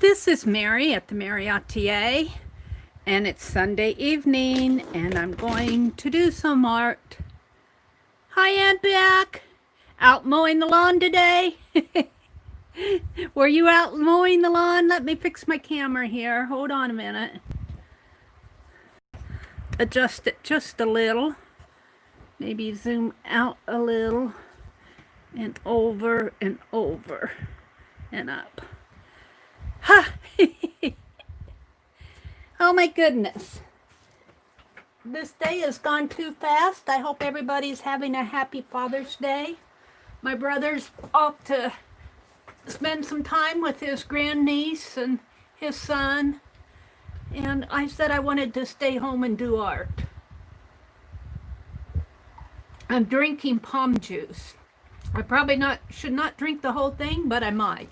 This is Mary at the.meri.atelier, and it's Sunday evening, and I'm going to do some art. Hi, Aunt Beck. Out mowing the lawn today? Were you out mowing the lawn? Let me fix my camera here. Hold on a minute. Adjust it just a little. Maybe zoom out a little, and over and over and up. Ha! Oh my goodness. This day has gone too fast. I hope everybody's having a happy Father's Day. My brother's off to spend some time with his grandniece and his son. And I said I wanted to stay home and do art. I'm drinking palm juice. I probably should not drink the whole thing, but I might.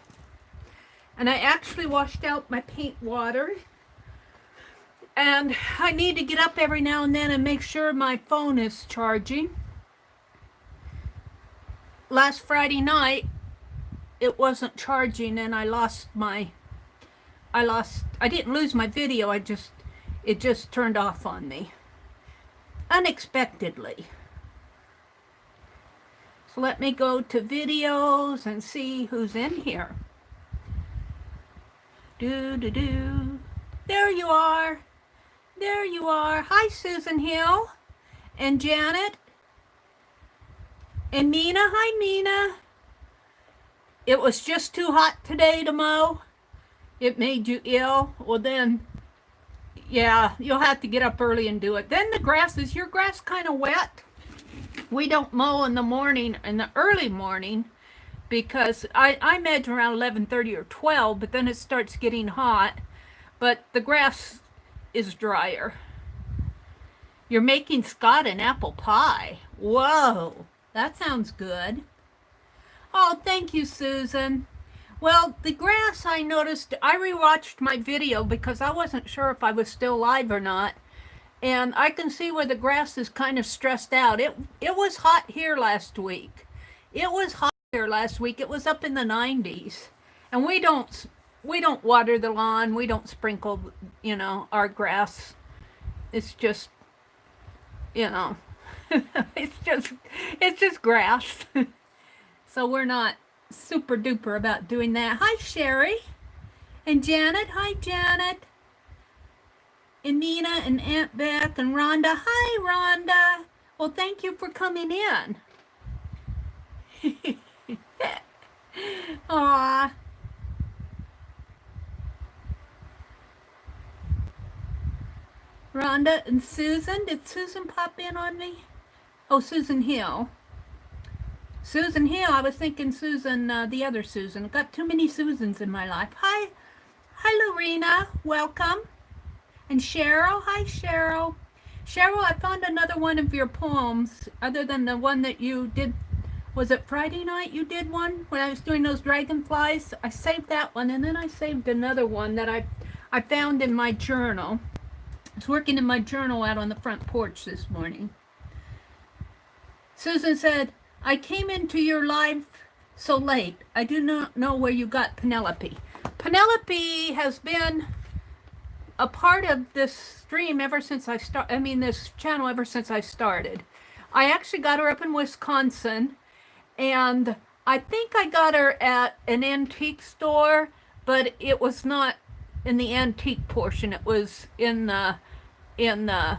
And I actually washed out my paint water. And I need to get up every now and then and make sure my phone is charging. Last Friday night, it wasn't charging and I didn't lose my video, it just turned off on me. Unexpectedly. So let me go to videos and see who's in here. There you are. There you are. Hi, Susan Hill and Janet and Mina. Hi, Mina. It was just too hot today to mow. It made you ill. Well, then, yeah, you'll have to get up early and do it. Then is your grass kind of wet? We don't mow in the morning, in the early morning, because I measure around 11:30 or 12, but then it starts getting hot. But the grass is drier. You're making Scott an apple pie. Whoa, that sounds good. Oh, thank you, Susan. Well, the grass, I noticed, I rewatched my video because I wasn't sure if I was still live or not. And I can see where the grass is kind of stressed out. It was hot here last week. It was hot here last week. It was up in the 90s. And we don't water the lawn. We don't sprinkle, our grass. It's just, it's just grass. So we're not super duper about doing that. Hi, Sherry and Janet. Hi, Janet. And Nina and Aunt Beth and Rhonda. Hi, Rhonda. Well, thank you for coming in. Aw. Rhonda and Susan. Did Susan pop in on me? Oh, Susan Hill. Susan Hill. I was thinking Susan, the other Susan. I've got too many Susans in my life. Hi. Hi, Lorena. Welcome. And Cheryl. Hi, Cheryl. Cheryl, I found another one of your poems, other than the one that you did. Was it Friday night you did one when I was doing those dragonflies? I saved that one, and then I saved another one that I found in my journal. I was working in my journal out on the front porch this morning. Susan said, I came into your live so late. I do not know where you got Penelope. Penelope has been a part of this stream ever since this channel ever since I started. I actually got her up in Wisconsin, and I think I got her at an antique store, but it was not in the antique portion. It was in the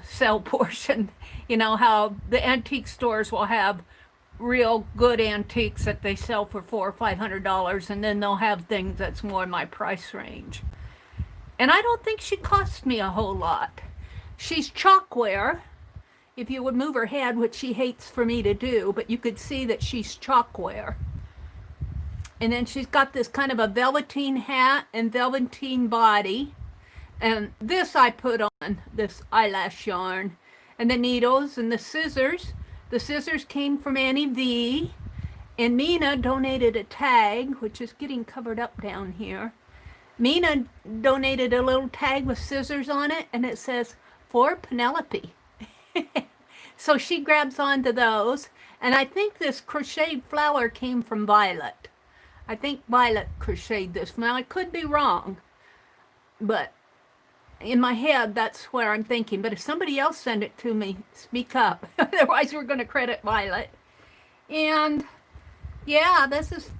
sell portion. You know how the antique stores will have real good antiques that they sell for $400 or $500, and then they'll have things that's more in my price range. And I don't think she cost me a whole lot. She's chalkware. If you would move her head, which she hates for me to do, but you could see that she's chalkware. And then she's got this kind of a velveteen hat and velveteen body. And this I put on, this eyelash yarn. And the needles and the scissors. The scissors came from Annie V. And Mina donated a tag, which is getting covered up down here. Mina donated a little tag with scissors on it, and it says, for Penelope. So she grabs onto those, and I think this crocheted flower came from Violet. I think Violet crocheted this. Now, I could be wrong, but in my head, that's where I'm thinking. But if somebody else sent it to me, speak up. Otherwise, we're going to credit Violet. And yeah, this is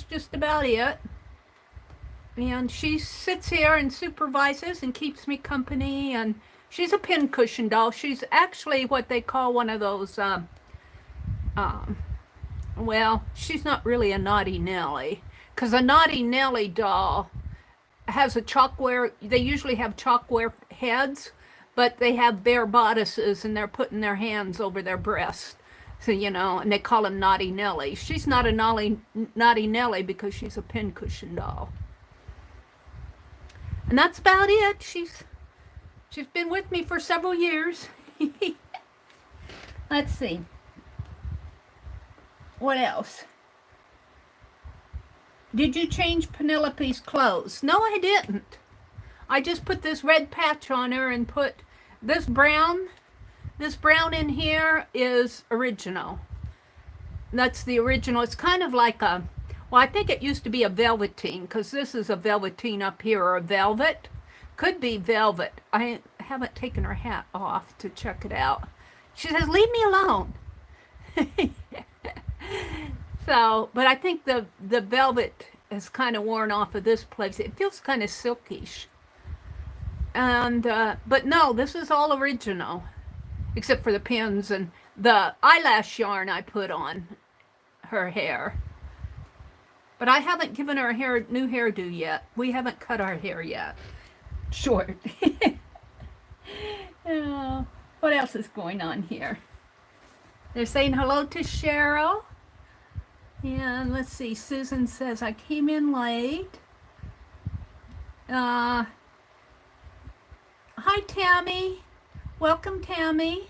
just about it. And she sits here and supervises and keeps me company. And she's a pincushion doll. She's actually what they call one of those, well, she's not really a Naughty Nelly. Because a Naughty Nelly doll has a chalkware, they usually have chalkware heads, but they have bare bodices and they're putting their hands over their breasts. So, you know, and they call them Naughty Nelly. She's not a Naughty Nelly because she's a pincushion doll. And that's about it. She's been with me for several years. Let's see. What else? Did you change Penelope's clothes? No, I didn't. I just put this red patch on her and put this brown. This brown in here is original. That's the original. It's kind of like a, well, I think it used to be a velveteen, because this is a velveteen up here, or a velvet. Could be velvet. I haven't taken her hat off to check it out. She says, leave me alone. So, but I think the velvet is kind of worn off of this place. It feels kind of silkish. And, but no, this is all original, except for the pins and the eyelash yarn I put on her hair. But I haven't given her a new hairdo yet. We haven't cut our hair yet. Short. What else is going on here? They're saying hello to Cheryl. And let's see, Susan says, I came in late. Hi, Tammy. Welcome, Tammy.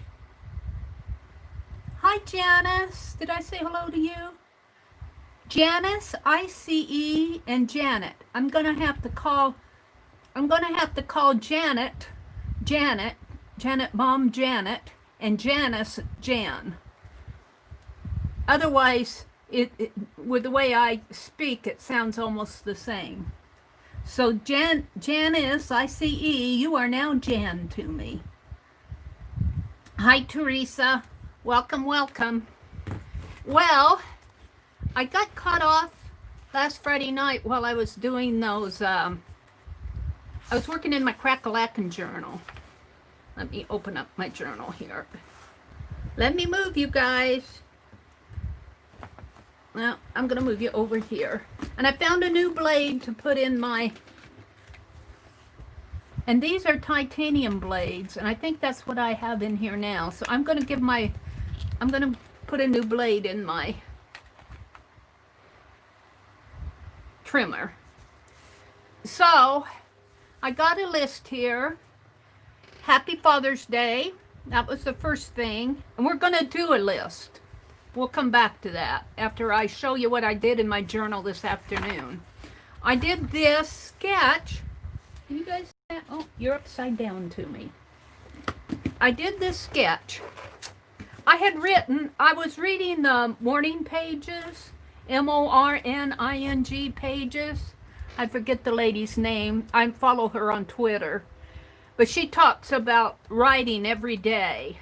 Hi, Janice. Did I say hello to you? Janice, ICE, and Janet. I'm gonna have to call Janet, Mom Janet, and Janice Jan. Otherwise, with the way I speak, it sounds almost the same. So Janice, ICE, you are now Jan to me. Hi, Teresa. Welcome, welcome. Well, I got cut off last Friday night while I was doing those, I was working in my Crack-a-Lackin' journal. Let me open up my journal here. Let me move you guys. Well, I'm going to move you over here. And I found a new blade to put in my... And these are titanium blades. And I think that's what I have in here now. So I'm going to put a new blade in my trimmer. So, I got a list here. Happy Father's Day. That was the first thing. And we're going to do a list. We'll come back to that after I show you what I did in my journal this afternoon. I did this sketch. Can you guys see that? Oh, you're upside down to me. I did this sketch. I was reading the morning pages, MORNING pages. I forget the lady's name. I follow her on Twitter. But she talks about writing every day.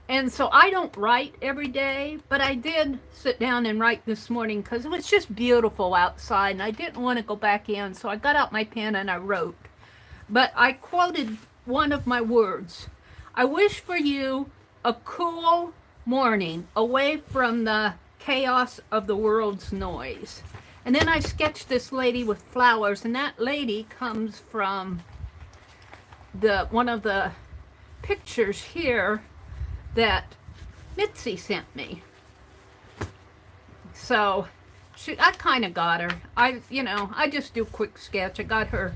And so I don't write every day, but I did sit down and write this morning because it was just beautiful outside and I didn't want to go back in. So I got out my pen and I wrote. But I quoted one of my words. I wish for you a cool morning away from the chaos of the world's noise. And then I sketched this lady with flowers, and that lady comes from one of the pictures here that Mitzi sent me. So I kind of got her. I just do a quick sketch. I got her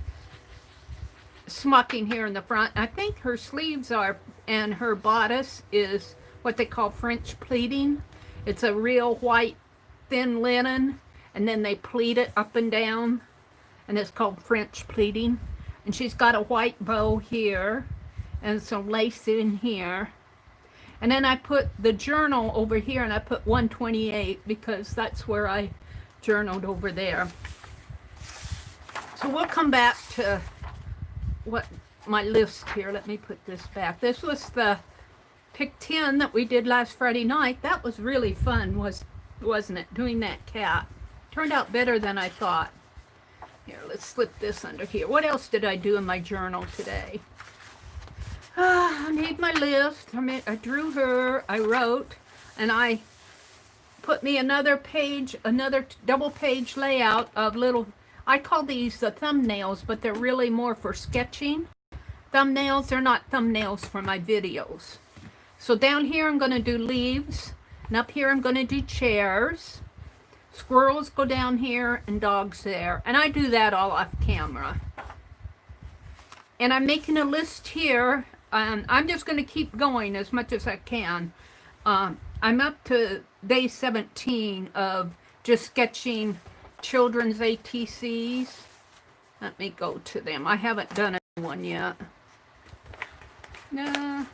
smocking here in the front. I think her sleeves are, and her bodice is what they call French pleating. It's a real white thin linen, and then they pleat it up and down, and it's called French pleating. And she's got a white bow here and some lace in here. And then I put the journal over here, and I put 128 because that's where I journaled over there. So we'll come back to what my list here. Let me put this back. This was the Pick 10 that we did last Friday night. That was really fun, wasn't it? Doing that cat. Turned out better than I thought. Here, let's slip this under here. What else did I do in my journal today? I need my list. I drew her, I wrote, and I put me another page, another double page layout of little, I call these the thumbnails, but they're really more for sketching. Thumbnails, they're not thumbnails for my videos. So down here I'm going to do leaves, and up here I'm going to do chairs. Squirrels go down here and dogs there, and I do that all off camera. And I'm making a list here, and I'm just going to keep going as much as I can. I'm up to day 17 of just sketching children's ATCs. Let me go to them. I haven't done one yet. No.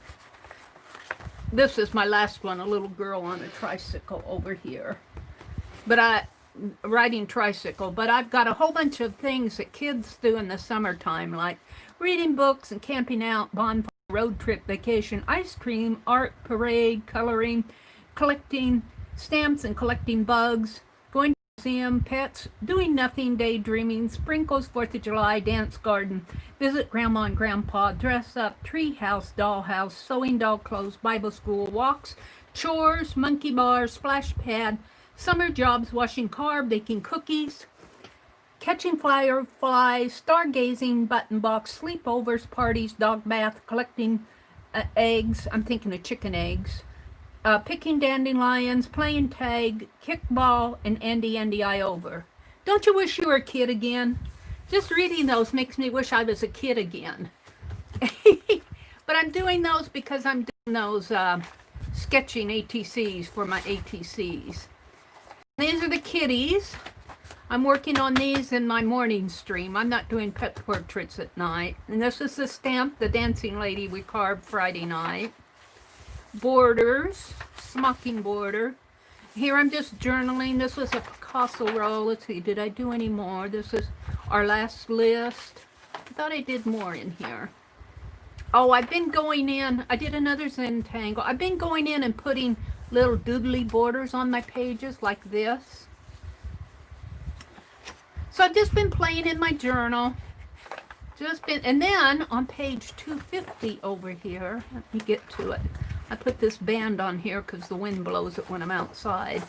This is my last one, a little girl on a tricycle over here. But riding tricycle, but I've got a whole bunch of things that kids do in the summertime, like reading books and camping out, bonfire, road trip, vacation, ice cream, art, parade, coloring, collecting stamps and collecting bugs, going to the museum, pets, doing nothing, daydreaming, sprinkles, 4th of July, dance garden, visit grandma and grandpa, dress up, tree house, dollhouse, sewing doll clothes, Bible school, walks, chores, monkey bars, splash pad, summer jobs, washing car, baking cookies, catching fireflies, stargazing, button box, sleepovers, parties, dog bath, collecting eggs, I'm thinking of chicken eggs, picking dandelions, playing tag, kickball, and Andy I over. Don't you wish you were a kid again? Just reading those makes me wish I was a kid again. But I'm doing those because I'm doing those sketching ATCs for my ATCs. These are the kitties. I'm working on these in my morning stream. I'm not doing pet portraits at night. And this is the stamp, the dancing lady we carved Friday night. Borders, smocking border. Here I'm just journaling. This was a Picasso roll. Let's see, did I do any more? This is our last list. I thought I did more in here. Oh, I've been going in. I did another Zentangle. I've been going in and putting little doodly borders on my pages like this. So I've just been playing in my journal. And then on page 250 over here, let me get to it. I put this band on here because the wind blows it when I'm outside.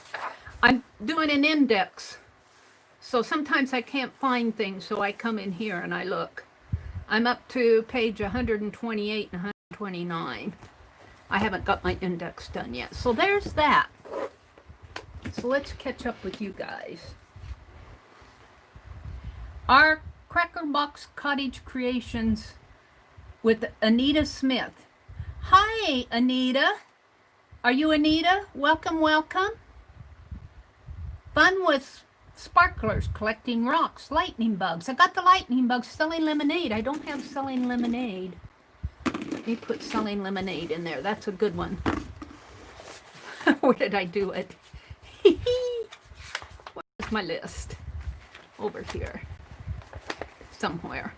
I'm doing an index. So sometimes I can't find things, so I come in here and I look. I'm up to page 128 and 129. I haven't got my index done yet. So there's that. So let's catch up with you guys. Our Cracker Box Cottage Creations with Anita Smith. Hi, Anita. Are you Anita? Welcome, welcome. Fun with sparklers, collecting rocks, lightning bugs. I got the lightning bugs, selling lemonade. I don't have selling lemonade. Let me put selling lemonade in there. That's a good one. Where did I do it? Where's my list? Over here. Somewhere.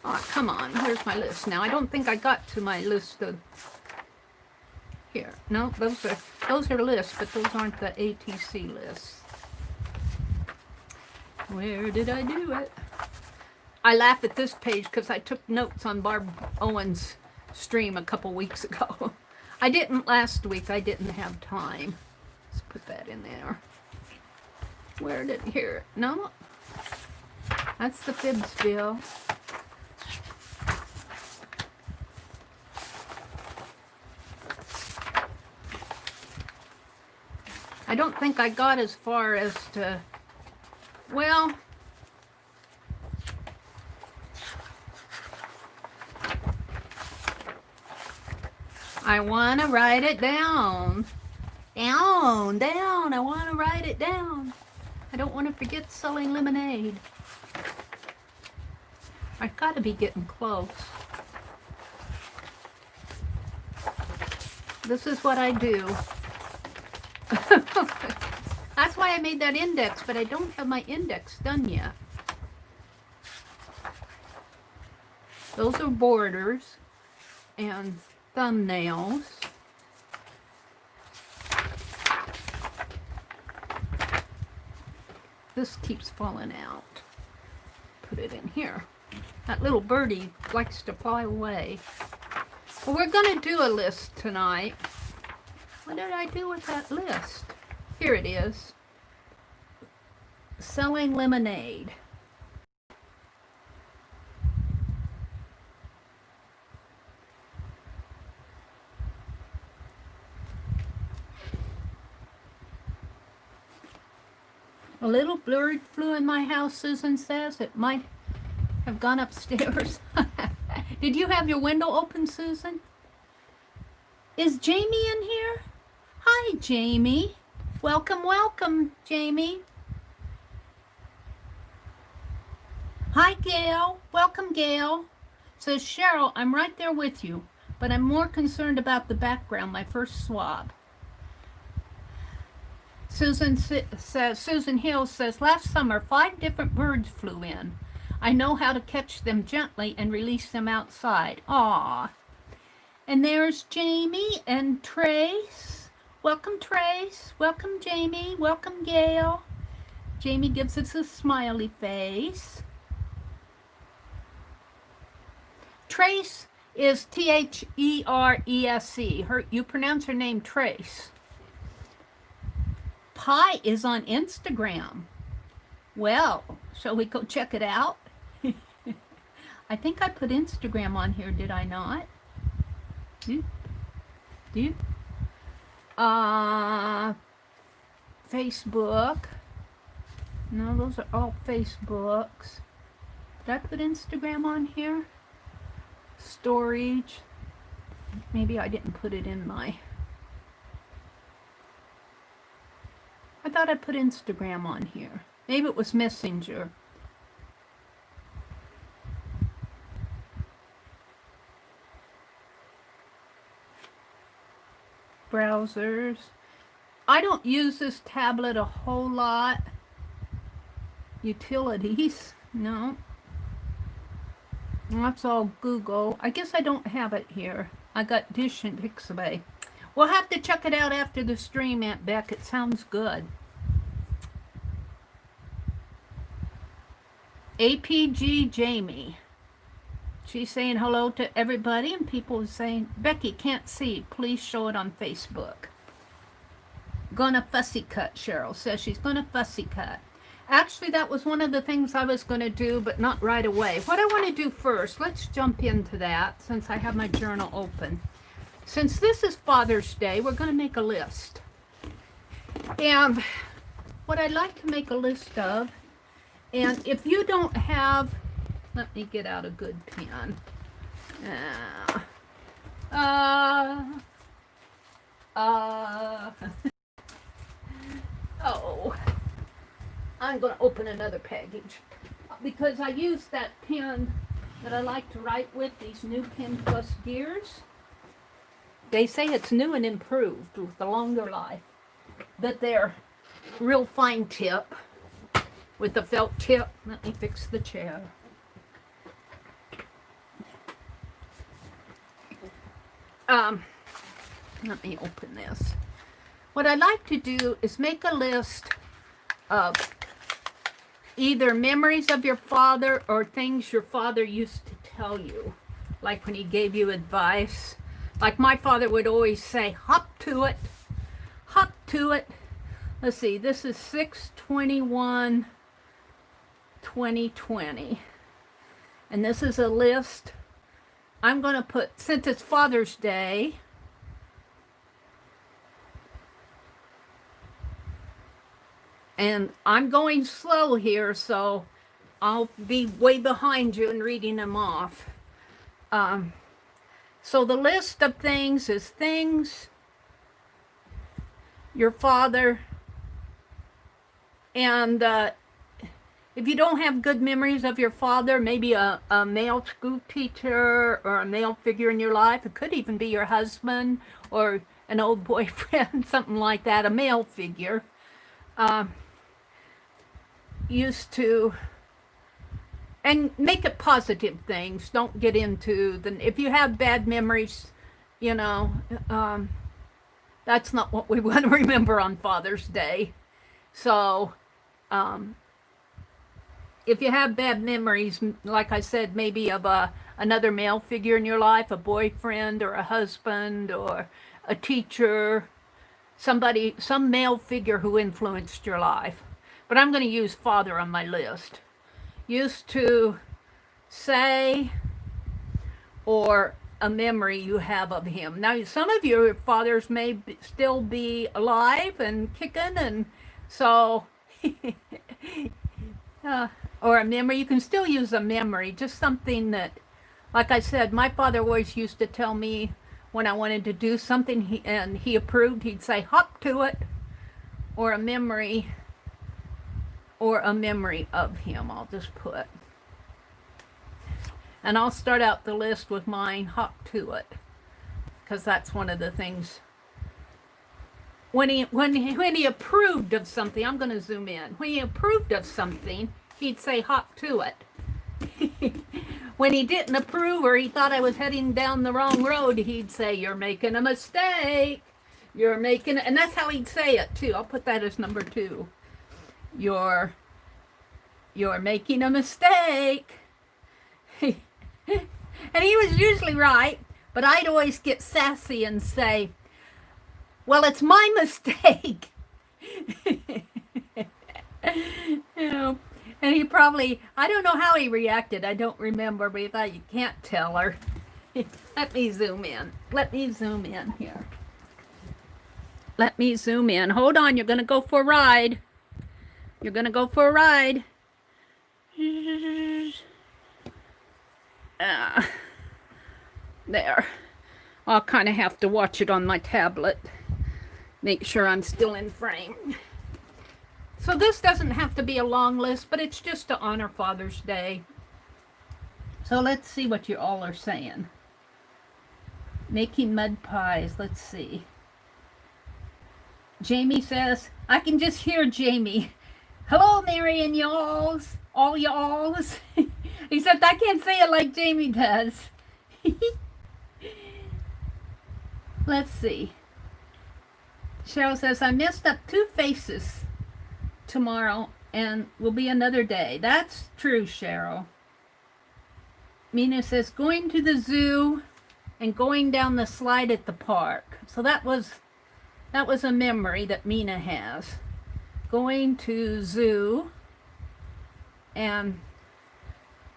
Oh, come on. Where's my list now? I don't think I got to my list of... Here. No, those are lists, but those aren't the ATC lists. Where did I do it? I laugh at this page because I took notes on Barb Owen's stream a couple weeks ago. I didn't last week. I didn't have time. Let's put that in there. Where did here? No. That's the FIBSville. I don't think I got as far as to, well, I want to write it down. Down. I want to write it down. I don't want to forget selling lemonade. I've got to be getting close. This is what I do. That's why I made that index, but I don't have my index done yet. Those are borders and thumbnails. This keeps falling out. Put it in here. That little birdie likes to fly away. Well, we're going to do a list tonight. What did I do with that list? Here it is. Selling lemonade. A little bird flew in my house, Susan says. It might have gone upstairs. Did you have your window open, Susan? Is Jamie in here? Hi, Jamie. Welcome, welcome, Jamie. Hi, Gail. Welcome, Gail. Says Cheryl, I'm right there with you, but I'm more concerned about the background, my first swab. Susan Hill says, last summer, 5 different birds flew in. I know how to catch them gently and release them outside. Aw. And there's Jamie and Trace. Welcome, Trace. Welcome, Jamie. Welcome, Gail. Jamie gives us a smiley face. Trace is T-H-E-R-E-S-E. You pronounce her name Trace. Pie is on Instagram. Well, shall we go check it out? I think I put Instagram on here, did I not? Facebook. No, those are all Facebooks. Did I put Instagram on here? Storage. Maybe I didn't put it in my... I thought I put Instagram on here. Maybe it was Messenger. Browsers. I don't use this tablet a whole lot. Utilities. No. That's all Google. I guess I don't have it here. I got Dish and Pixabay. We'll have to check it out after the stream, Aunt Beck. It sounds good. APG Jamie. She's saying hello to everybody, and people are saying, Becky, can't see. Please show it on Facebook. Gonna fussy cut, Cheryl says she's gonna fussy cut. Actually, that was one of the things I was going to do, but not right away. What I want to do first, let's jump into that since I have my journal open. Since this is Father's Day, we're going to make a list. And what I'd like to make a list of, and if you don't have, let me get out a good pen. Oh, I'm going to open another package because I use that pen that I like to write with, these new Pen Plus gears. They say it's new and improved with the longer life, but they're real fine tip with the felt tip. Let me fix the chair. Let me open this. What I like to do is make a list of either memories of your father or things your father used to tell you, like when he gave you advice. Like my father would always say, hop to it, hop to it. Let's see, this is 6/21/2020. And this is a list. I'm going to put, since it's Father's Day, and I'm going slow here, so I'll be way behind you in reading them off. So the list of things is things your father, and if you don't have good memories of your father, maybe a male school teacher or a male figure in your life, it could even be your husband or an old boyfriend, something like that, a male figure, used to, and make it positive things. Don't get into if you have bad memories, you know, that's not what we want to remember on Father's Day. So, if you have bad memories, like I said, maybe of another male figure in your life, a boyfriend or a husband or a teacher, somebody, some male figure who influenced your life. But I'm going to use father on my list. Used to say, or a memory you have of him. Now, some of your fathers may still be alive and kicking, and so, or a memory. You can still use a memory, just something that, like I said, my father always used to tell me when I wanted to do something and he approved, he'd say, hop to it, or a memory, of him, I'll just put. And I'll start out the list with mine, hop to it, because that's one of the things. When he approved of something, I'm going to zoom in. When he approved of something, he'd say, hop to it. When he didn't approve or he thought I was heading down the wrong road, he'd say, you're making a mistake. You're making, and that's how he'd say it too. I'll put that as number 2. You're making a mistake. And he was usually right, but I'd always get sassy and say, well, it's my mistake. You know, and he probably, I don't know how he reacted. I don't remember, but he thought, you can't tell her. Let me zoom in. Let me zoom in here. Let me zoom in. Hold on, you're going to go for a ride. You're going to go for a ride. There. I'll kind of have to watch it on my tablet. Make sure I'm still in frame. So this doesn't have to be a long list, but it's just to honor Father's Day. So let's see what you all are saying. Making mud pies. Let's see. Jamie says, I can just hear Jamie. Hello, Mary and y'alls. All y'alls. Except I can't say it like Jamie does. Let's see. Cheryl says, I messed up 2 faces tomorrow and will be another day. That's true, Cheryl. Mina says, going to the zoo and going down the slide at the park. So that was a memory that Mina has. Going to zoo and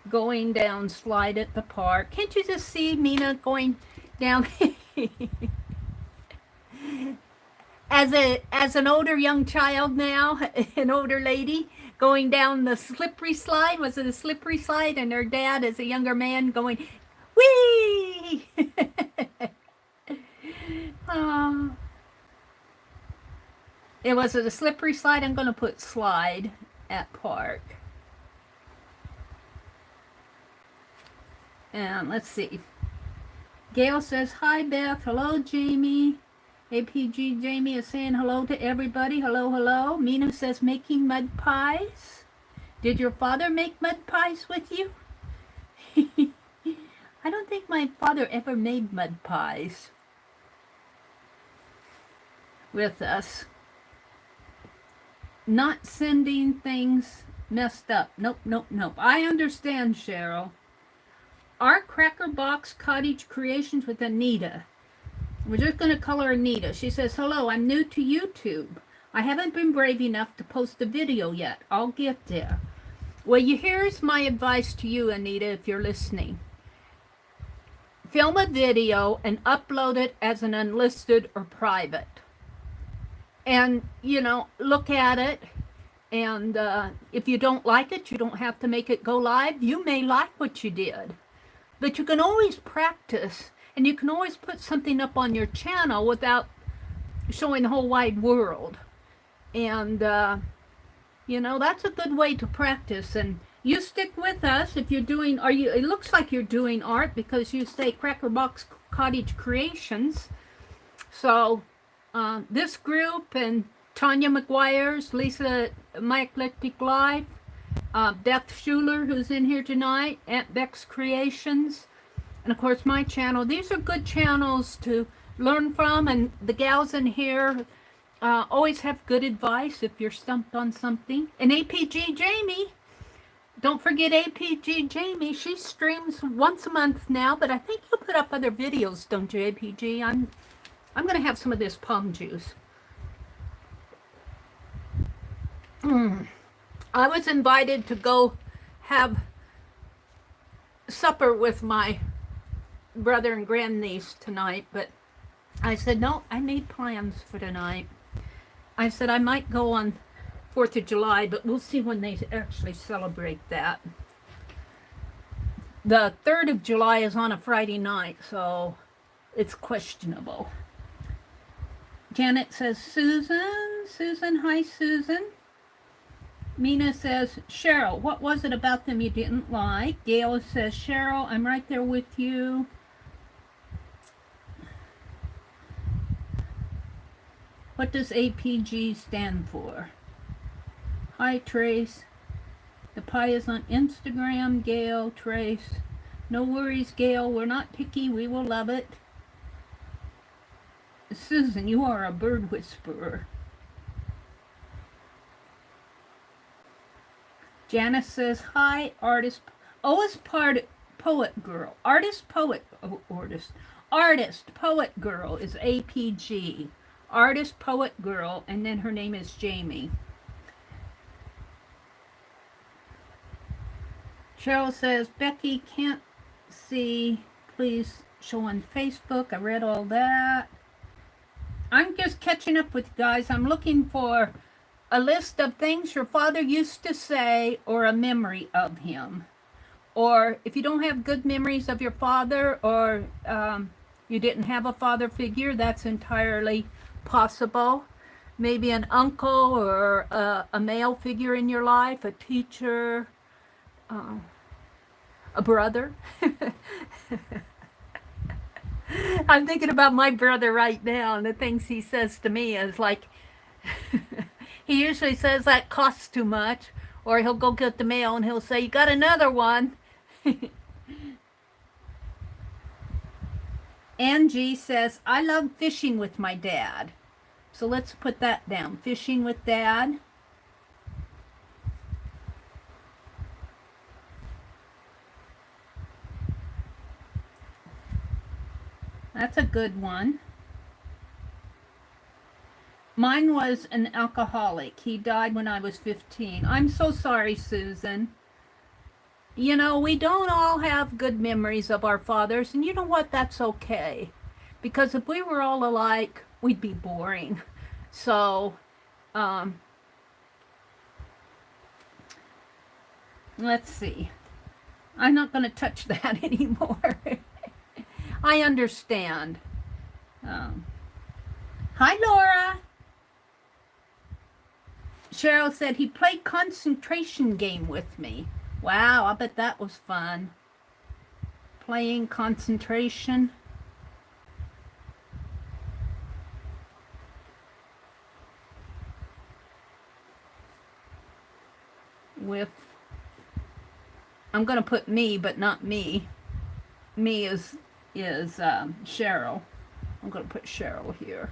going down slide at the park. Can't you just see Mina going down as an older young child now, an older lady going down the slippery slide? Was it a slippery slide? And her dad as a younger man going, whee! It was a slippery slide. I'm going to put slide at park. And let's see. Gail says, hi, Beth. Hello, Jamie. APG Jamie is saying hello to everybody. Hello, hello. Mina says, making mud pies. Did your father make mud pies with you? I don't think my father ever made mud pies with us. Not sending things messed up. Nope, nope, nope. I understand, Cheryl. Our Cracker Box Cottage Creations with Anita. We're just going to color Anita. She says, hello, I'm new to YouTube. I haven't been brave enough to post a video yet. I'll get there. Well, here's my advice to you, Anita, if you're listening. Film a video and upload it as an unlisted or private. And, you know, look at it. And if you don't like it, you don't have to make it go live. You may like what you did. But you can always practice, and you can always put something up on your channel without showing the whole wide world. And, you know, that's a good way to practice. And you stick with us if you're doing, it looks like you're doing art because you say Cracker Box Cottage Creations. So this group and Tanya McGuire's, Lisa My Eclectic Life, Beth Schuler, who's in here tonight, Aunt Beck's Creations, and of course my channel. These are good channels to learn from, and the gals in here always have good advice if you're stumped on something. And APG Jamie, don't forget APG Jamie. She streams once a month now, but I think you put up other videos, don't you, APG? I'm going to have some of this palm juice. I was invited to go have supper with my brother and grandniece tonight, but I said, no, I made plans for tonight. I said I might go on 4th of July, but we'll see when they actually celebrate that. The 3rd of July is on a Friday night, so it's questionable. Janet says, Susan, hi Susan. Mina says, Cheryl, what was it about them you didn't like? Gail says, Cheryl, I'm right there with you. What does APG stand for? Hi, Trace. The pie is on Instagram. Gail, Trace. No worries, Gail. We're not picky. We will love it. Susan, you are a bird whisperer. Janice says, hi, artist. Oh, it's poet girl. Artist, poet girl is APG. Artist, poet girl, and then her name is Jamie. Cheryl says, Becky, can't see. Please show on Facebook. I read all that. I'm just catching up with you guys. I'm looking for a list of things your father used to say or a memory of him. Or if you don't have good memories of your father, or you didn't have a father figure, that's entirely possible. Maybe an uncle or a male figure in your life, a teacher, a brother. I'm thinking about my brother right now, and the things he says to me is like, he usually says that costs too much, or he'll go get the mail and he'll say, you got another one. Angie says, I love fishing with my dad. So let's put that down. Fishing with Dad. That's a good one. Mine was an alcoholic. He died when I was 15. I'm so sorry, Susan. You know, we don't all have good memories of our fathers, and you know what? That's okay. Because if we were all alike, we'd be boring. So, let's see. I'm not going to touch that anymore. I understand. Hi, Laura. Cheryl said he played concentration game with me. Wow, I bet that was fun. Playing concentration. With, I'm going to put me, but not me. Me is Cheryl. I'm going to put Cheryl here.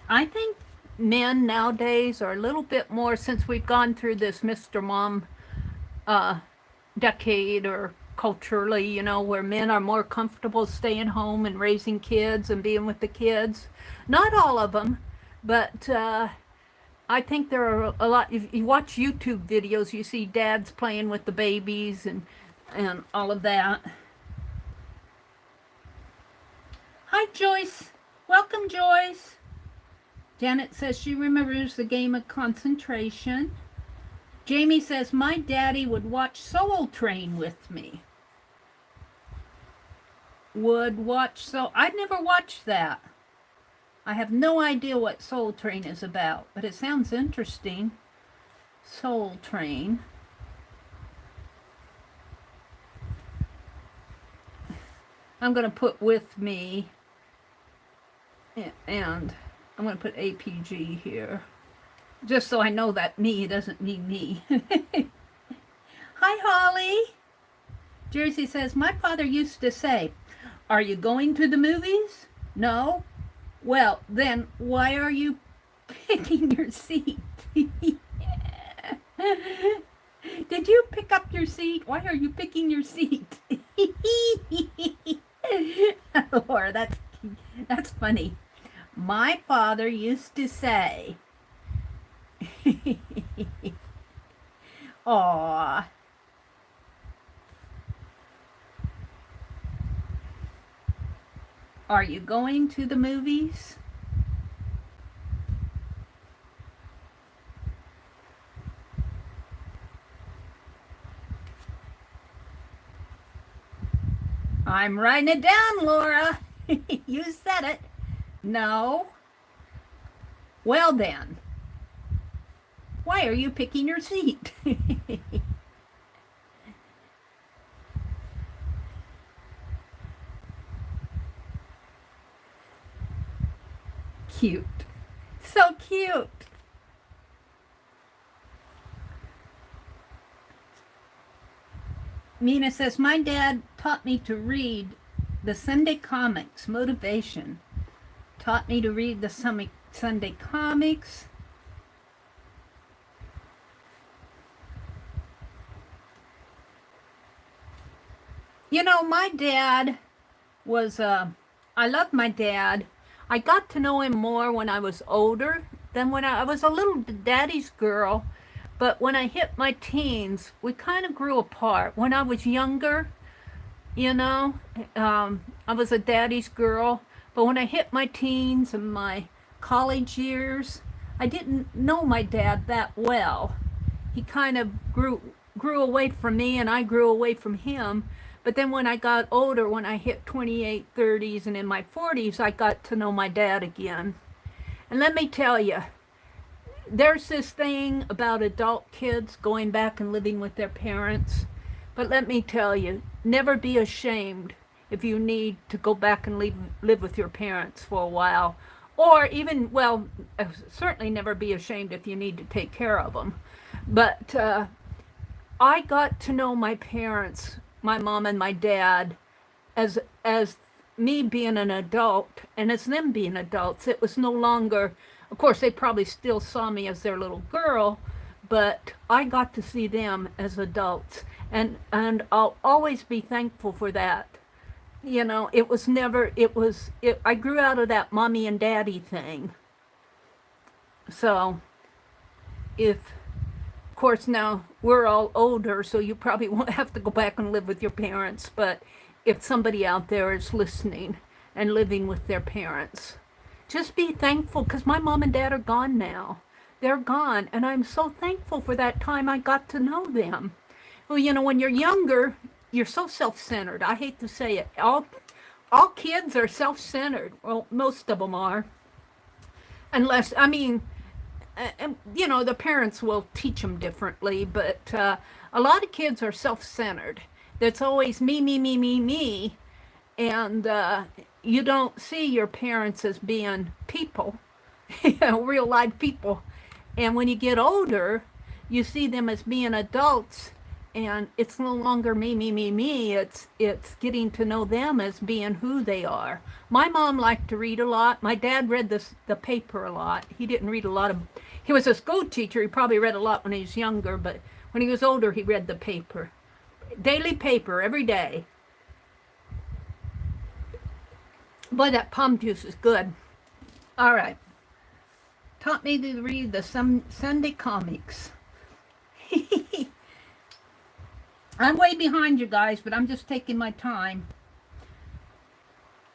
I think men nowadays are a little bit more, since we've gone through this Mr. Mom decade, or culturally, you know, where men are more comfortable staying home and raising kids and being with the kids. Not all of them, but I think there are a lot. If you watch YouTube videos, you see dads playing with the babies and all of that. Hi, Joyce. Welcome, Joyce. Janet says she remembers the game of concentration. Jamie says, my daddy would watch Soul Train with me. I'd never watched that. I have no idea what Soul Train is about, but it sounds interesting. Soul Train. I'm going to put with me, and I'm going to put APG here, just so I know that me doesn't mean me. Hi, Holly. Jersey says, my father used to say, are you going to the movies? No? Well, then why are you picking your seat? Did you pick up your seat? Why are you picking your seat? Laura, that's funny. My father used to say, aw. Are you going to the movies? I'm writing it down, Laura. You said it. No. Well then, why are you picking your seat? Cute. So cute. Mina says, my dad taught me to read the Sunday comics, motivation. Taught me to read the Sunday comics. You know, my dad was, I loved my dad. I got to know him more when I was older than when I was a little daddy's girl. But when I hit my teens, we kind of grew apart. When I was younger, you know, I was a daddy's girl. But when I hit my teens and my college years, I didn't know my dad that well. He kind of grew away from me, and I grew away from him. But then when I got older, when I hit 28, 30s, and in my 40s, I got to know my dad again. And let me tell you, there's this thing about adult kids going back and living with their parents. But let me tell you, never be ashamed if you need to go back and live with your parents for a while. Or even, well, certainly never be ashamed if you need to take care of them. But I got to know my parents, my mom and my dad, as me being an adult and as them being adults. It was no longer, of course, they probably still saw me as their little girl, but I got to see them as adults, and I'll always be thankful for that. You know, it was never, I grew out of that mommy and daddy thing. So, of course, now we're all older, so you probably won't have to go back and live with your parents, but if somebody out there is listening and living with their parents, just be thankful, because my mom and dad are gone now. They're gone, and I'm so thankful for that time I got to know them. Well, you know, when you're younger, you're so self-centered. I hate to say it. All kids are self-centered. Well, most of them are. Unless, I mean, you know, the parents will teach them differently, but a lot of kids are self-centered. That's always me, me, me, me, me. And you don't see your parents as being people, real live people. And when you get older, you see them as being adults, and it's no longer me, me, me, me. It's getting to know them as being who they are. My mom liked to read a lot. My dad read the paper a lot. He didn't read a lot of, he was a school teacher. He probably read a lot when he was younger, but when he was older, he read the paper. Daily paper, every day. Boy, that palm juice is good. All right. Taught me to read the Sunday comics. I'm way behind you guys, but I'm just taking my time.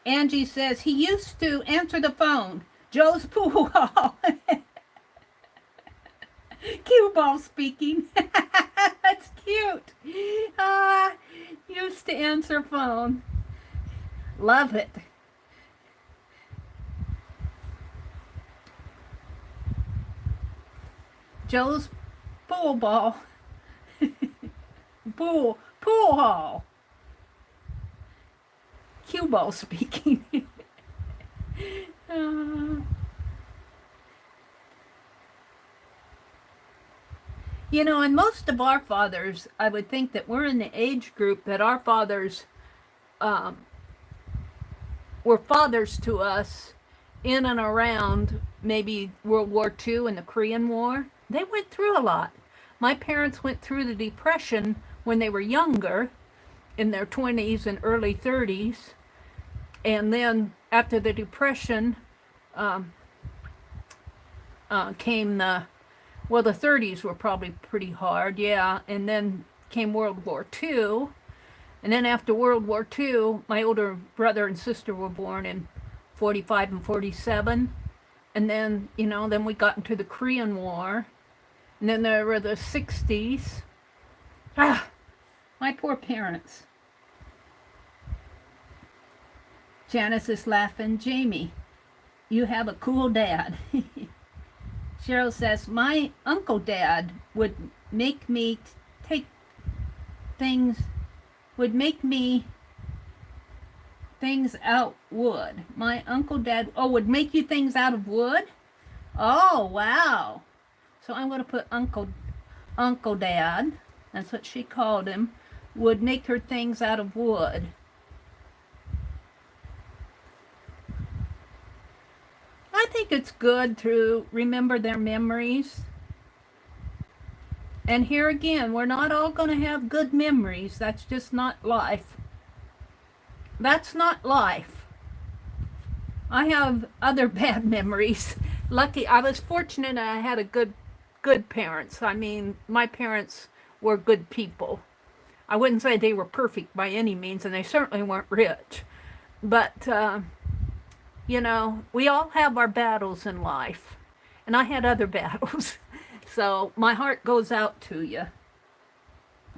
Angie says, he used to answer the phone. Joe's pool hall. Cue ball speaking. That's cute. Used to answer phone. Love it. Joe's pool ball. Pool hall. cue ball speaking. uh, you know, and most of our fathers, I would think that we're in the age group that our fathers were fathers to us in and around maybe World War II and the Korean War. They went through a lot. My parents went through the Depression when they were younger, in their 20s and early 30s. And then after the Depression came the 30s were probably pretty hard, yeah. And then came World War II. And then after World War II, my older brother and sister were born in 45 and 47. And then, you know, then we got into the Korean War. And then there were the 60s. My poor parents. Janice is laughing. Jamie, you have a cool dad. Cheryl says, my uncle dad would make me take things, would make me things out wood. My uncle dad, would make you things out of wood? Oh, wow. So I'm going to put Uncle Dad, that's what she called him, would make her things out of wood. I think it's good to remember their memories. And here again, we're not all going to have good memories. That's just not life. That's not life. I have other bad memories. Lucky, I was fortunate I had a good parents. I mean, my parents were good people. I wouldn't say they were perfect by any means, and they certainly weren't rich. But, you know, we all have our battles in life. And I had other battles. So my heart goes out to you.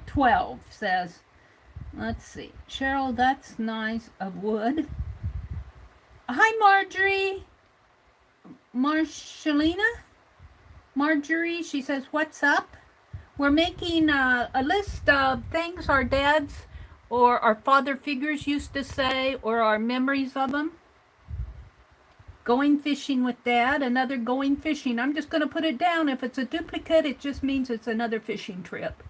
12 says, let's see. Cheryl, that's nice of wood. Hi, Marjorie. Marjorie, she says, what's up? We're making a list of things our dads or our father figures used to say, or our memories of them. Going fishing with Dad, another going fishing. I'm just going to put it down. If it's a duplicate, it just means it's another fishing trip.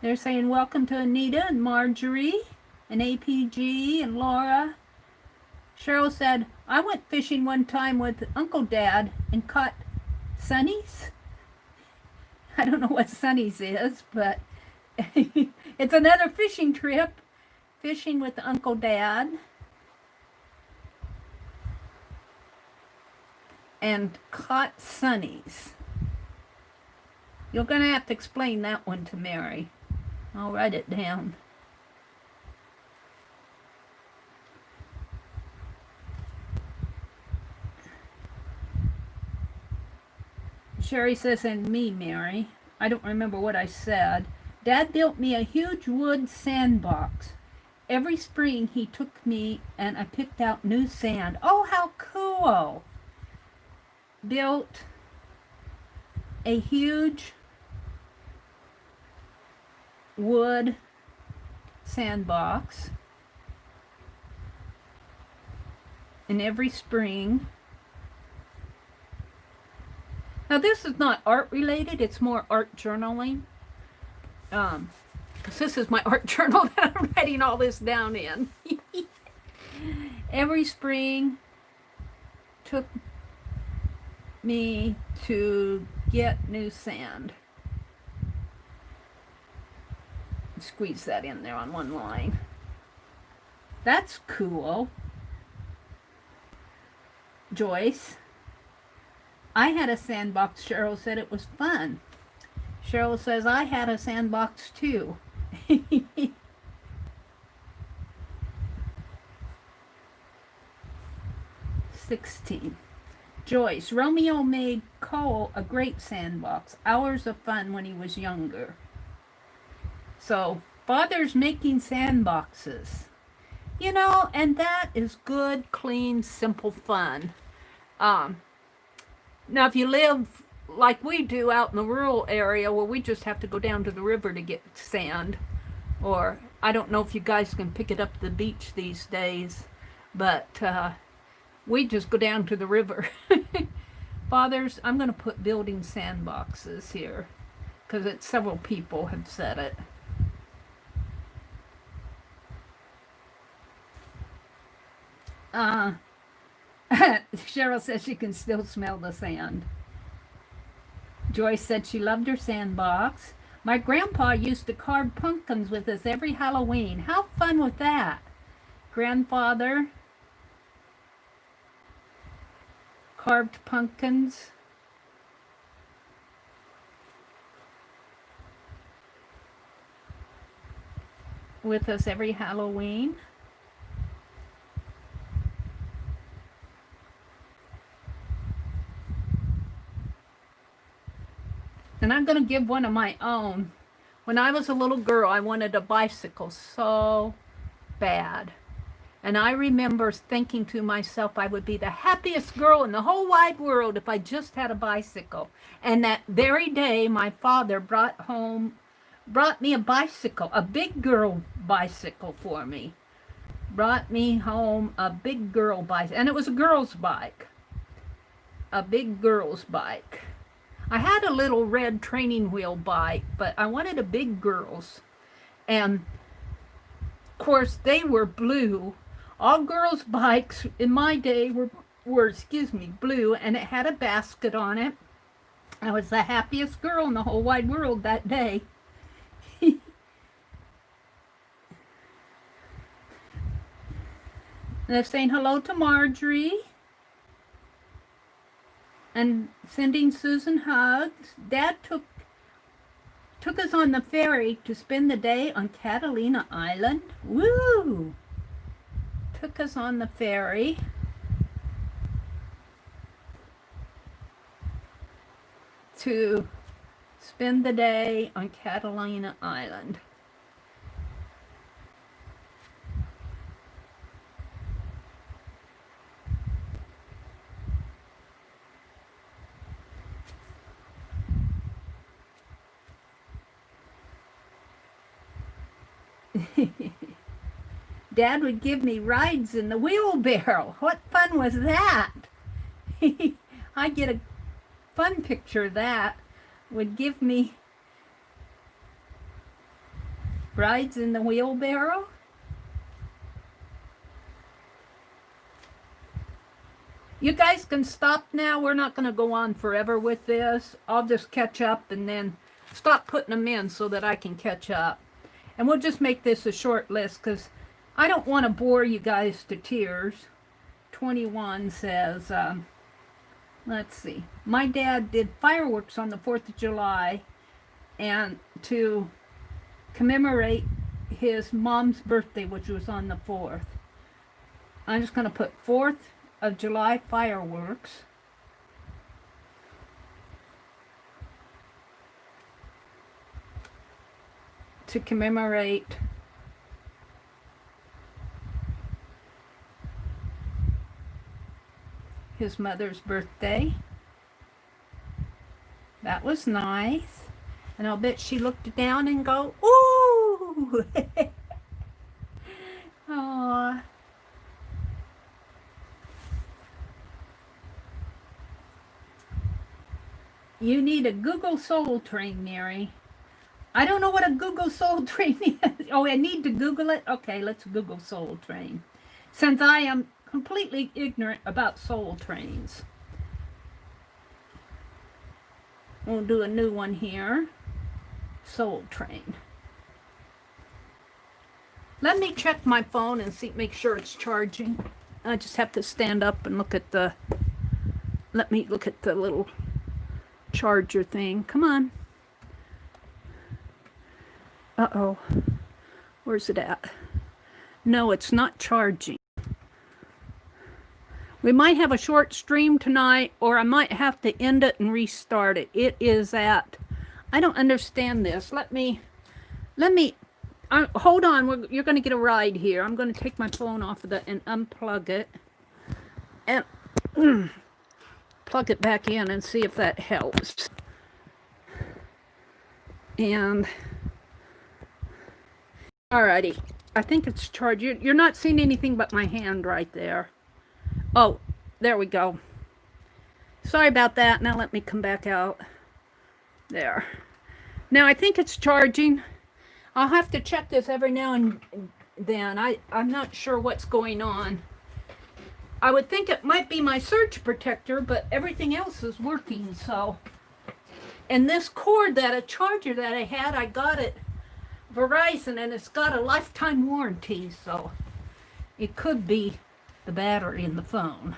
They're saying welcome to Anita and Marjorie and APG and Laura. Cheryl said, I went fishing one time with Uncle Dad and caught sunnies. I don't know what sunnies is, but it's another fishing trip. Fishing with Uncle Dad. And caught sunnies. You're going to have to explain that one to Mary. I'll write it down. Sherry says, and me, Mary. I don't remember what I said. Dad built me a huge wood sandbox. Every spring he took me and I picked out new sand. Oh, how cool! Built a huge wood sandbox. And every spring. Now this is not art related, it's more art journaling. Because this is my art journal that I'm writing all this down in. Every spring took me to get new sand. Squeeze that in there on one line. That's cool. Joyce. I had a sandbox. Cheryl said it was fun. Cheryl says, I had a sandbox too. 16. Joyce. Romeo made Cole a great sandbox. Hours of fun when he was younger. So, father's making sandboxes. You know, and that is good, clean, simple fun. Um, Now, if you live like we do out in the rural area where we just have to go down to the river to get sand, or I don't know if you guys can pick it up at the beach these days, but we just go down to the river. Fathers, I'm going to put building sandboxes here because several people have said it. Cheryl says she can still smell the sand. Joyce said she loved her sandbox. My grandpa used to carve pumpkins with us every Halloween. How fun was that? Grandfather carved pumpkins. With us every Halloween. And I'm going to give one of my own. When I was a little girl, I wanted a bicycle so bad. And I remember thinking to myself, I would be the happiest girl in the whole wide world if I just had a bicycle. And that very day, my father brought me a bicycle, a big girl bicycle for me. Brought me home a big girl bicycle. And it was a girl's bike. A big girl's bike. I had a little red training wheel bike, but I wanted a big girl's. And, of course, they were blue. All girls' bikes in my day were blue, and it had a basket on it. I was the happiest girl in the whole wide world that day. They're saying hello to Marjorie. And sending Susan hugs. Dad took us on the ferry to spend the day on Catalina Island. Woo! Took us on the ferry. To spend the day on Catalina Island. Dad would give me rides in the wheelbarrow. What fun was that? I get a fun picture of that. Would give me rides in the wheelbarrow. You guys can stop now. We're not going to go on forever with this. I'll just catch up and then stop putting them in so that I can catch up. And we'll just make this a short list because I don't want to bore you guys to tears. 21 says, let's see. My dad did fireworks on the 4th of July and to commemorate his mom's birthday, which was on the 4th. I'm just going to put 4th of July fireworks. To commemorate his mother's birthday. That was nice. And I'll bet she looked down and go, ooh! Aww. You need a Google Soul Train, Mary. I don't know what a Google Soul Train is. Oh, I need to Google it? Okay, let's Google Soul Train. Since I am completely ignorant about soul trains. We'll do a new one here. Soul Train. Let me check my phone and make sure it's charging. I just have to stand up and look at the, let me look at the little charger thing. Come on. Uh-oh. Where's it at? No, it's not charging. We might have a short stream tonight, or I might have to end it and restart it. It is at, I don't understand this. I Hold on, you're going to get a ride here. I'm going to take my phone off of it and unplug it. And plug it back in and see if that helps. And alrighty, I think it's charged. You're not seeing anything but my hand right there. Oh, there we go. Sorry about that. Now let me come back out. There. Now I think it's charging. I'll have to check this every now and then. I'm not sure what's going on. I would think it might be my surge protector, but everything else is working, so. And this cord, a charger that I had, I got it Verizon, and it's got a lifetime warranty, so it could be the battery in the phone.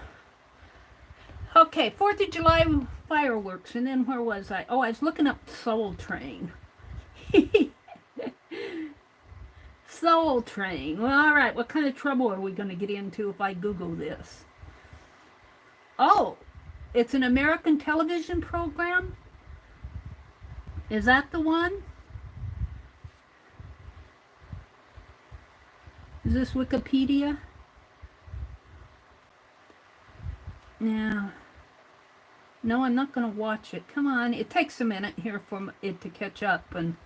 Okay, 4th of July fireworks, and then where was I? Oh, I was looking up Soul Train. Soul Train. Well, all right, what kind of trouble are we going to get into if I Google this? Oh, it's an American television program? Is that the one? Is this Wikipedia? Yeah. No, I'm not going to watch it. Come on. It takes a minute here for it to catch up and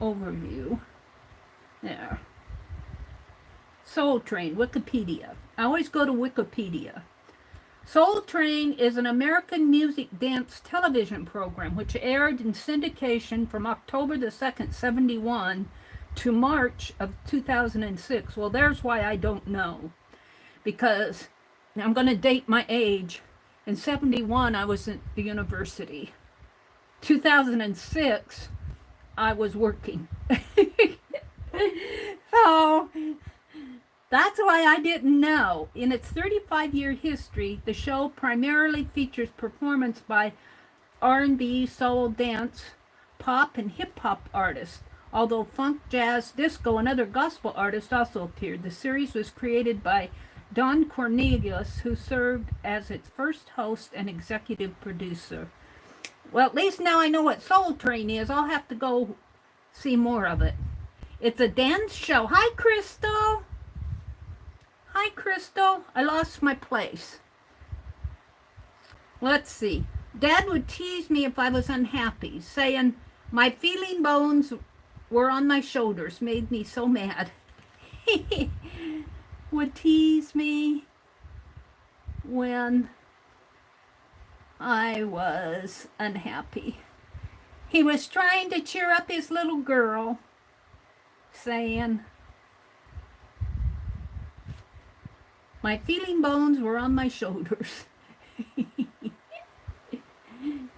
overview. There. Soul Train, Wikipedia. I always go to Wikipedia. Soul Train is an American music dance television program which aired in syndication from October the 2nd, 71 to March of 2006. Well, there's why I don't know. Because I'm going to date my age. In 71, I was at the university. 2006, I was working. So, that's why I didn't know. In its 35-year history, the show primarily features performance by R&B, soul, dance, pop, and hip-hop artists. Although funk, jazz, disco, and other gospel artists also appeared. The series was created by Don Cornelius, who served as its first host and executive producer. Well, at least now I know what Soul Train is. I'll have to go see more of it. It's a dance show. Hi, Crystal. Hi, Crystal. I lost my place. Let's see. Dad would tease me if I was unhappy, saying my feeling bones were on my shoulders. Made me so mad. Would tease me when I was unhappy. He was trying to cheer up his little girl, saying my feeling bones were on my shoulders.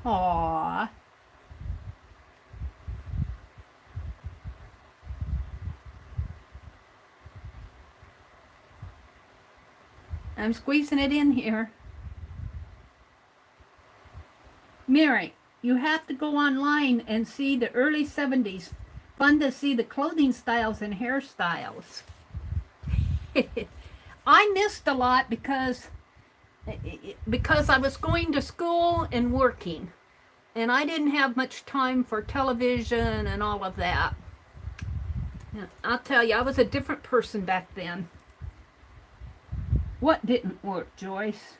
Aww. I'm squeezing it in here. Mary, you have to go online and see the early 70s. Fun to see the clothing styles and hairstyles. I missed a lot because I was going to school and working. And I didn't have much time for television and all of that. I'll tell you, I was a different person back then. What didn't work, Joyce?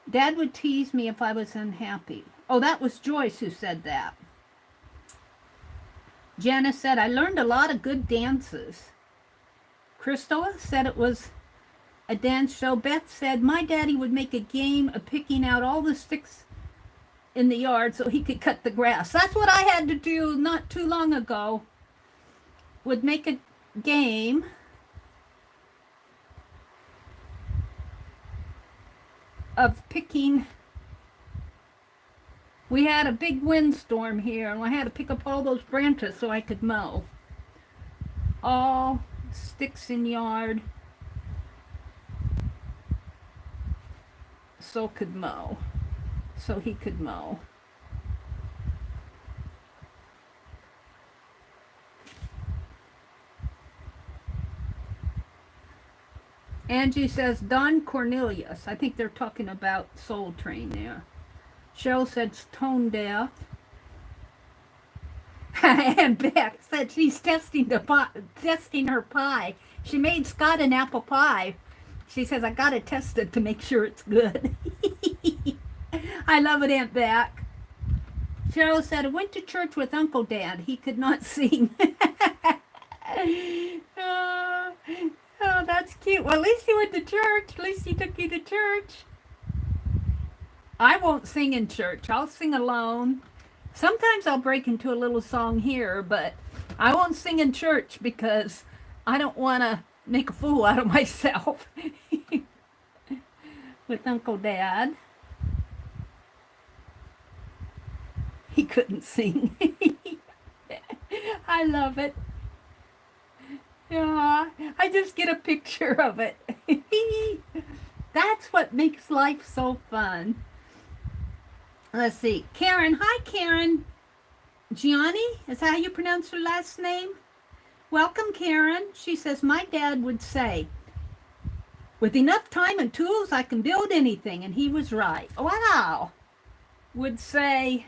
Dad would tease me if I was unhappy. Oh, that was Joyce who said that. Janice said, I learned a lot of good dances. Crystal said it was a dance show. Beth said, my daddy would make a game of picking out all the sticks in the yard so he could cut the grass. That's what I had to do not too long ago. Would make a game of picking. We had a big windstorm here and I had to pick up all those branches so I could mow. All sticks in yard so he could mow. Angie says, Don Cornelius. I think they're talking about Soul Train there. Cheryl said, tone deaf. And Beck said she's testing testing her pie. She made Scott an apple pie. She says, I gotta test it to make sure it's good. I love it, Aunt Beck. Cheryl said, I went to church with Uncle Dad. He could not sing. Oh, that's cute. Well, at least he went to church. At least he took you to church. I won't sing in church. I'll sing alone. Sometimes I'll break into a little song here, but I won't sing in church because I don't want to make a fool out of myself with Uncle Dad. He couldn't sing. I love it. Yeah, I just get a picture of it. That's what makes life so fun. Let's see. Karen. Hi, Karen. Gianni? Is that how you pronounce your last name? Welcome, Karen. She says, my dad would say, with enough time and tools, I can build anything. And he was right. Wow. Would say,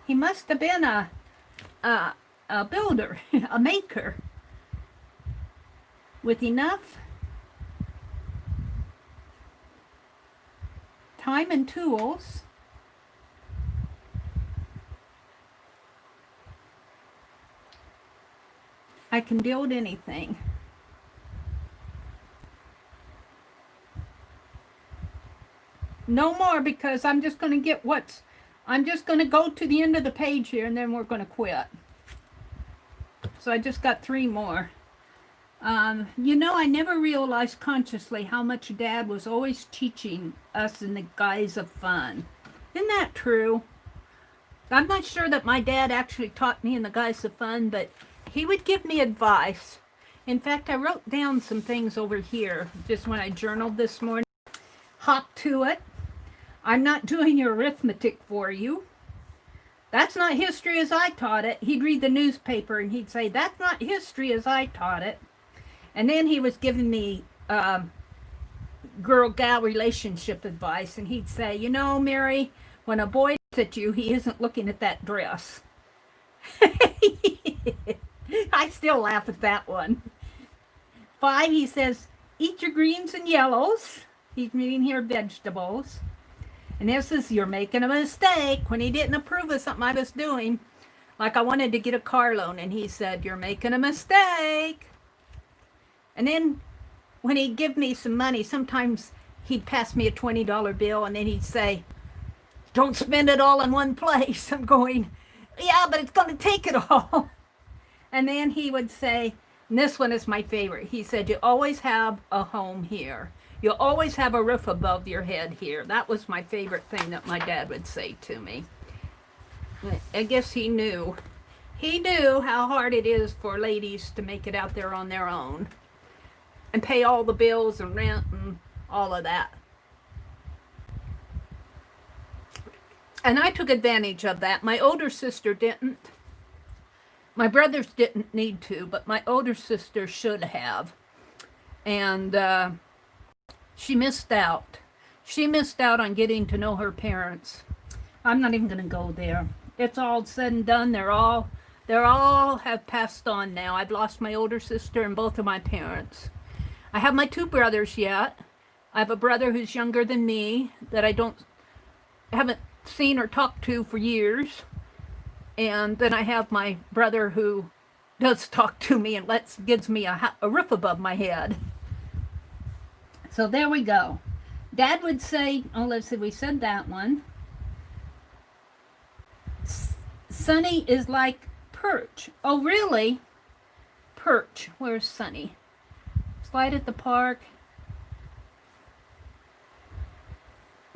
he must have been a builder, a maker. With enough time and tools, I can build anything. No more, because I'm just going to get I'm just going to go to the end of the page here and then we're going to quit. So I just got 3 more. You know, I never realized consciously how much Dad was always teaching us in the guise of fun. Isn't that true? I'm not sure that my dad actually taught me in the guise of fun, but he would give me advice. In fact, I wrote down some things over here just when I journaled this morning. Hop to it. I'm not doing your arithmetic for you. That's not history as I taught it. He'd read the newspaper and he'd say, that's not history as I taught it. And then he was giving me girl-gal relationship advice. And he'd say, you know, Mary, when a boy looks at you, he isn't looking at that dress. I still laugh at that one. 5, he says, eat your greens and yellows. He's meaning here vegetables. And this is, you're making a mistake, when he didn't approve of something I was doing. Like I wanted to get a car loan, and he said, you're making a mistake. And then when he'd give me some money, sometimes he'd pass me a $20 bill, and then he'd say, don't spend it all in one place. I'm going, yeah, but it's going to take it all. And then he would say, and this one is my favorite. He said, you always have a home here. You'll always have a roof above your head here. That was my favorite thing that my dad would say to me. I guess he knew. He knew how hard it is for ladies to make it out there on their own. And pay all the bills and rent and all of that. And I took advantage of that. My older sister didn't. My brothers didn't need to, but my older sister should have. And she missed out. She missed out on getting to know her parents. I'm not even going to go there. It's all said and done. They're all have passed on now. I've lost my older sister and both of my parents. I have my 2 brothers yet. I have a brother who's younger than me that I haven't seen or talked to for years. And then I have my brother who does talk to me and gives me a roof above my head. So there we go. Dad would say, oh, let's see, we said that one. Sunny is like perch. Oh, really? Perch. Where's Sunny? Slide at the park.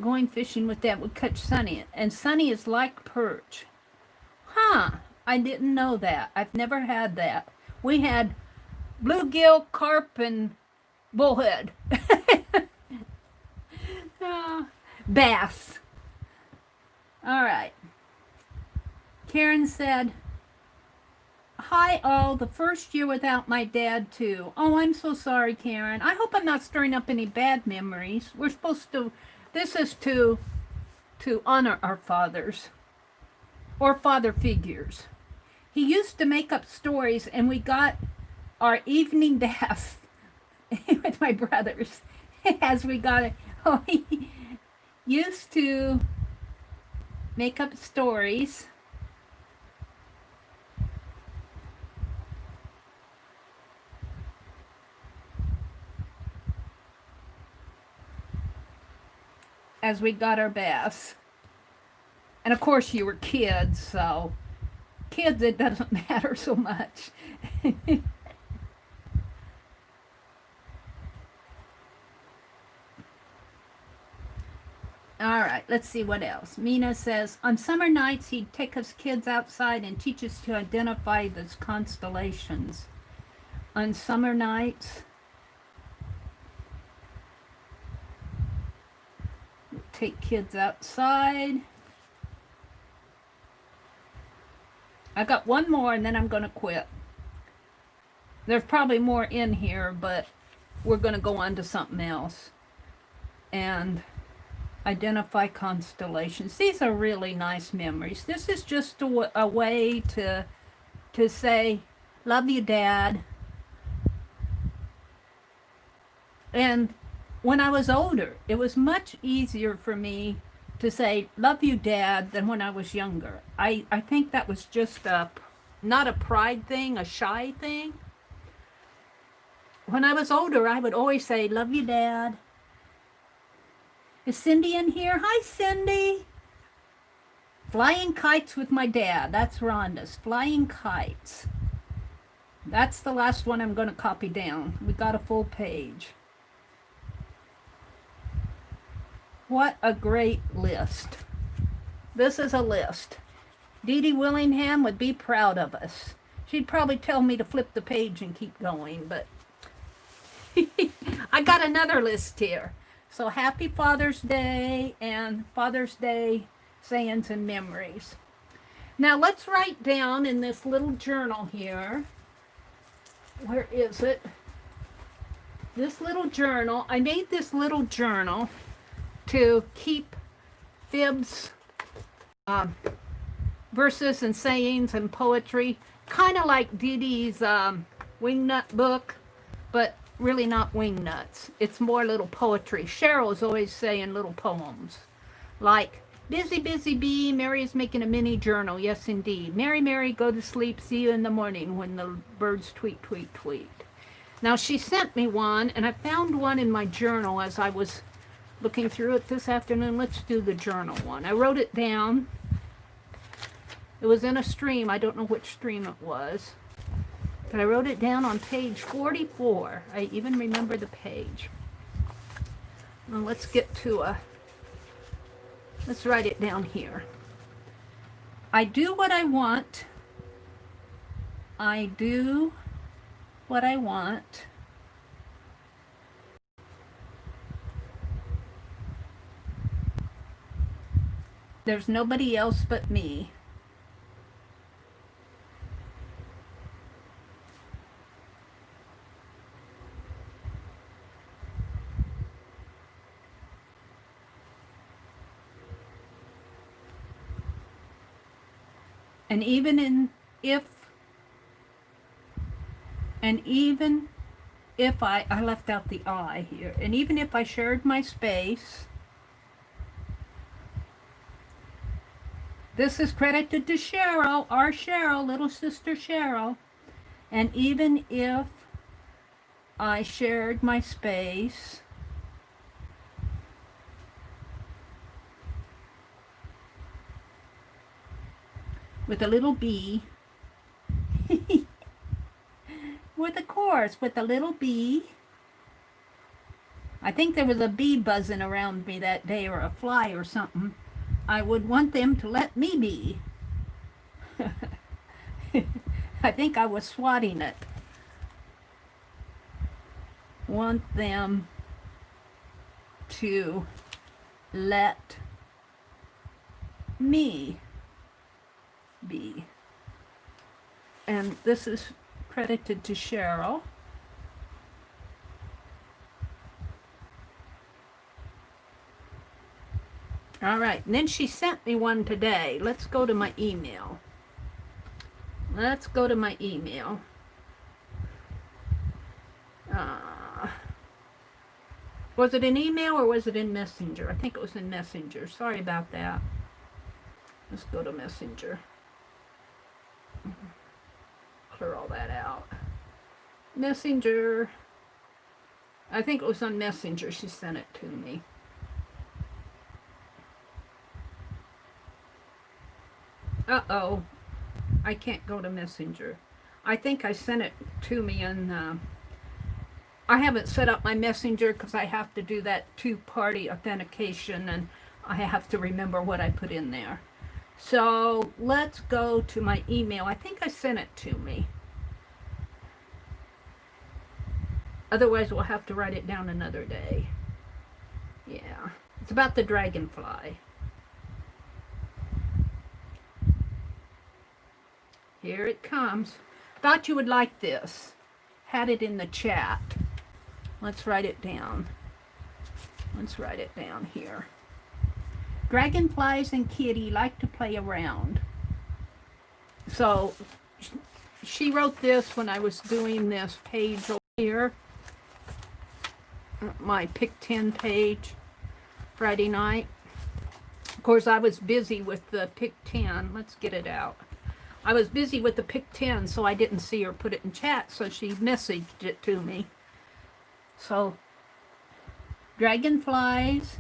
Going fishing with Dad would catch Sunny. And Sunny is like perch. Huh. I didn't know that. I've never had that. We had bluegill, carp, and bullhead. Bass. All right. Karen said, hi all, the first year without my dad too. Oh, I'm so sorry, Karen. I hope I'm not stirring up any bad memories. We're supposed to, this is to honor our fathers. or father figures. He used to make up stories, and we got our evening bath with my brothers as we got it. Oh, he used to make up stories. As we got our baths. And of course you were kids, so kids, it doesn't matter so much. All right, let's see what else. Mina says, on summer nights, he'd take us kids outside and teach us to identify the constellations. On summer nights, take kids outside. I got one more and then I'm going to quit. There's probably more in here, but we're going to go on to something else. And identify constellations. These are really nice memories. This is just a way to say, love you, Dad. And when I was older, it was much easier for me to say, love you, Dad, than when I was younger. I think that was just not a pride thing, a shy thing. When I was older, I would always say, love you, Dad. Is Cindy in here? Hi, Cindy. Flying kites with my dad. That's Rhonda's. Flying kites. That's the last one I'm going to copy down. We got a full page. What a great list. This is a list. Dee Dee Willingham would be proud of us. She'd probably tell me to flip the page and keep going, but I got another list here. So happy Father's Day and Father's Day sayings and memories. Now let's write down in this little journal here. Where is it? This little journal. I made this little journal to keep Fibs verses and sayings and poetry. Kind of like Dee Dee's Wingnut book, but really not wing nuts. It's more little poetry. Cheryl's always saying little poems. Like, busy, busy bee, Mary is making a mini journal. Yes, indeed. Mary, Mary, go to sleep. See you in the morning when the birds tweet, tweet, tweet. Now, she sent me one, and I found one in my journal as I was looking through it this afternoon. Let's do the journal one. I wrote it down. It was in a stream. I don't know which stream it was. But I wrote it down on page 44. I even remember the page. Well, let's get to let's write it down here. I do what I want. I do what I want. There's nobody else but me. And even if I left out the I here, and even if I shared my space, this is credited to Cheryl, our Cheryl, little sister Cheryl, and even if I shared my space, with a little bee, with a chorus, with a little bee. I think there was a bee buzzing around me that day, or a fly or something. I would want them to let me be. I think I was swatting it. Want them to let me be. And this is credited to Cheryl. All right, and then she sent me one today. Let's go to my email. Let's go to my email. Was it an email or was it in Messenger? I think it was in Messenger. Sorry about that. Let's go to Messenger. Clear all that out. Messenger. I think it was on Messenger she sent it to me. Uh-oh. I can't go to Messenger. I think I sent it to me in... I haven't set up my Messenger because I have to do that two-party authentication, and I have to remember what I put in there. So let's go to my email. I think I sent it to me. Otherwise, we'll have to write it down another day. Yeah. It's about the dragonfly. Here it comes. Thought you would like this. Had it in the chat. Let's write it down. Let's write it down here. Dragonflies and Kitty like to play around. So she wrote this when I was doing this page over here. My Pick 10 page. Friday night. Of course, I was busy with the Pick 10. Let's get it out. I was busy with the Pick 10, so I didn't see her put it in chat, so she messaged it to me. So, dragonflies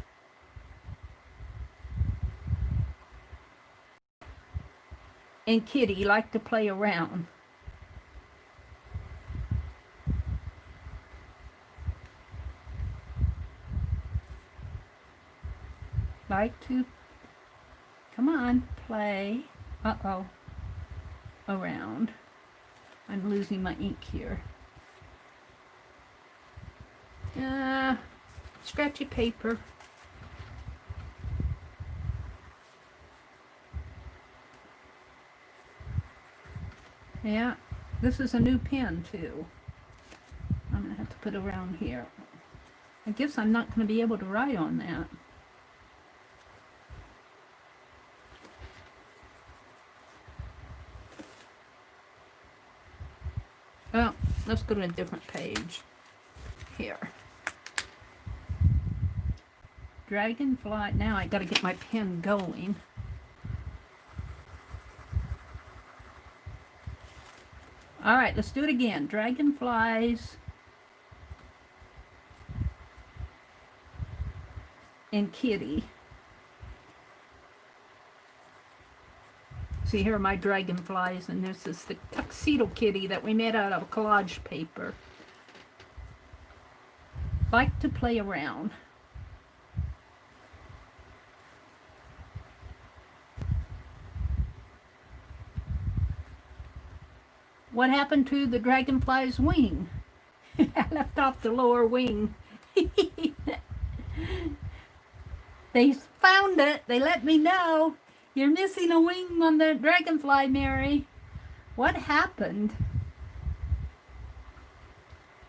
and Kitty like to play around. Like to, come on, play, around. I'm losing my ink here. Scratchy paper. Yeah, this is a new pen too. I'm gonna have to put it around here. I guess I'm not gonna be able to write on that. Well, let's go to a different page. Here. Dragonfly. Now I gotta get my pen going. Alright, let's do it again. Dragonflies and Kitty. See, here are my dragonflies, and this is the tuxedo kitty that we made out of collage paper. Like to play around. What happened to the dragonfly's wing? I left off the lower wing. They found it. They let me know. You're missing a wing on the dragonfly, Mary. What happened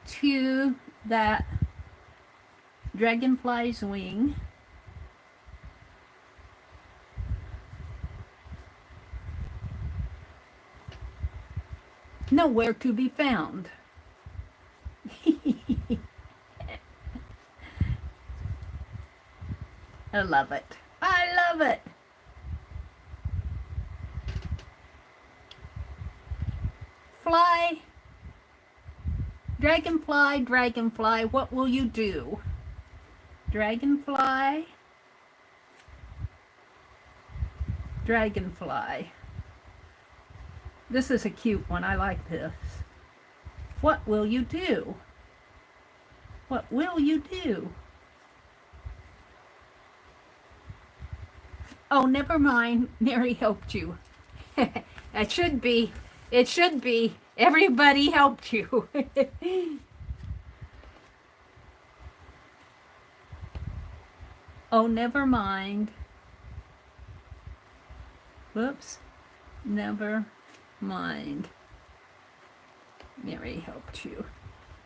to that dragonfly's wing? Nowhere to be found. I love it. I love it. Fly, dragonfly, dragonfly, what will you do? Dragonfly, dragonfly. This is a cute one. I like this. What will you do? What will you do? Oh, never mind. Mary helped you. It should be. Everybody helped you. Oh, never mind. Whoops. Never mind. Mary helped you.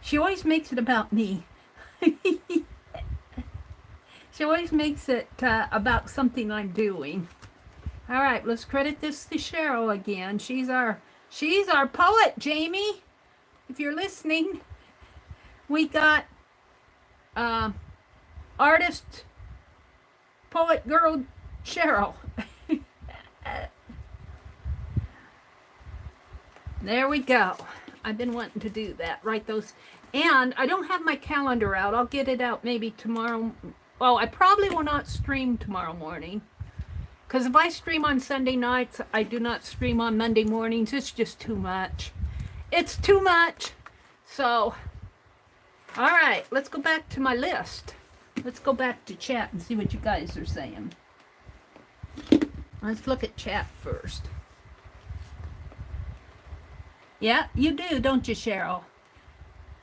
She always makes it about me. She always makes it about something I'm doing. All right, let's credit this to Cheryl again. She's our poet, Jamie. If you're listening, we got artist, poet girl Cheryl. There we go. I've been wanting to do that. Write those. And I don't have my calendar out. I'll get it out maybe tomorrow. Well, I probably will not stream tomorrow morning. Because if I stream on Sunday nights, I do not stream on Monday mornings. It's just too much. It's too much. So, all right. Let's go back to my list. Let's go back to chat and see what you guys are saying. Let's look at chat first. Yeah, you do, don't you, Cheryl?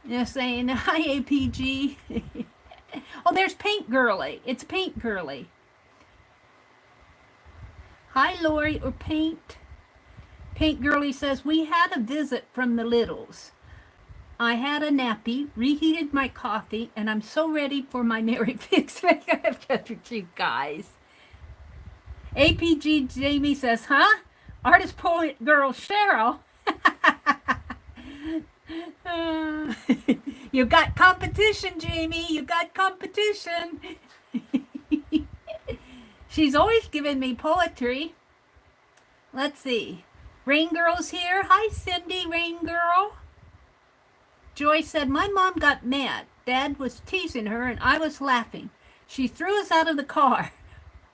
You're saying, hi, APG. Oh, there's Paint Girly. It's Paint Girly. Hi, Lori, or Paint. Paint Girly says, we had a visit from the Littles. I had a nappy, reheated my coffee, and I'm so ready for my Merry FIBSville. You guys. APG Jamie says, huh? Artist, poet, girl, Cheryl. You got competition, Jamie. You got competition. She's always giving me poetry. Let's see. Rain Girl's here. Hi, Cindy, Rain Girl. Joy said, my mom got mad. Dad was teasing her and I was laughing. She threw us out of the car.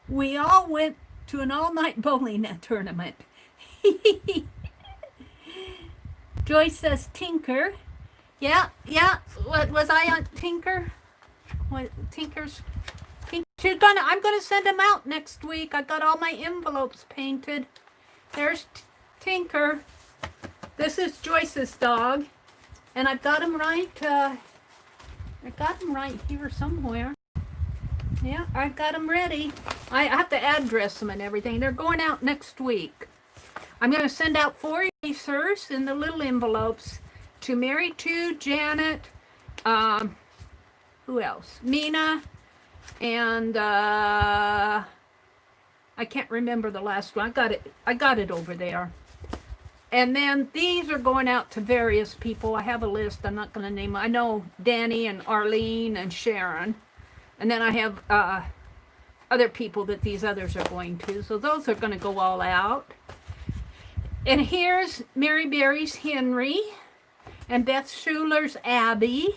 We all went to an all-night bowling tournament. Joyce says, Tinker. Yeah. What was I on Tinker? What Tinker's? I'm gonna send them out next week. I got all my envelopes painted. There's Tinker. This is Joyce's dog, and I've got him right. I got him right here somewhere. Yeah, I've got them ready. I have to address them and everything. They're going out next week. I'm going to send out 4 erasers in the little envelopes to Mary, to Janet, who else? Mina, and I can't remember the last one. I got it over there. And then these are going out to various people. I have a list. I'm not going to name them. I know Danny and Arlene and Sharon. And then I have other people that these others are going to. So those are going to go all out. And here's Mary Berry's Henry and Beth Schuler's Abby.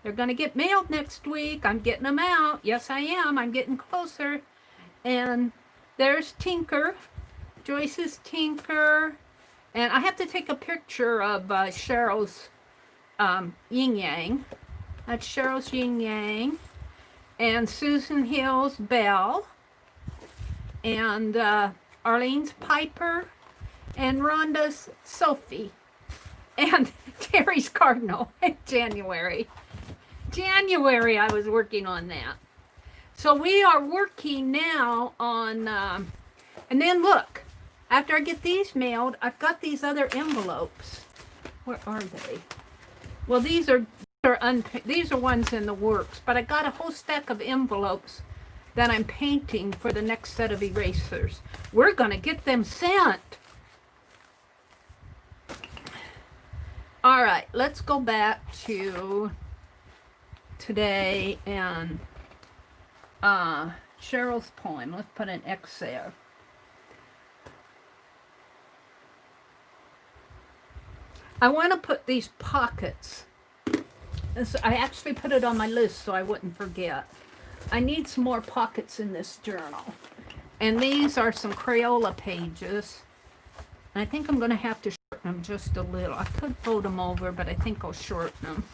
They're going to get mailed next week. I'm getting them out. Yes, I am. I'm getting closer. And there's Tinker. Joyce's Tinker. And I have to take a picture of Cheryl's Yin Yang. That's Cheryl's Yin Yang. And Susan Hill's Belle. And Arlene's Piper. And Rhonda's Sophie. And Terry's Cardinal. January I was working on that. So we are working now on, and then look, after I get these mailed, I've got these other envelopes. Where are they? Well, these are ones in the works, but I got a whole stack of envelopes that I'm painting for the next set of erasers. We're gonna get them sent. All right, let's go back to today and Cheryl's poem. Let's put an X there. I want to put these pockets. I actually put it on my list so I wouldn't forget. I need some more pockets in this journal. And these are some Crayola pages. And I think I'm going to have to shorten them just a little. I could fold them over, but I think I'll shorten them.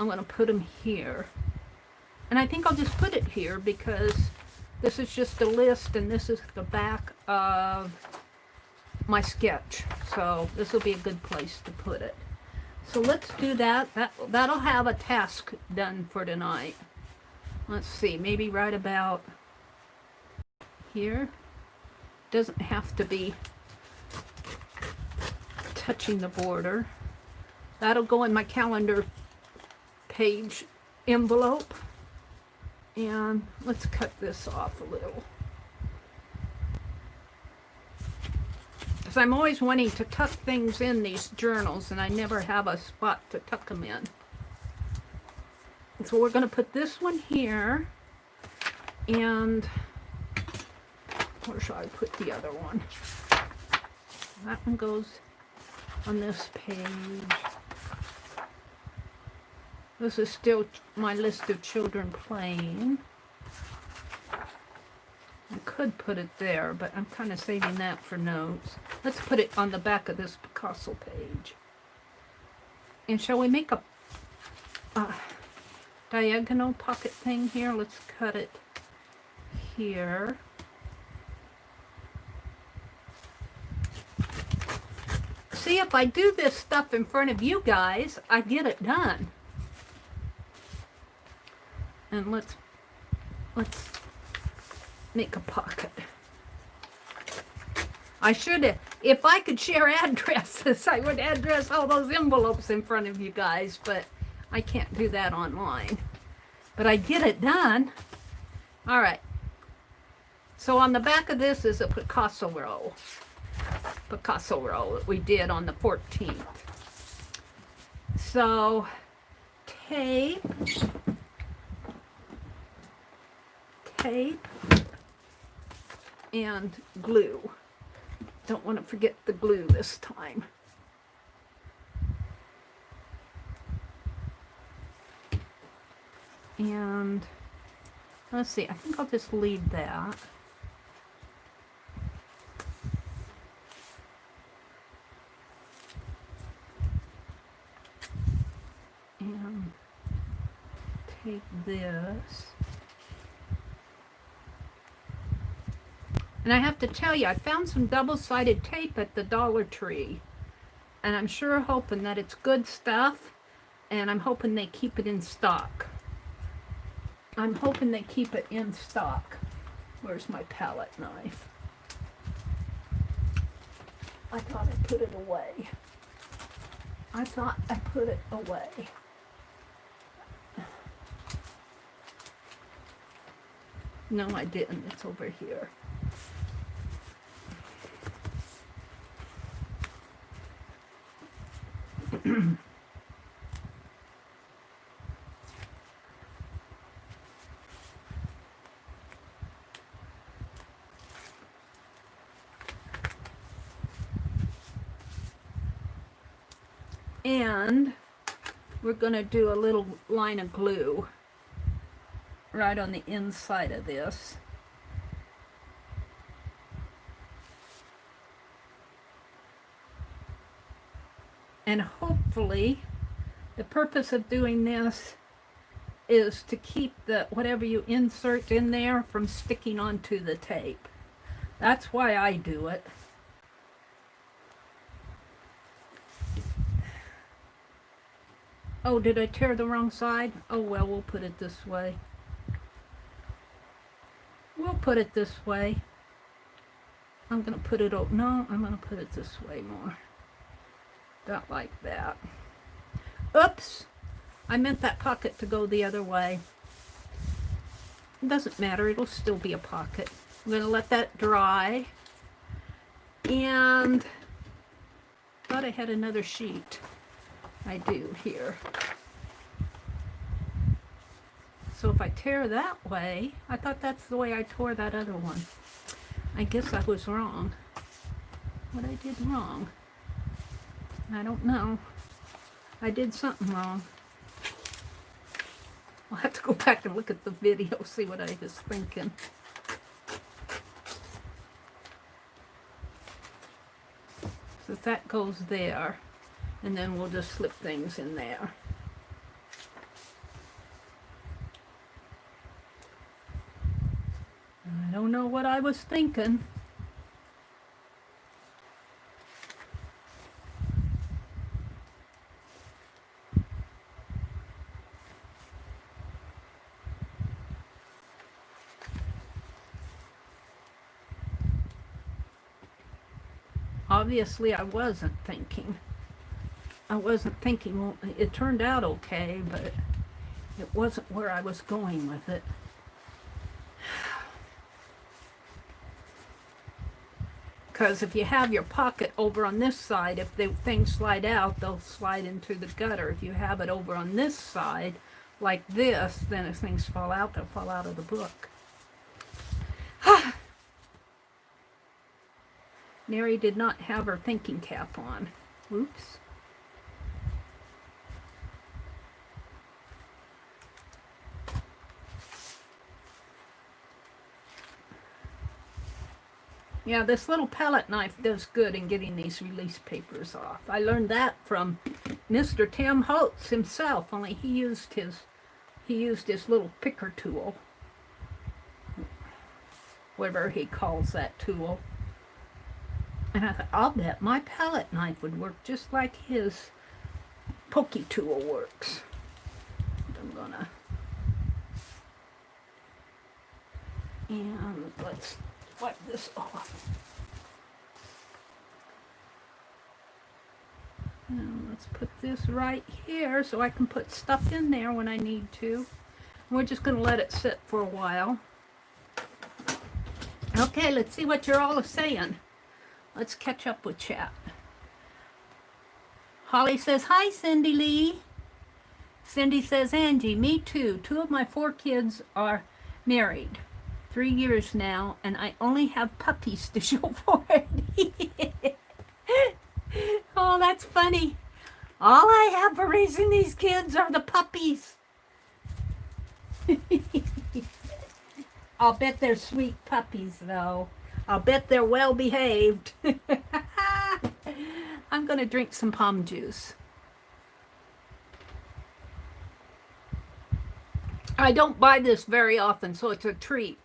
I'm going to put them here. And I think I'll just put it here because this is just a list and this is the back of my sketch. So this will be a good place to put it. So let's do that. That'll have a task done for tonight. Let's see, maybe right about here. Doesn't have to be touching the border. That'll go in my calendar page envelope. And let's cut this off a little. Because I'm always wanting to tuck things in these journals, and I never have a spot to tuck them in. So we're going to put this one here, and where shall I put the other one? That one goes on this page. This is still my list of children playing. I could put it there, but I'm kind of saving that for notes. Let's put it on the back of this Picasso page. And shall we make a diagonal pocket thing here? Let's cut it here. See, if I do this stuff in front of you guys, I get it done. And let's make a pocket. I should have, if I could share addresses, I would address all those envelopes in front of you guys, but I can't do that online. But I get it done. All right. So on the back of this is a Picasso roll that we did on the 14th. So tape, and glue. Don't want to forget the glue this time. And let's see, I think I'll just leave that. And take this. And I have to tell you, I found some double-sided tape at the Dollar Tree. And I'm sure hoping that it's good stuff. And I'm hoping they keep it in stock. I'm hoping they keep it in stock. Where's my palette knife? I thought I put it away. I thought I put it away. No, I didn't. It's over here. And we're going to do a little line of glue right on the inside of this. And hopefully, the purpose of doing this is to keep the whatever you insert in there from sticking onto the tape. That's why I do it. Oh, did I tear the wrong side? Oh well, we'll put it this way. We'll put it this way. I'm going to put it, no, I'm going to put it this way more. Not like that. Oops! I meant that pocket to go the other way. It doesn't matter, it'll still be a pocket. I'm going to let that dry. And thought I had another sheet. I do here. So if I tear that way, I thought that's the way I tore that other one. I guess I was wrong. What I did wrong? I don't know. I did something wrong. I'll have to go back and look at the video, see what I was thinking. So that goes there, and then we'll just slip things in there. I don't know what I was thinking. Obviously, I wasn't thinking. Well, it turned out okay, but it wasn't where I was going with it. Because if you have your pocket over on this side, if the things slide out, they'll slide into the gutter. If you have it over on this side, like this, then if things fall out, they'll fall out of the book. Mary did not have her thinking cap on. Oops. Yeah, this little palette knife does good in getting these release papers off. I learned that from Mr. Tim Holtz himself, only he used his little picker tool. Whatever he calls that tool. And I thought, I'll bet my palette knife would work just like his pokey tool works. I'm gonna... And let's wipe this off. And let's put this right here so I can put stuff in there when I need to. We're just going to let it sit for a while. Okay, let's see what you're all saying. Let's catch up with chat. Holly says, hi, Cindy Lee. Cindy says, Angie, me too. 2 of my 4 kids are married. 3 years now, and I only have puppies to show for it. Oh, that's funny. All I have for raising these kids are the puppies. I'll bet they're sweet puppies, though. I'll bet they're well behaved. I'm going to drink some palm juice. I don't buy this very often, so it's a treat.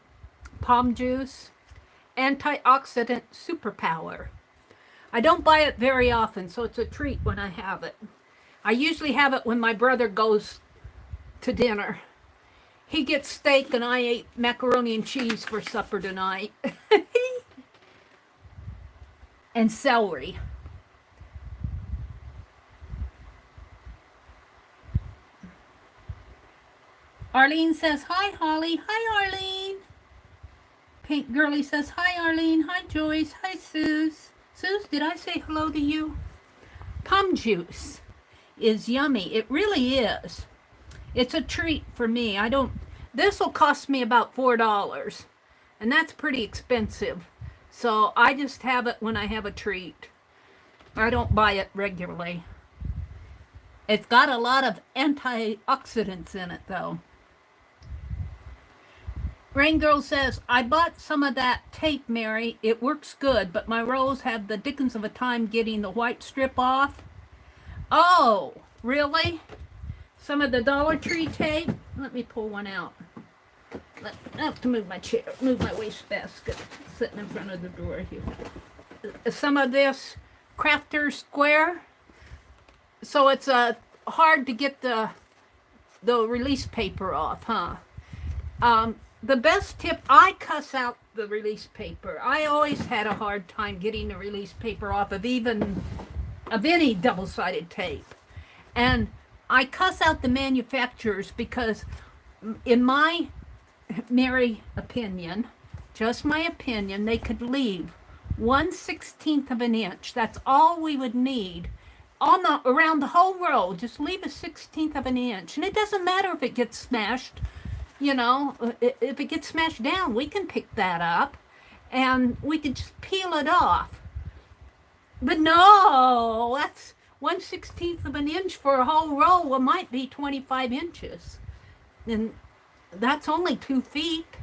Palm juice, antioxidant superpower. I don't buy it very often, so it's a treat when I have it. I usually have it when my brother goes to dinner. He gets steak and I ate macaroni and cheese for supper tonight. And celery. Arlene says, hi, Holly. Hi, Arlene. Pink Girlie says, hi, Arlene. Hi, Joyce. Hi, Suze. Suze, did I say hello to you? Plum juice is yummy. It really is. It's a treat for me. This will cost me about $4, and that's pretty expensive. So I just have it when I have a treat. I don't buy it regularly. It's got a lot of antioxidants in it, though. Rain Girl says, I bought some of that tape, Mary. It works good, but my rolls have the dickens of a time getting the white strip off. Oh, really? Some of the Dollar Tree tape? Let me pull one out. I have to move my chair, move my wastebasket sitting in front of the door here. Some of this Crafter Square. So it's hard to get the release paper off, huh? The best tip, I cuss out the release paper. I always had a hard time getting the release paper off of any double-sided tape. And I cuss out the manufacturers because in my Mary opinion, just my opinion, they could leave 1/16 of an inch. That's all we would need around the whole roll. Just leave a 1/16 of an inch. And it doesn't matter if it gets smashed. You know, if it gets smashed down, we can pick that up and we can just peel it off. But no, that's 1/16 of an inch for a whole roll. Well, might be 25 inches. And that's only 2 feet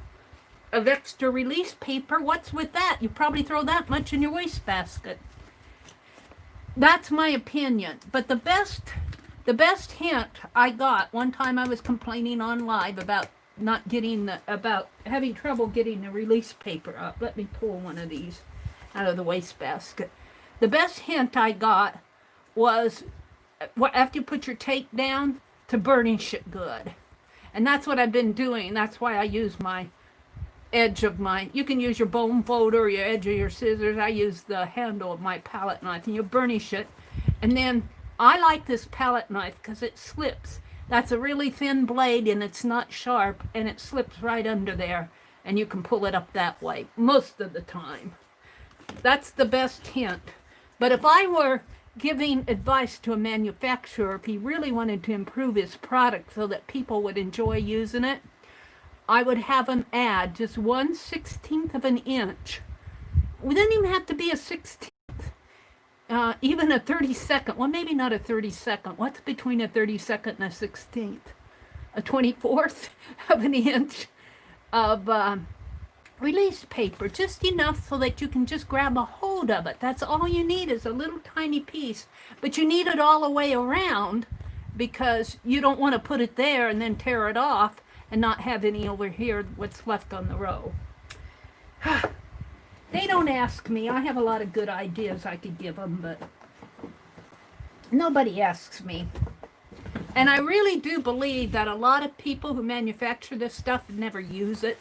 of extra release paper. What's with that? You probably throw that much in your wastebasket. That's my opinion. But the best hint I got, one time I was complaining on live about about having trouble getting the release paper up. Let me pull one of these out of the wastebasket. The best hint I got was after you put your tape down to burnish it good. And that's what I've been doing. That's why I use my edge of you can use your bone folder or your edge of your scissors. I use the handle of my palette knife and you burnish it. And then I like this palette knife because it slips. That's a really thin blade and it's not sharp and it slips right under there and you can pull it up that way most of the time. That's the best hint. But if I were giving advice to a manufacturer, if he really wanted to improve his product so that people would enjoy using it, I would have him add just 1/16 of an inch. We didn't even have to be a 16th. Even a 32nd. Well, maybe not a 32nd. What's between a 32nd and a 16th? A 24th of an inch of release paper, just enough so that you can just grab a hold of it. That's all you need, is a little tiny piece, but you need it all the way around because you don't want to put it there and then tear it off and not have any over here, what's left on the row. They don't ask me. I have a lot of good ideas I could give them, but nobody asks me. And I really do believe that a lot of people who manufacture this stuff never use it.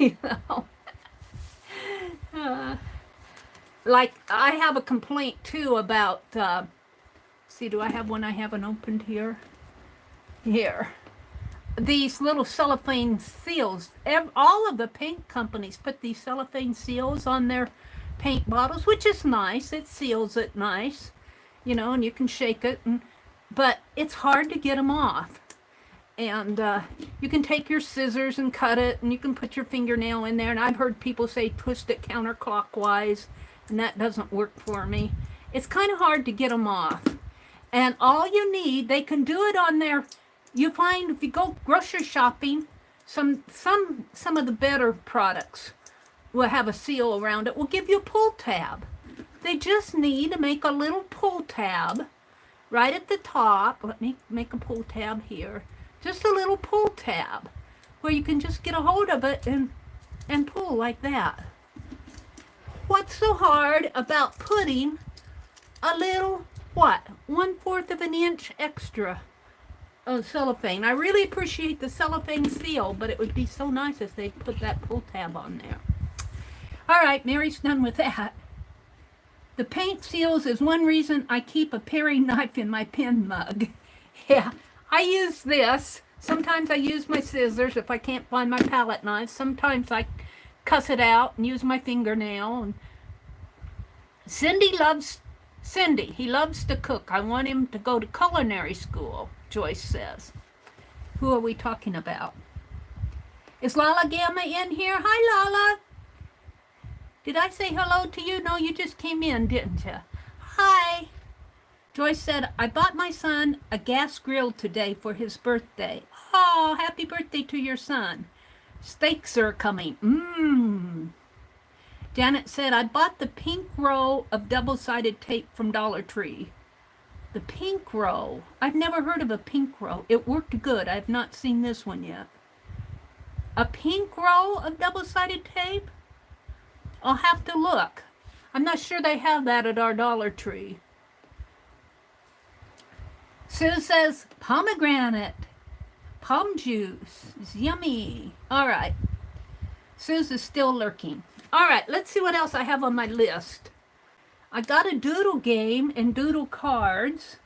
You know, like I have a complaint too about, see, do I have one I haven't opened here? Here. These little cellophane seals. All of the paint companies put these cellophane seals on their paint bottles, which is nice. It seals it nice, you know, and you can shake it, but it's hard to get them off. And you can take your scissors and cut it, and you can put your fingernail in there. And I've heard people say twist it counterclockwise, and that doesn't work for me. It's kind of hard to get them off. And all you need, they can do it on their, you find if you go grocery shopping, some of the better products will have a seal around it. Will give you a pull tab. They just need to make a little pull tab right at the top. Let me make a pull tab here. Just a little pull tab where you can just get a hold of it and pull like that. What's so hard about putting a little, what, 1/4 of an inch extra of cellophane? I really appreciate the cellophane seal, but it would be so nice if they put that pull tab on there. All right, Mary's done with that. The paint seals is one reason I keep a paring knife in my pen mug. Yeah. I use this. Sometimes I use my scissors if I can't find my palette knife. Sometimes I cuss it out and use my fingernail. And Cindy, he loves to cook. I want him to go to culinary school, Joyce says. Who are we talking about? Is Lala Gamma in here? Hi, Lala. Did I say hello to you? No, you just came in, didn't you? Hi. Joyce said, I bought my son a gas grill today for his birthday. Oh, happy birthday to your son. Steaks are coming. Janet said, I bought the pink roll of double-sided tape from Dollar Tree. The pink roll. I've never heard of a pink roll. It worked good. I've not seen this one yet. A pink roll of double-sided tape? I'll have to look. I'm not sure they have that at our Dollar Tree. Sue says, pomegranate, palm juice, is yummy. All right. Sue's is still lurking. All right, let's see what else I have on my list. I got a doodle game and doodle cards.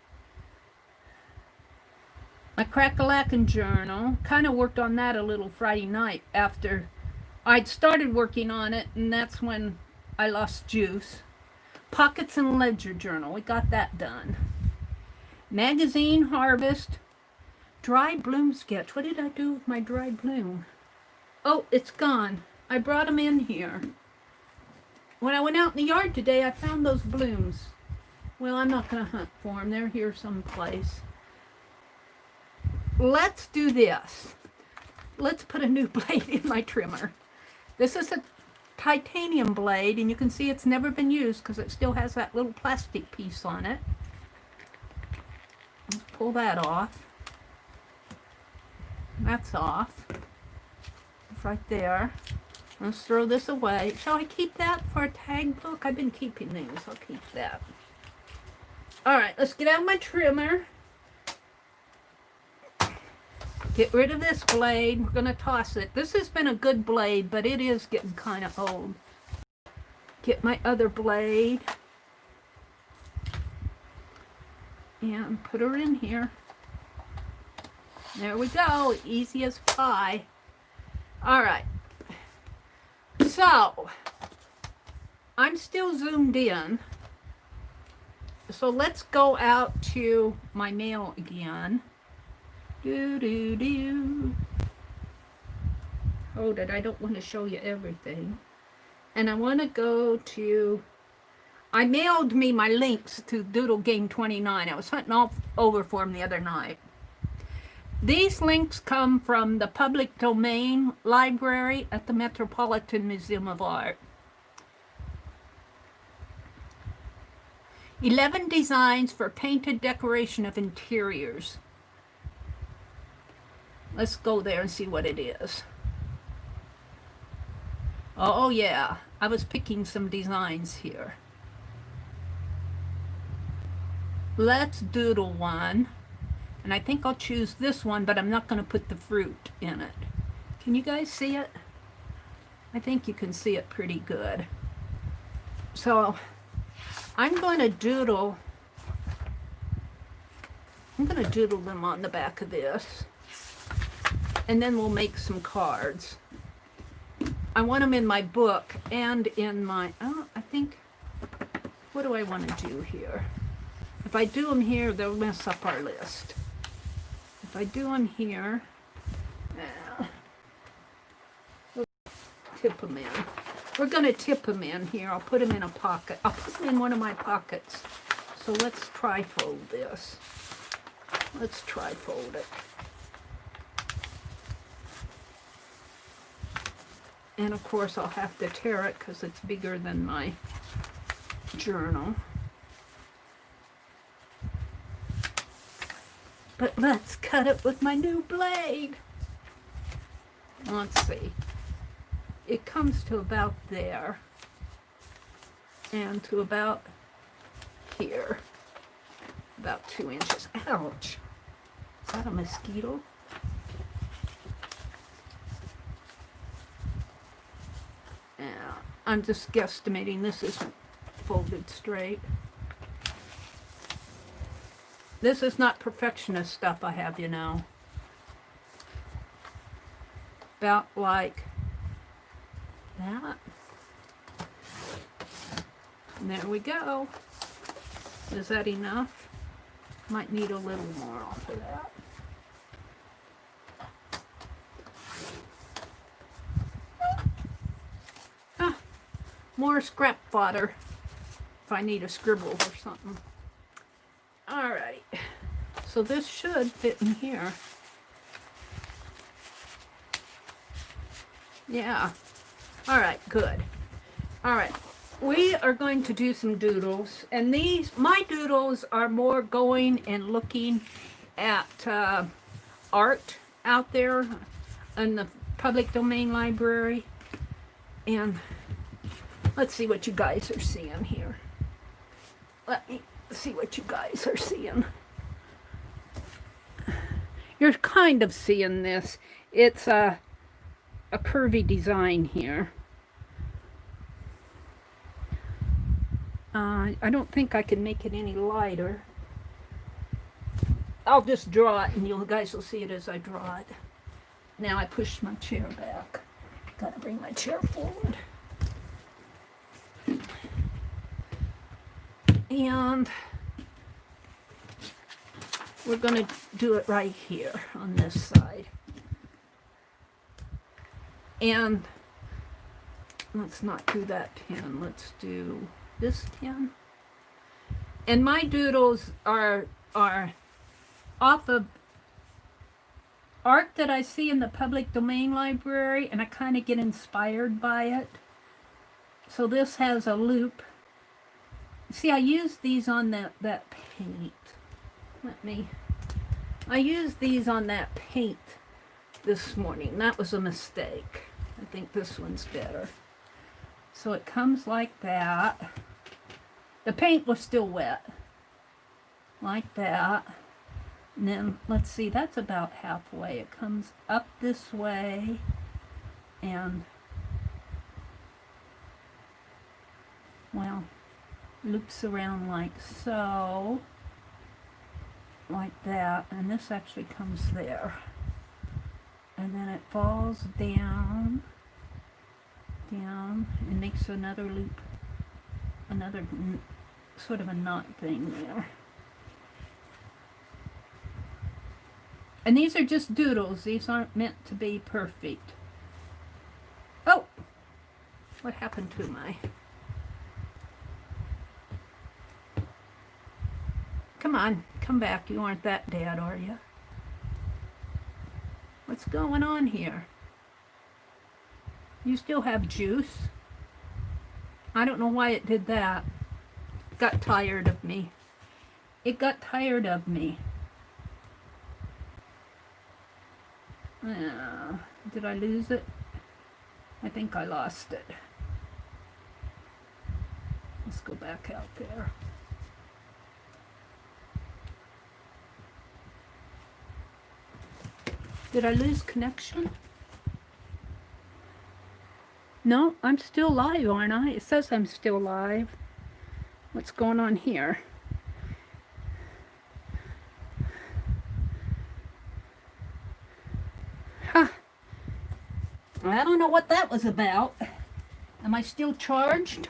My Crack-a-Lackin' journal. Kind of worked on that a little Friday night after I'd started working on it, and that's when I lost juice. Pockets and ledger journal. We got that done. Magazine harvest, dry bloom sketch. What did I do with my dry bloom? Oh, it's gone. I brought them in here. When I went out in the yard today, I found those blooms. Well, I'm not going to hunt for them. They're here someplace. Let's do this. Let's put a new blade in my trimmer. This is a titanium blade, and you can see it's never been used because it still has that little plastic piece on it. Let's pull that off. That's off. It's right there. Let's throw this away. Shall I keep that for a tag book? I've been keeping these. I'll keep that. Alright, let's get out my trimmer. Get rid of this blade. We're going to toss it. This has been a good blade, but it is getting kind of old. Get my other blade. And put her in here. There we go. Easy as pie. Alright. So, I'm still zoomed in. So let's go out to my mail again. Hold it, I don't want to show you everything. And I want to go to, I mailed me my links to Doodle Game 29. I was hunting all over for them the other night. These links come from the public domain library at the Metropolitan Museum of Art. 11 designs for painted decoration of interiors. Let's go there and see what it is. Oh yeah, I was picking some designs here. Let's doodle one. And I think I'll choose this one, but I'm not going to put the fruit in it. Can you guys see it? I think you can see it pretty good. So I'm going to doodle them on the back of this. And then we'll make some cards. I want them in my book and in my, I think, what do I want to do here? If I do them here, they'll mess up our list. If I do them here, we'll tip them in. We're going to tip them in here. I'll put them in a pocket. I'll put them in one of my pockets. So let's tri-fold this. Let's tri-fold it. And of course I'll have to tear it because it's bigger than my journal. But let's cut it with my new blade. Let's see. It comes to about there. And to about here. About 2 inches. Ouch. Is that a mosquito? Yeah, I'm just guesstimating this isn't folded straight. This is not perfectionist stuff I have, you know. About like that. And there we go. Is that enough? Might need a little more off of that. More scrap fodder if I need a scribble or something. Alright, so this should fit in here. Yeah. Alright, good. Alright, we are going to do some doodles, and my doodles are more going and looking at art out there in the public domain library. And let's see what you guys are seeing here. Let me see what you guys are seeing. You're kind of seeing this. It's a curvy design here. I don't think I can make it any lighter. I'll just draw it and you guys will see it as I draw it. Now I push my chair back. Gotta bring my chair forward. And we're going to do it right here on this side. And let's not do that pin. Let's do this pin. And my doodles are off of art that I see in the public domain library, and I kind of get inspired by it. So this has a loop. See, I used these on that paint. I used these on that paint this morning. That was a mistake. I think this one's better. So it comes like that. The paint was still wet. Like that. And then, let's see, that's about halfway. It comes up this way and, well, loops around like so, like that, and this actually comes there, and then it falls down, and makes another loop another sort of a knot thing there. And these are just doodles. These aren't meant to be perfect. Oh! What happened to my... Come on, come back. You aren't that dead, are you? What's going on here? You still have juice? I don't know why it did that. It got tired of me. It got tired of me. Did I lose it? I think I lost it. Let's go back out there. Did I lose connection? No, I'm still live, aren't I? It says I'm still live. What's going on here? Huh. I don't know what that was about. Am I still charged?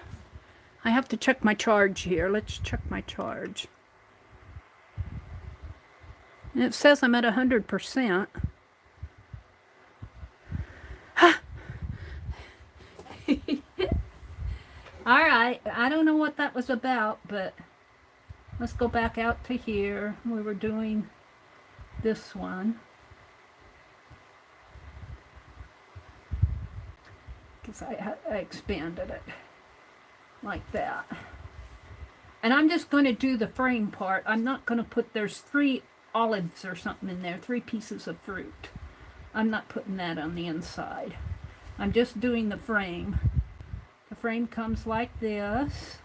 I have to check my charge here. Let's check my charge. It says I'm at 100%. All right, I don't know what that was about, but let's go back out to here. We were doing this one. Because I expanded it like that. And I'm just going to do the frame part. I'm not going to put, there's 3 olives or something in there, 3 pieces of fruit. I'm not putting that on the inside. I'm just doing the frame. The frame comes like this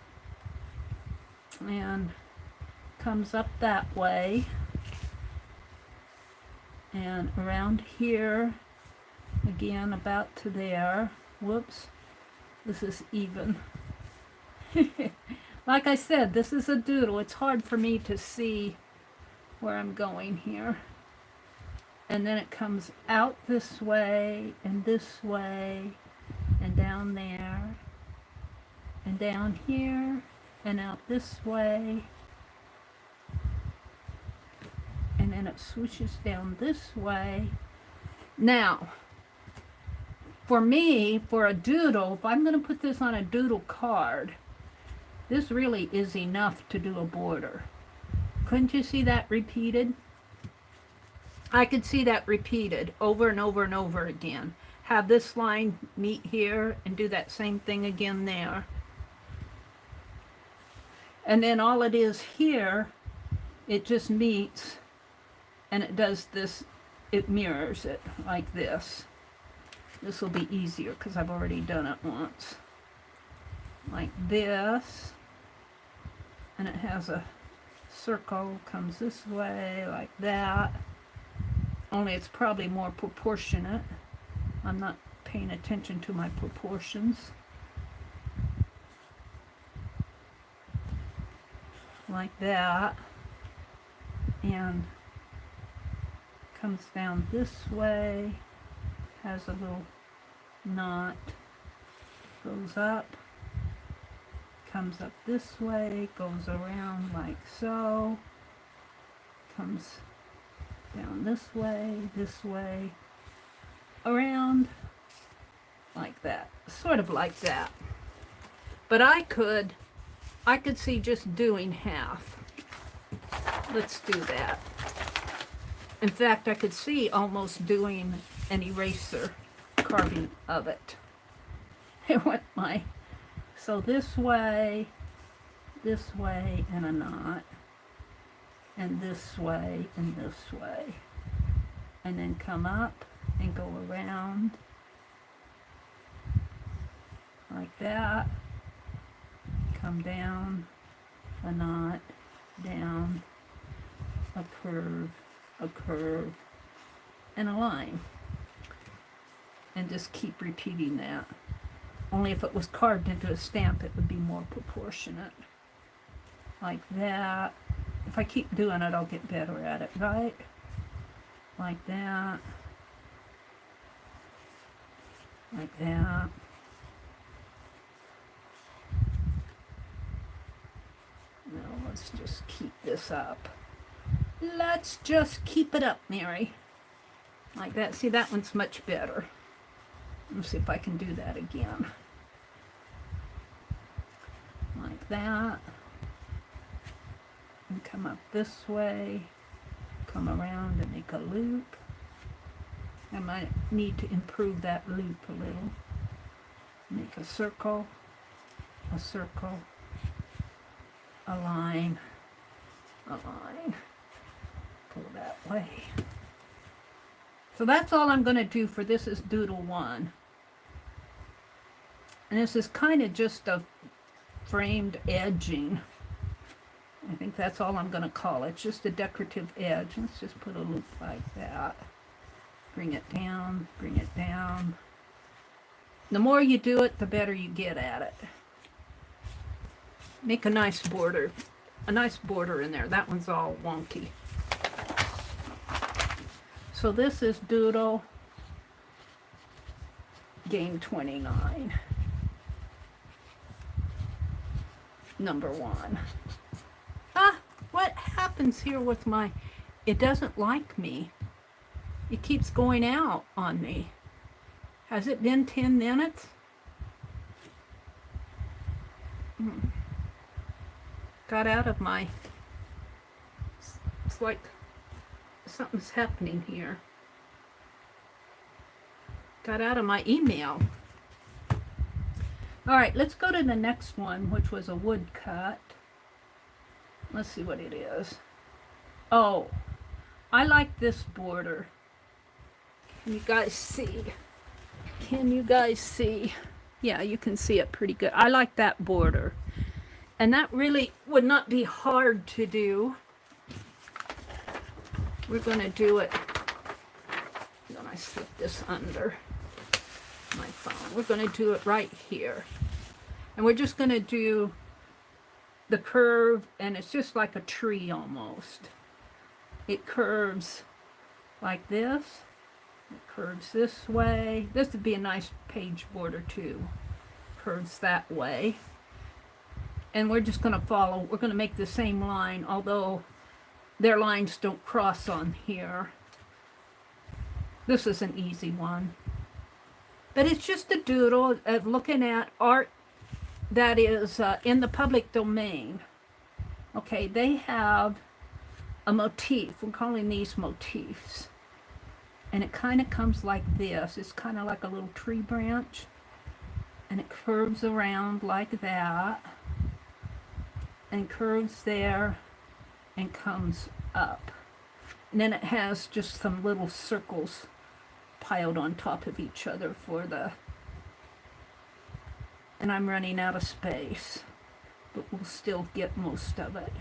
and comes up that way and around here again about to there. Whoops, this is even. Like I said, this is a doodle. It's hard for me to see where I'm going here. And then it comes out this way and this way and down there and down here and out this way, and then it swooshes down this way. Now, for me, for a doodle, if I'm going to put this on a doodle card, this really is enough to do a border. Couldn't you see that repeated? I could see that repeated over and over and over again. Have this line meet here and do that same thing again there. And then all it is here, it just meets and it does this, it mirrors it like this. This will be easier because I've already done it once. Like this. And it has a circle, comes this way, like that. Only it's probably more proportionate. I'm not paying attention to my proportions. Like that. And comes down this way, has a little knot, goes up, comes up this way, goes around like so, comes down this way, around like that, sort of like that. But I could see just doing half. Let's do that. In fact, I could see almost doing an eraser carving of it. It went so this way, and a knot, and this way, and this way. And then come up and go around like that. Come down, a knot, down, a curve, and a line. And just keep repeating that. Only if it was carved into a stamp, it would be more proportionate. Like that. If I keep doing it, I'll get better at it, right? Like that. Like that. Let's just keep this up. Let's just keep it up, Mary. Like that. See, that one's much better. Let's see if I can do that again. Like that. And come up this way. Come around and make a loop. I might need to improve that loop a little. Make a circle, a line, go that way. So that's all I'm going to do for this is Doodle 1. And this is kind of just a framed edging. I think that's all I'm going to call it, just a decorative edge. Let's just put a loop like that. Bring it down, bring it down. The more you do it, the better you get at it. Make a nice border in there. That one's all wonky. So this is Doodle Game 29. Number 1. What happens here with my... It doesn't like me. It keeps going out on me. Has it been 10 minutes? Got out of my... It's like something's happening here. Got out of my email. Alright, let's go to the next one, which was a woodcut. Let's see what it is. Oh, I like this border. Can you guys see? Can you guys see? Yeah, you can see it pretty good. I like that border. And that really would not be hard to do. We're going to do it. Then I slip this under my phone. We're going to do it right here. And we're just going to do the curve, and it's just like a tree almost. It curves like this. It curves this way. This would be a nice page border too. Curves that way. And we're just going to follow. We're going to make the same line, although their lines don't cross on here. This is an easy one. But it's just a doodle of looking at art that is in the public domain. Okay, they have a motif. We're calling these motifs. And it kind of comes like this. It's kind of like a little tree branch. And it curves around like that. And curves there. And comes up. And then it has just some little circles piled on top of each other for the... And I'm running out of space. But we'll still get most of it.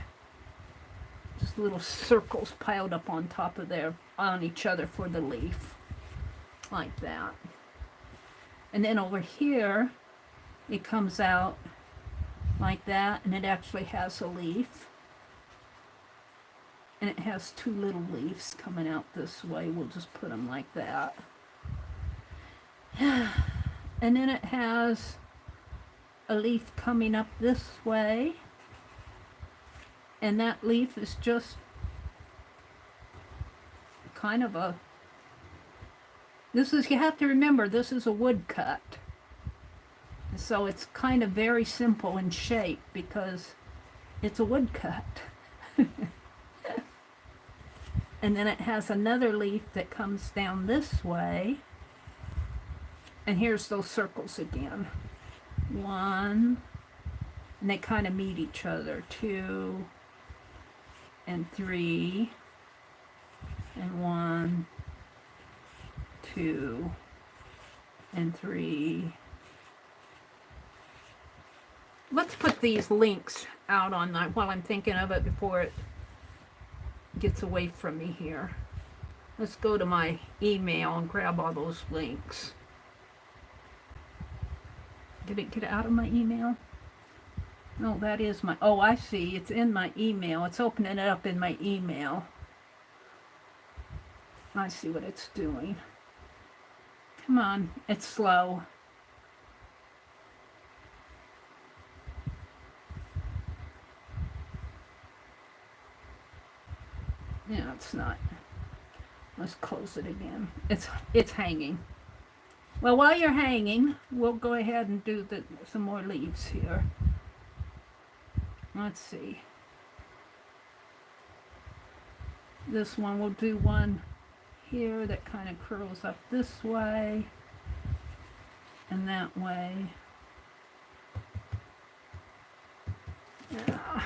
Just little circles piled up on top of there, on each other for the leaf. Like that. And then over here, it comes out like that, and it actually has a leaf. And it has two little leaves coming out this way. We'll just put them like that. And then it has a leaf coming up this way. And that leaf is just kind of a... This is, you have to remember, this is a woodcut. So it's kind of very simple in shape because it's a woodcut. And then it has another leaf that comes down this way. And here's those circles again. 1, and they kind of meet each other. 2, and 3, and 1, 2, and 3. Let's put these links out on that while I'm thinking of it before it gets away from me here. Let's go to my email and grab all those links. Did it get out of my email? No, that is my... Oh, I see. It's in my email. It's opening it up in my email. I see what it's doing. Come on. It's slow. Yeah, it's not. Let's close it again. It's hanging. Well, while you're hanging, we'll go ahead and do some more leaves here. Let's see. This one, we'll do one here that kind of curls up this way and that way. Yeah.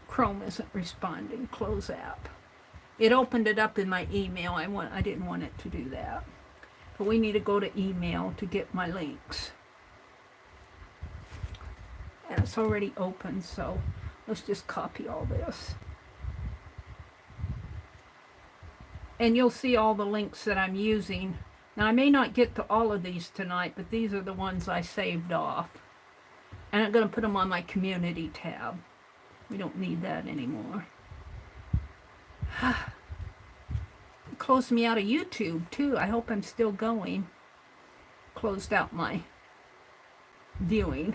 Chrome isn't responding. Close app. It opened it up in my email. I didn't want it to do that. But we need to go to email to get my links. And it's already open, so let's just copy all this. And you'll see all the links that I'm using. Now, I may not get to all of these tonight, but these are the ones I saved off. And I'm going to put them on my community tab. We don't need that anymore. It closed me out of YouTube, too. I hope I'm still going. Closed out my viewing.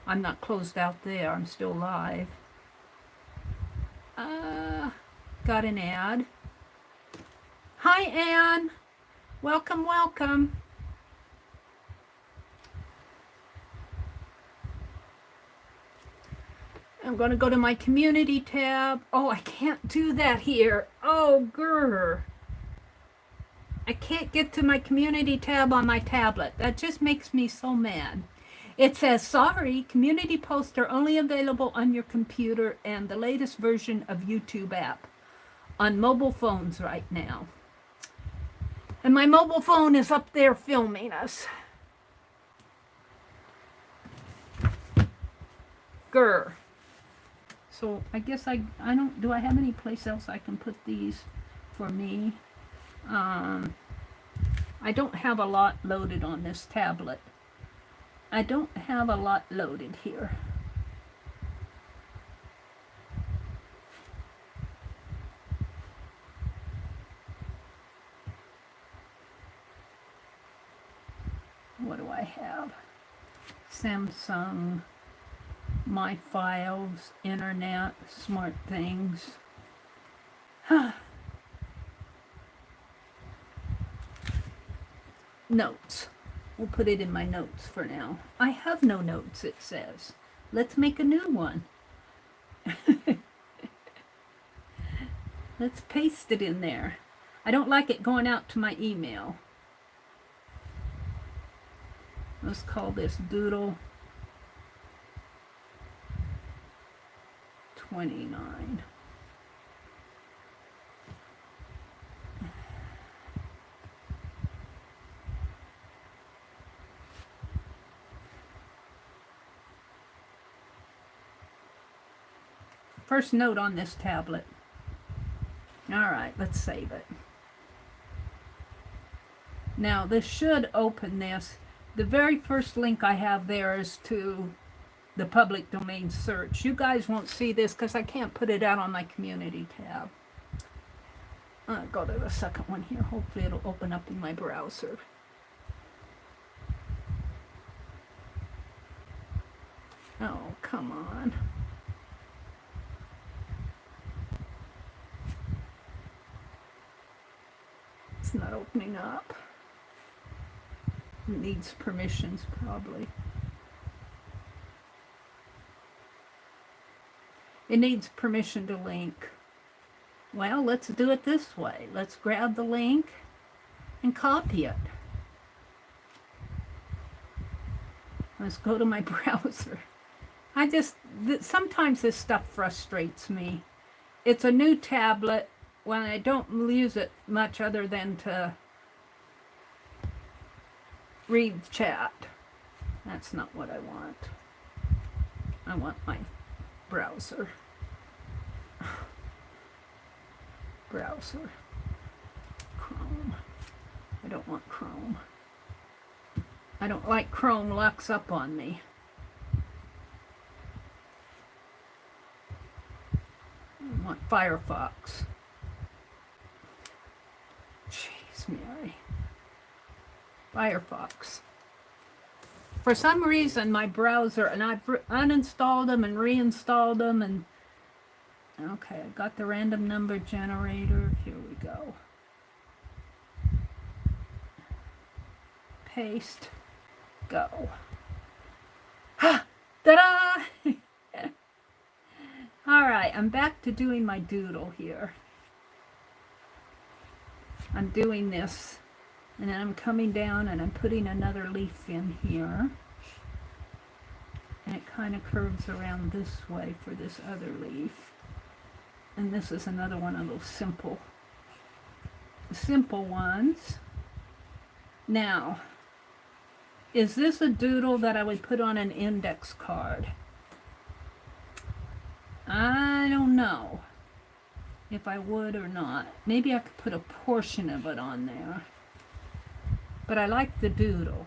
I'm not closed out there. I'm still live. Got an ad. Hi, Anne. Welcome, welcome. I'm going to go to my community tab. Oh, I can't do that here. Oh, grr. I can't get to my community tab on my tablet. That just makes me so mad. It says, sorry, community posts are only available on your computer and the latest version of YouTube app on mobile phones right now. And my mobile phone is up there filming us. Grr. So I guess I don't, do I have any place else I can put these for me? I don't have a lot loaded on this tablet. I don't have a lot loaded here. What do I have? Samsung, My Files, Internet, Smart Things. Notes. We'll put it in my notes for now. I have no notes, it says. Let's make a new one. Let's paste it in there. I don't like it going out to my email. Let's call this Doodle 29. First note on this tablet. All right, let's save it. Now, this should open this. The very first link I have there is to the public domain search. You guys won't see this because I can't put it out on my community tab. I'll go to the second one here. Hopefully it'll open up in my browser. Oh, come on. It's not opening up. It needs permissions, probably. It needs permission to link. Well, let's do it this way. Let's grab the link and copy it. Let's go to my browser. Sometimes this stuff frustrates me. It's a new tablet when I don't use it much other than to read chat. That's not what I want. I want my browser. Browser. Chrome. I don't want Chrome. I don't like Chrome locks up on me. I want Firefox. Jeez, Mary. Firefox. For some reason, my browser, and I've uninstalled them and reinstalled them, and okay, I got the random number generator. Here we go. Paste. Go. Ha! Ta-da! Alright, I'm back to doing my doodle here. I'm doing this, and then I'm coming down and I'm putting another leaf in here. And it kind of curves around this way for this other leaf. And this is another one of those simple ones. Now, is this a doodle that I would put on an index card? I don't know if I would or not. Maybe I could put a portion of it on there. But I like the doodle.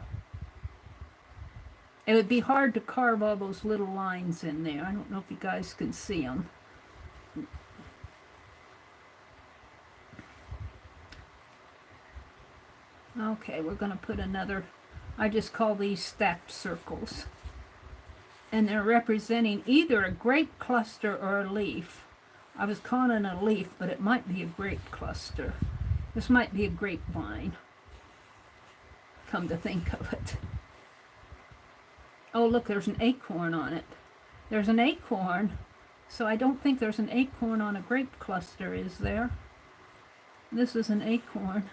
It would be hard to carve all those little lines in there. I don't know if you guys can see them. Okay, we're going to put another, I just call these stacked circles. And they're representing either a grape cluster or a leaf. I was calling it a leaf, but it might be a grape cluster. This might be a grapevine, come to think of it. Oh, look, there's an acorn on it. There's an acorn, so I don't think there's an acorn on a grape cluster, is there? This is an acorn.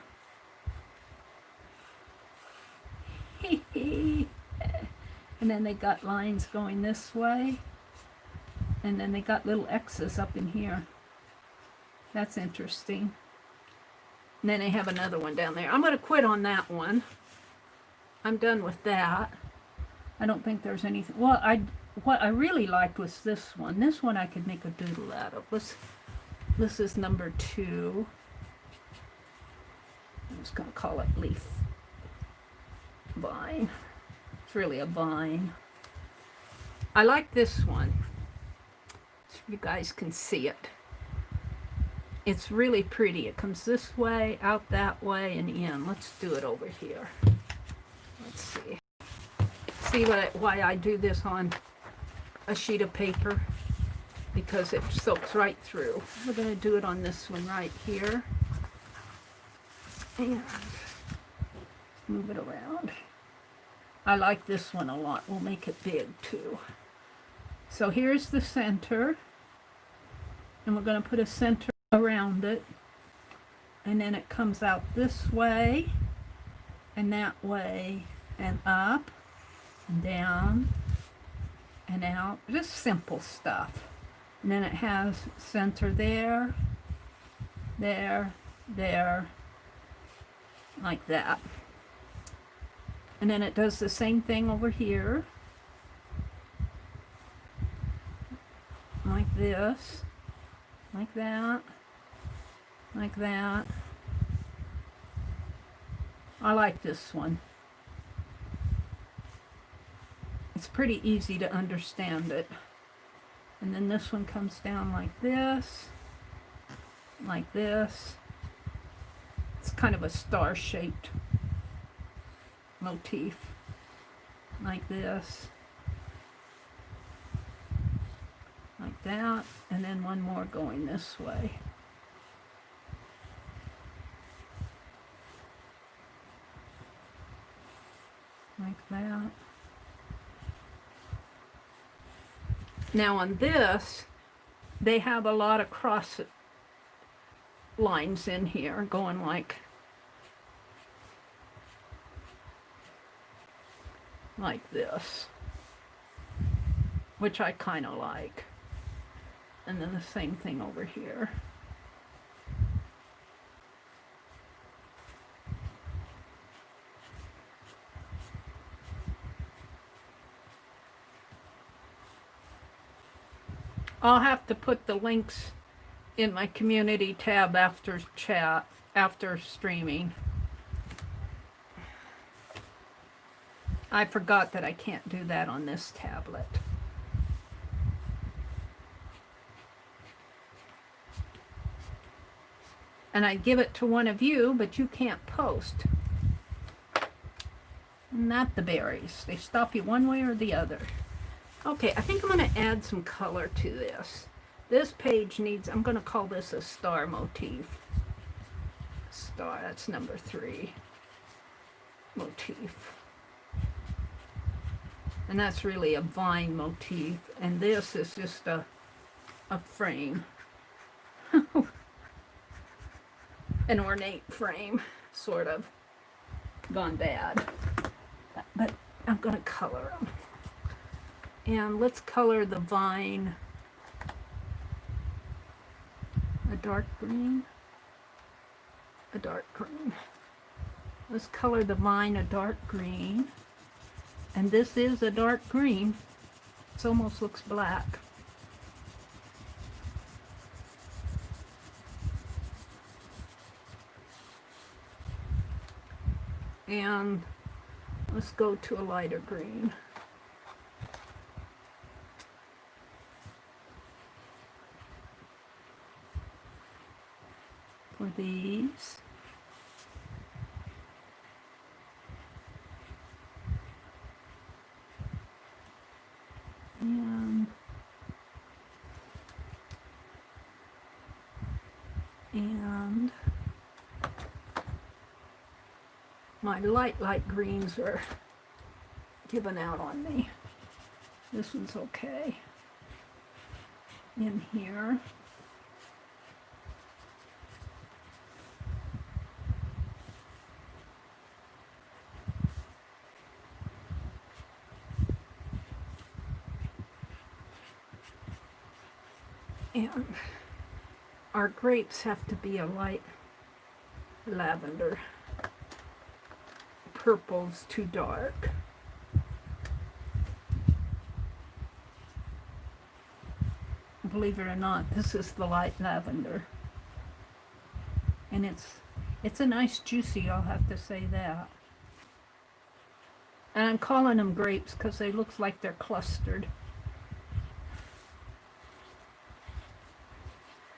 And then they got lines going this way. And then they got little X's up in here. That's interesting. And then they have another one down there. I'm going to quit on that one. I'm done with that. I don't think there's anything. Well, what I really liked was this one. This one I could make a doodle out of. This is number 2. I'm just going to call it leaf vine. It's really a vine. I like this one. So you guys can see it. It's really pretty. It comes this way, out that way, and in. Let's do it over here. Let's see. See why I do this on a sheet of paper? Because it soaks right through. We're going to do it on this one right here. And move it around. I like this one a lot. We'll make it big too. So here's the center. And we're going to put a center around it. And then it comes out this way. And that way. And up. And down. And out. Just simple stuff. And then it has center there. There. There. Like that. And then it does the same thing over here. Like this. Like that. Like that. I like this one. It's pretty easy to understand it. And then this one comes down like this. Like this. It's kind of a star-shaped motif, like this, like that, and then one more going this way. Like that. Now on this, they have a lot of cross lines in here going like this, which I kind of like. And then the same thing over here. I'll have to put the links in my community tab after streaming. I forgot that I can't do that on this tablet. And I'd give it to one of you, but you can't post. not the berries. They stop you one way or the other. Okay, I think I'm going to add some color to this. This page needs, I'm going to call this a star motif. Star, that's number 3. Motif. And that's really a vine motif. And this is just a frame. An ornate frame, sort of. Gone bad. But I'm going to color them. And let's color the vine a dark green. A dark green. Let's color the vine a dark green. And this is a dark green. It almost looks black. And let's go to a lighter green. For these. And my light greens are giving out on me. This one's okay. In here. And our grapes have to be a light lavender. Purple's too dark. Believe it or not, this is the light lavender. And it's a nice juicy, I'll have to say that. And I'm calling them grapes because they look like they're clustered.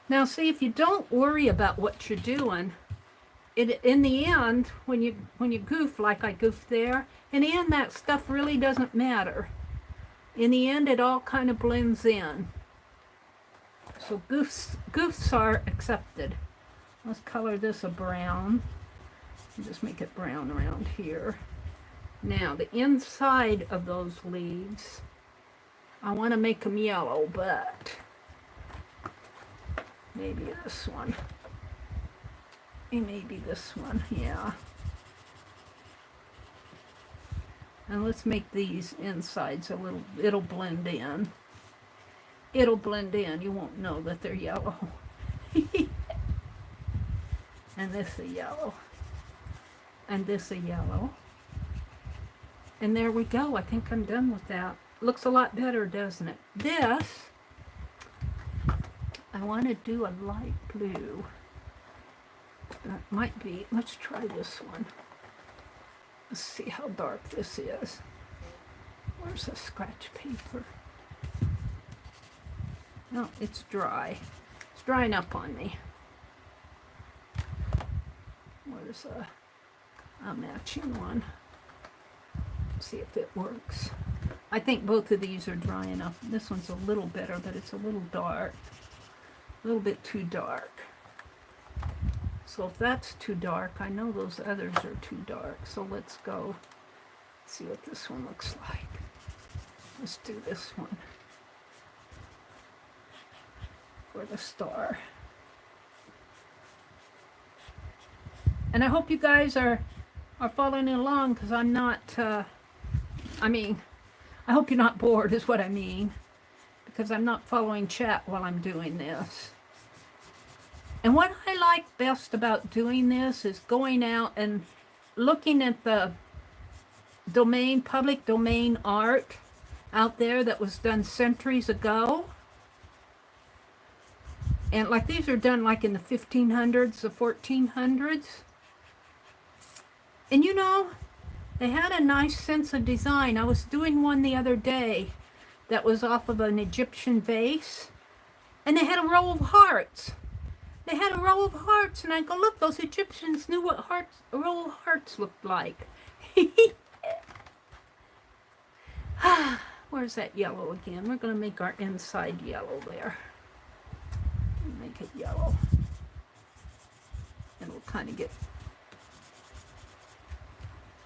Now see, if you don't worry about what you're doing, in the end, when you goof like I goofed there, in the end that stuff really doesn't matter. In the end, it all kind of blends in. So goofs are accepted. Let's color this a brown. Just make it brown around here. Now, the inside of those leaves, I want to make them yellow, but maybe this one. And maybe this one, yeah. And let's make these insides a little, it'll blend in. It'll blend in, you won't know that they're yellow. And this a yellow. And this a yellow. And there we go, I think I'm done with that. Looks a lot better, doesn't it? This, I want to do a light blue. That might be, let's try this one. Let's see how dark this is. Where's the scratch paper? No, it's dry. It's drying up on me. Where's a matching one? Let's see if it works. I think both of these are dry enough. This one's a little better, but it's a little dark. A little bit too dark. So if that's too dark, I know those others are too dark. So let's go see what this one looks like. Let's do this one for the star. And I hope you guys are following along, because I'm not, I hope you're not bored is what I mean, because I'm not following chat while I'm doing this. And what I like best about doing this is going out and looking at the public domain art out there that was done centuries ago. And like these are done like in the 1500s, the 1400s. And you know, they had a nice sense of design. I was doing one the other day that was off of an Egyptian vase. And they had a row of hearts. They had a row of hearts, and I go, look, those Egyptians knew what a row of hearts looked like. Where's that yellow again? We're going to make our inside yellow there. Make it yellow. And we'll kind of get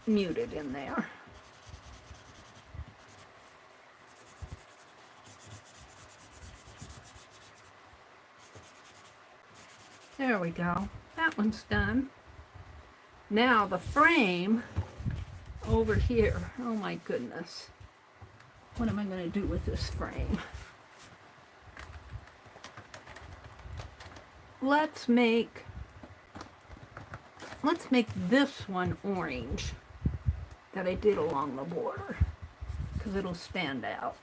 muted in there. There we go. That one's done. Now the frame over here. Oh my goodness. What am I going to do with this frame? Let's make this one orange that I did along the border, because it'll stand out.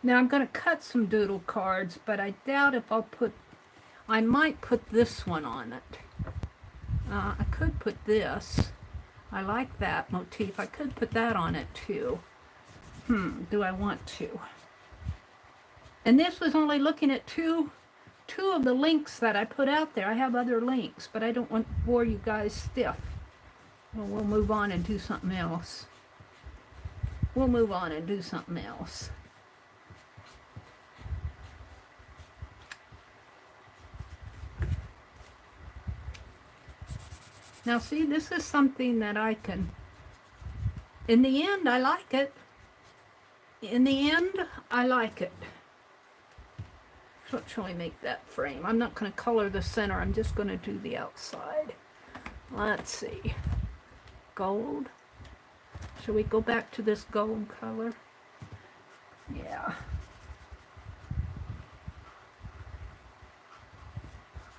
Now I'm going to cut some doodle cards, but I doubt if I might put this one on it. I could put this. I like that motif. I could put that on it too. Do I want to? And this was only looking at two of the links that I put out there. I have other links, but I don't want to bore you guys stiff. Well, we'll move on and do something else. We'll move on and do something else. Now see, this is something that I can, in the end, I like it. In the end, I like it. So let's really make that frame. I'm not going to color the center. I'm just going to do the outside. Let's see. Gold. Shall we go back to this gold color? Yeah.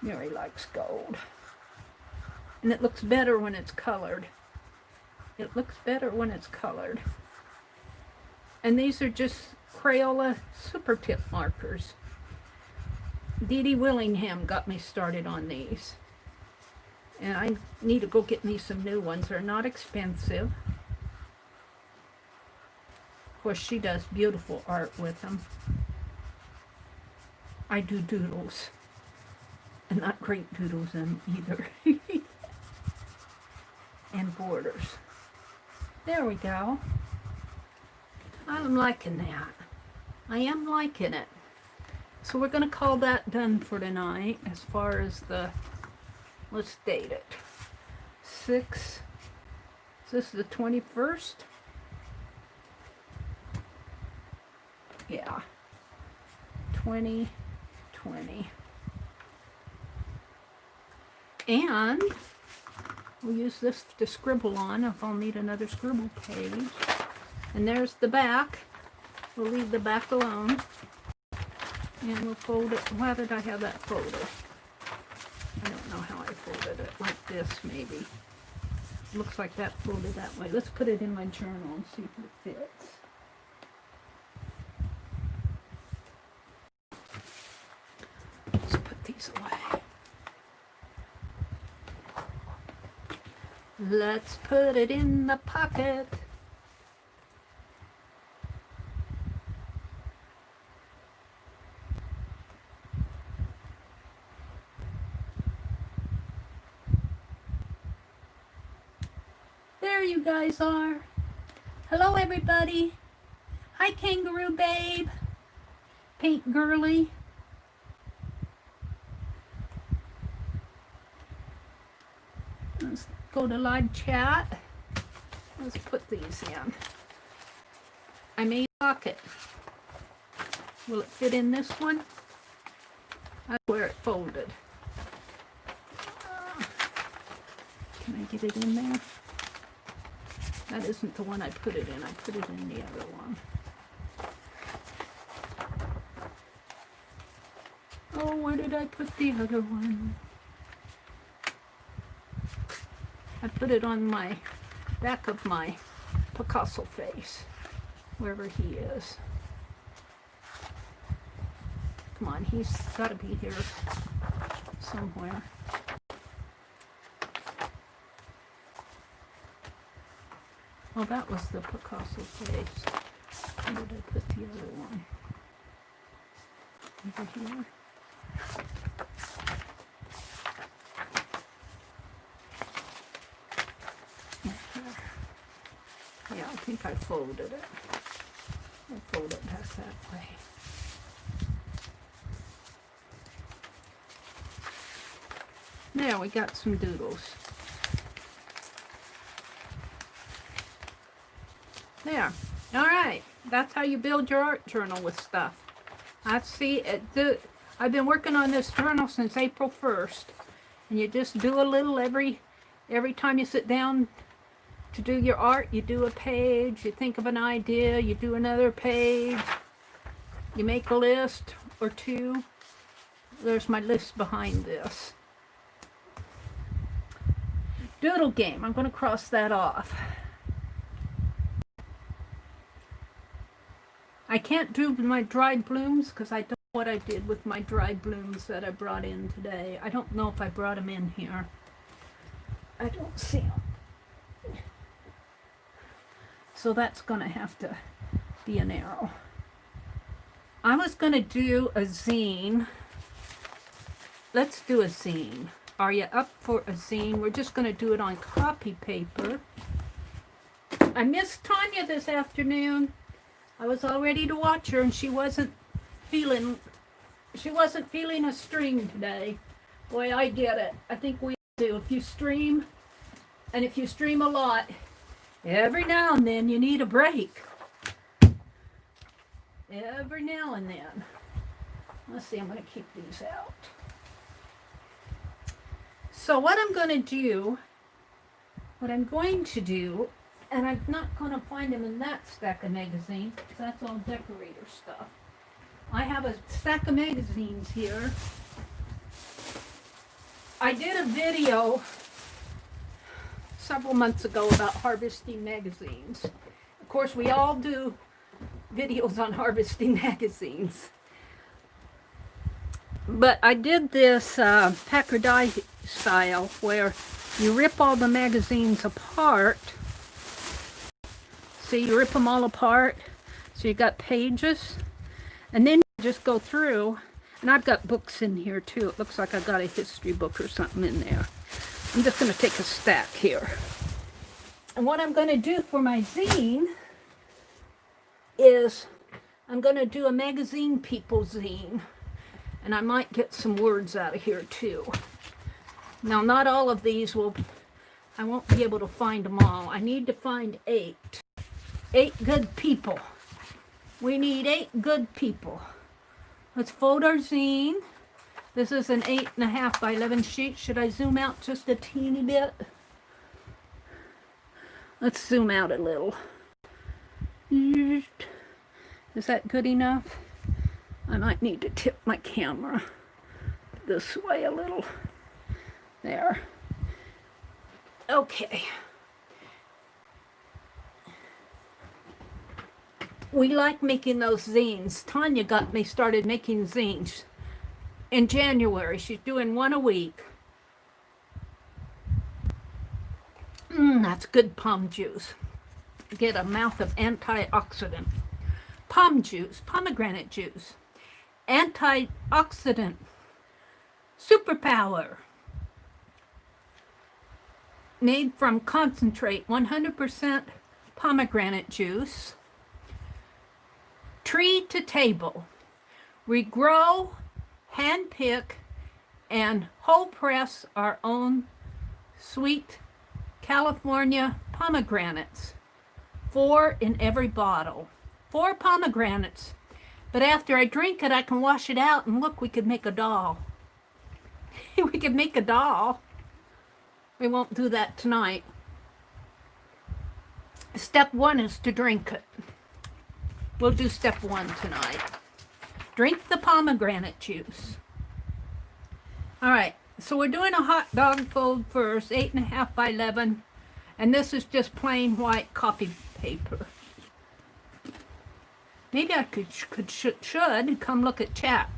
Mary likes gold. And it looks better when it's colored. It looks better when it's colored. And these are just Crayola super tip markers. Dee Dee Willingham got me started on these. And I need to go get me some new ones. They're not expensive. Of course, she does beautiful art with them. I do doodles. And not great doodles in either. And borders. There we go. I'm liking that. I am liking it. So we're going to call that done for tonight as far as the, let's date it. 6, is this the 21st? Yeah. 2020. And we'll use this to scribble on if I'll need another scribble page. And there's the back. We'll leave the back alone. And we'll fold it. Why did I have that folded? I don't know how I folded it. Like this, maybe. Looks like that folded that way. Let's put it in my journal and see if it fits. Let's put these away. Let's put it in the pocket. There you guys are. Hello everybody. Hi Kangaroo Babe. Paint Girly. Let's go to live chat. Let's put these in. I made a pocket. Will it fit in this one? That's where it folded. Can I get it in there? That isn't the one I put it in. I put it in the other one. Oh, where did I put the other one? I put it on my back of my Picasso face, wherever he is. Come on, he's got to be here somewhere. Oh, that was the Picasso face. Where did I put the other one? over here. Yeah, I think I folded it. I'll fold it back that way. There, we got some doodles. There. All right. That's how you build your art journal with stuff. I've been working on this journal since April 1st. And you just do a little every time you sit down to do your art. You do a page, you think of an idea, you do another page, you make a list or two. There's my list behind this. Doodle Game, I'm going to cross that off. I can't do my dried blooms because I don't know what I did with my dried blooms that I brought in today. I don't know if I brought them in here. I don't see them. So that's going to have to be an arrow. I was going to do a zine. Let's do a zine. Are you up for a zine? We're just going to do it on copy paper. I missed Tanya this afternoon. I was all ready to watch her and she wasn't feeling a stream today. Boy, I get it. I think we do. If you stream, and if you stream a lot, every now and then you need a break. Every now and then. Let's see, I'm going to keep these out. So what I'm going to do, and I'm not going to find them in that stack of magazines, because that's all decorator stuff. I have a stack of magazines here. I did a video several months ago about harvesting magazines. Of course, we all do videos on harvesting magazines. But I did this pack or die style where you rip all the magazines apart. See, you rip them all apart. So you got pages. And then you just go through. And I've got books in here too. It looks like I got a history book or something in there. I'm just going to take a stack here. And what I'm going to do for my zine is I'm going to do a magazine people zine. And I might get some words out of here too. Now, not all of these I won't be able to find them all. I need to find 8. 8 good people. We need 8 good people. Let's fold our zine. This is an 8.5 by 11 sheet. Should I zoom out just a teeny bit? Let's zoom out a little. Is that good enough? I might need to tip my camera this way a little. There. Okay. We like making those zines. Tanya got me started making zines in January. She's doing one a week. That's good palm juice. Get a mouth of antioxidant. Palm juice, pomegranate juice. Antioxidant. Superpower. Made from concentrate, 100% pomegranate juice. Tree to table. We grow, hand pick, and whole press our own sweet California pomegranates. 4 in every bottle. 4 pomegranates. But after I drink it, I can wash it out, and look, we could make a doll. We could make a doll. We won't do that tonight. Step 1 is to drink it. We'll do step 1 tonight. Drink the pomegranate juice. All right, so we're doing a hot dog fold first, 8.5 by 11, and this is just plain white copy paper. Maybe I should come look at chat.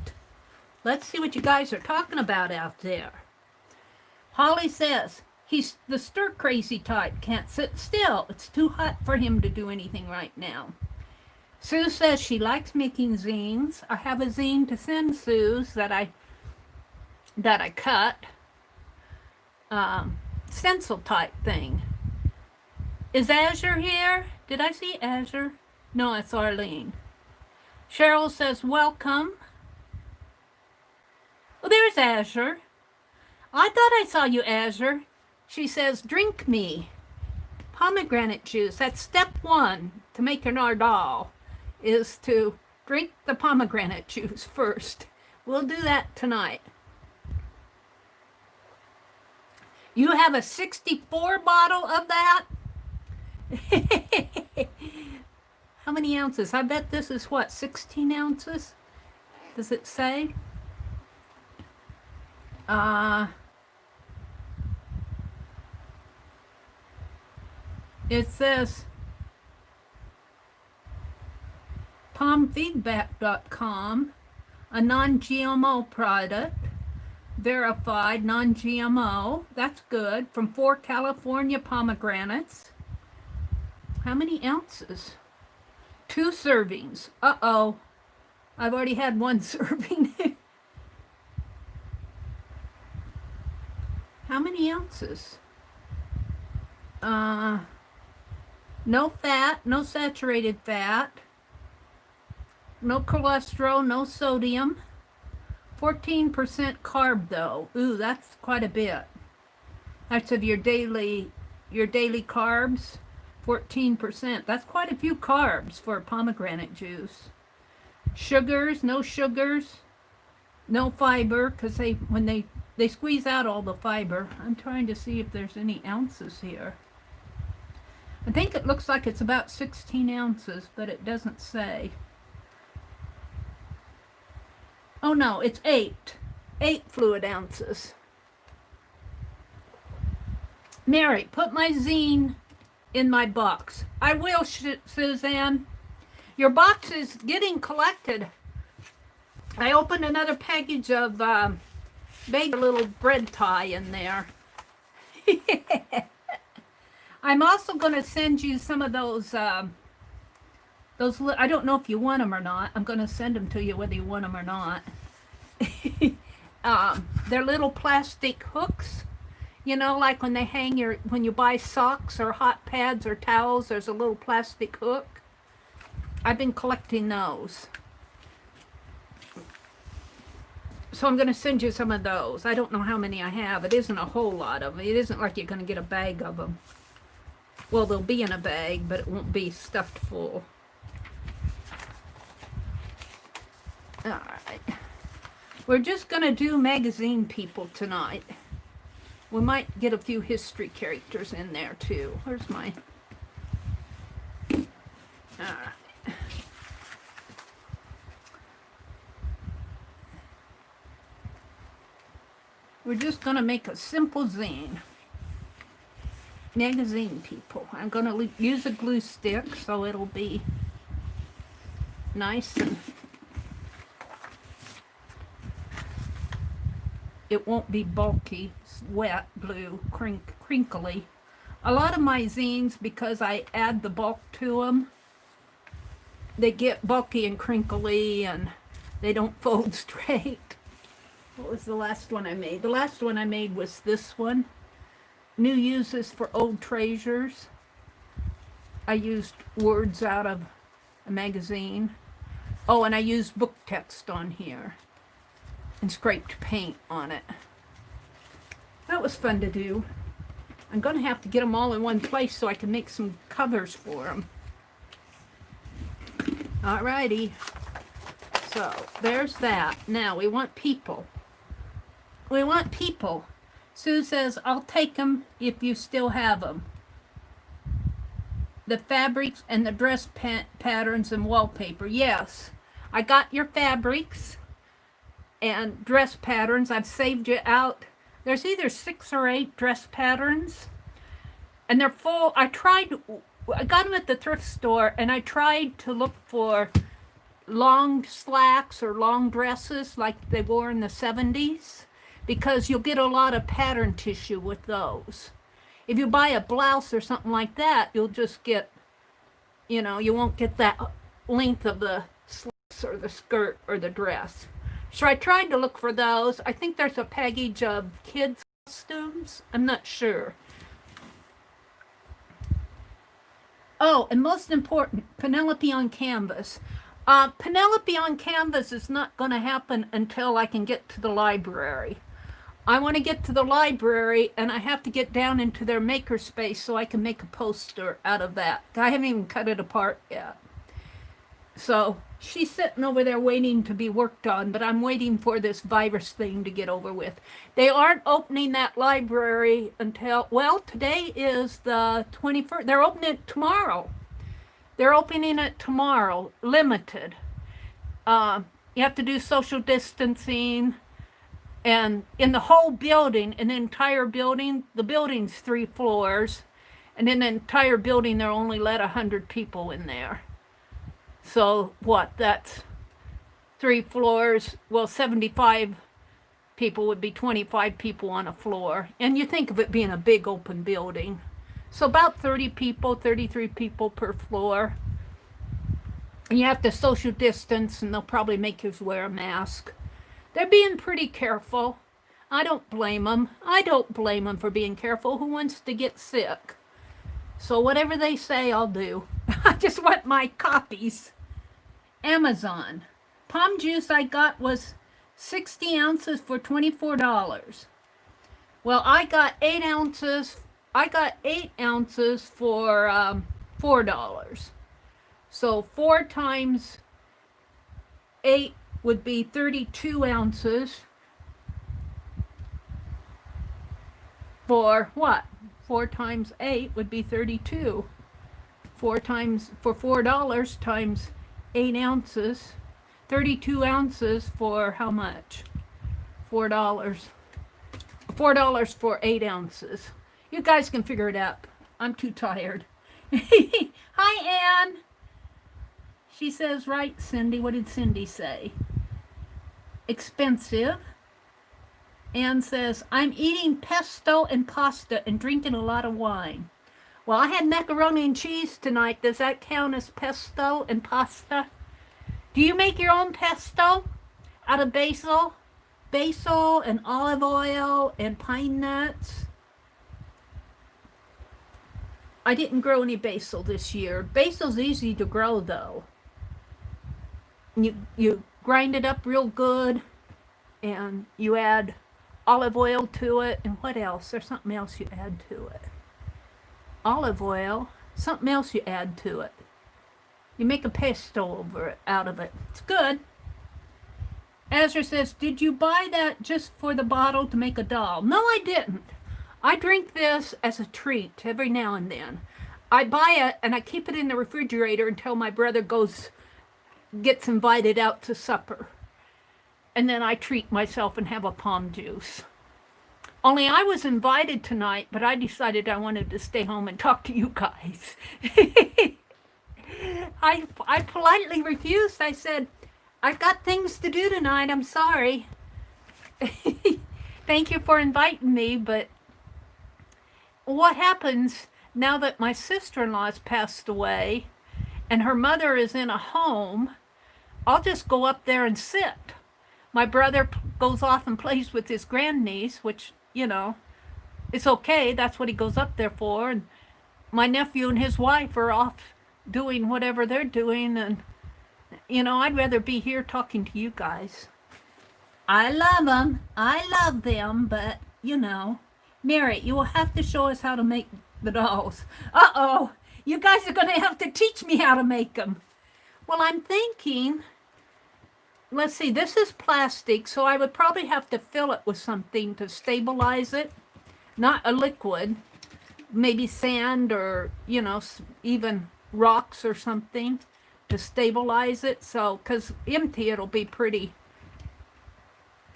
Let's see what you guys are talking about out there. Holly says, he's the stir-crazy type, can't sit still. It's too hot for him to do anything right now. Sue says she likes making zines. I have a zine to send Sue's that I cut. Stencil type thing. Is Azure here? Did I see Azure? No, it's Arlene. Cheryl says, welcome. Oh, there's Azure. I thought I saw you, Azure. She says, drink me. Pomegranate juice. That's step one to make an ardal, is to drink the pomegranate juice first. We'll do that tonight. You have a 64 bottle of that? How many ounces? I bet this is what, 16 ounces? Does it say? It says palmfeedback.com, a non-GMO product, verified non-GMO. That's good. From 4 California pomegranates. How many ounces? 2 servings. Uh-oh. I've already had 1 serving. How many ounces? No fat, no saturated fat, no cholesterol, no sodium. 14% carb though. Ooh, that's quite a bit. That's of your daily carbs. 14%. That's quite a few carbs for pomegranate juice. Sugars, no fiber, because when they squeeze out all the fiber. I'm trying to see if there's any ounces here. I think it looks like it's about 16 ounces, but it doesn't say. Oh no, it's 8. 8 fluid ounces. Mary, put my zine in my box. I will, Suzanne. Your box is getting collected. I opened another package of made a little bread tie in there. I'm also going to send you some of those, I don't know if you want them or not. I'm going to send them to you whether you want them or not. They're little plastic hooks. You know, like when they hang when you buy socks or hot pads or towels, there's a little plastic hook. I've been collecting those. So I'm going to send you some of those. I don't know how many I have. It isn't a whole lot of them. It isn't like you're going to get a bag of them. Well, they'll be in a bag, but it won't be stuffed full. All right. We're just going to do magazine people tonight. We might get a few history characters in there, too. Where's my... All right. We're just going to make a simple zine. Magazine people. I'm going to use a glue stick so it'll be nice and it won't be bulky, wet glue, crinkly. A lot of my zines, because I add the bulk to them, they get bulky and crinkly and they don't fold straight. What was the last one I made? The last one I made was this one. New uses for old treasures. I used words out of a magazine. Oh, and I used book text on here and scraped paint on it. That was fun to do. I'm going to have to get them all in one place so I can make some covers for them. Alrighty. So, there's that. Now, we want people. We want people. Sue says, I'll take them if you still have them. The fabrics and the dress patterns and wallpaper. Yes, I got your fabrics and dress patterns. I've saved you out. There's either 6 or 8 dress patterns. And they're full. I got them at the thrift store, and I tried to look for long slacks or long dresses like they wore in the 70s. Because you'll get a lot of pattern tissue with those. If you buy a blouse or something like that, you'll just get, you know, you won't get that length of the slacks or the skirt or the dress. So I tried to look for those. I think there's a package of kids' costumes. I'm not sure. Oh, and most important, Penelope on canvas. Penelope on canvas is not going to happen until I can get to the library. I want to get to the library, and I have to get down into their makerspace so I can make a poster out of that. I haven't even cut it apart yet. So she's sitting over there waiting to be worked on, but I'm waiting for this virus thing to get over with. They aren't opening that library until, well, today is the 21st. They're opening it tomorrow. They're opening it tomorrow, limited. You have to do social distancing. And in the whole building, an entire building, the building's 3 floors, and in the entire building, they're only let 100 people in there. So what, that's 3 floors, well, 75 people would be 25 people on a floor. And you think of it being a big open building. So about 30 people, 33 people per floor. And you have to social distance, and they'll probably make you wear a mask. They're being pretty careful. I don't blame them. I don't blame them for being careful. Who wants to get sick? So whatever they say, I'll do. I just want my copies. Amazon. Palm juice I got was 60 ounces for $24. Well, I got 8 ounces. I got 8 ounces for $4. So 4 times 8 would be 32 ounces for what? 4 times 8 would be 32. 4 times, for $4 times 8 ounces, 32 ounces for how much? $4. $4 for 8 ounces. You guys can figure it out. I'm too tired. Hi, Ann. She says, right, Cindy. What did Cindy say? Expensive. Anne says, I'm eating pesto and pasta and drinking a lot of wine. Well, I had macaroni and cheese tonight. Does that count as pesto and pasta? Do you make your own pesto out of basil? Basil and olive oil and pine nuts? I didn't grow any basil this year. Basil's easy to grow, though. You grind it up real good, and you add olive oil to it, and what else? There's something else you add to it. Olive oil, something else you add to it. You make a pesto out of it. It's good. Ezra says, did you buy that just for the bottle to make a doll? No, I didn't. I drink this as a treat every now and then. I buy it and I keep it in the refrigerator until my brother gets invited out to supper. And then I treat myself and have a palm juice. Only I was invited tonight, but I decided I wanted to stay home and talk to you guys. I politely refused. I said, I've got things to do tonight. I'm sorry. Thank you for inviting me, but what happens now that my sister-in-law has passed away and her mother is in a home, I'll just go up there and sit. My brother goes off and plays with his grandniece, which, you know, it's okay. That's what he goes up there for. And my nephew and his wife are off doing whatever they're doing. And, you know, I'd rather be here talking to you guys. I love them. I love them. But, you know, Mary, you will have to show us how to make the dolls. Uh-oh. You guys are going to have to teach me how to make them. Well, I'm thinking, let's see, this is plastic, so I would probably have to fill it with something to stabilize it. Not a liquid. Maybe sand or, you know, even rocks or something to stabilize it. So, because empty, it'll be pretty.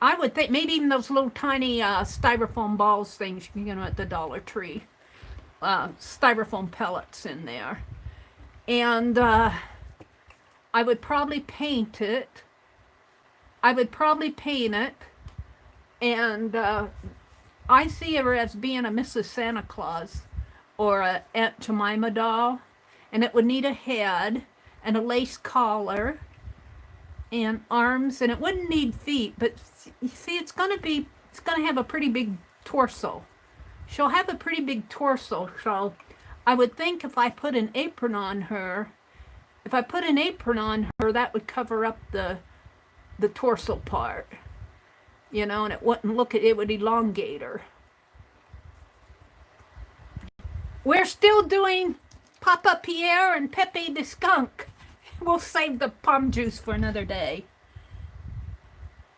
I would think maybe even those little tiny styrofoam balls things you can get at the Dollar Tree. Styrofoam pellets in there. And I would probably paint it. And I see her as being a Mrs. Santa Claus or a Aunt Jemima doll. And it would need a head. and a lace collar and arms, and it wouldn't need feet, but you see, it's going to have a pretty big torso. She'll have a pretty big torso, so I would think if I put an apron on her, that would cover up the torso part, you know, and it wouldn't it would elongate her. We're still doing Papa Pierre and Pepe the Skunk. We'll save the plum juice for another day.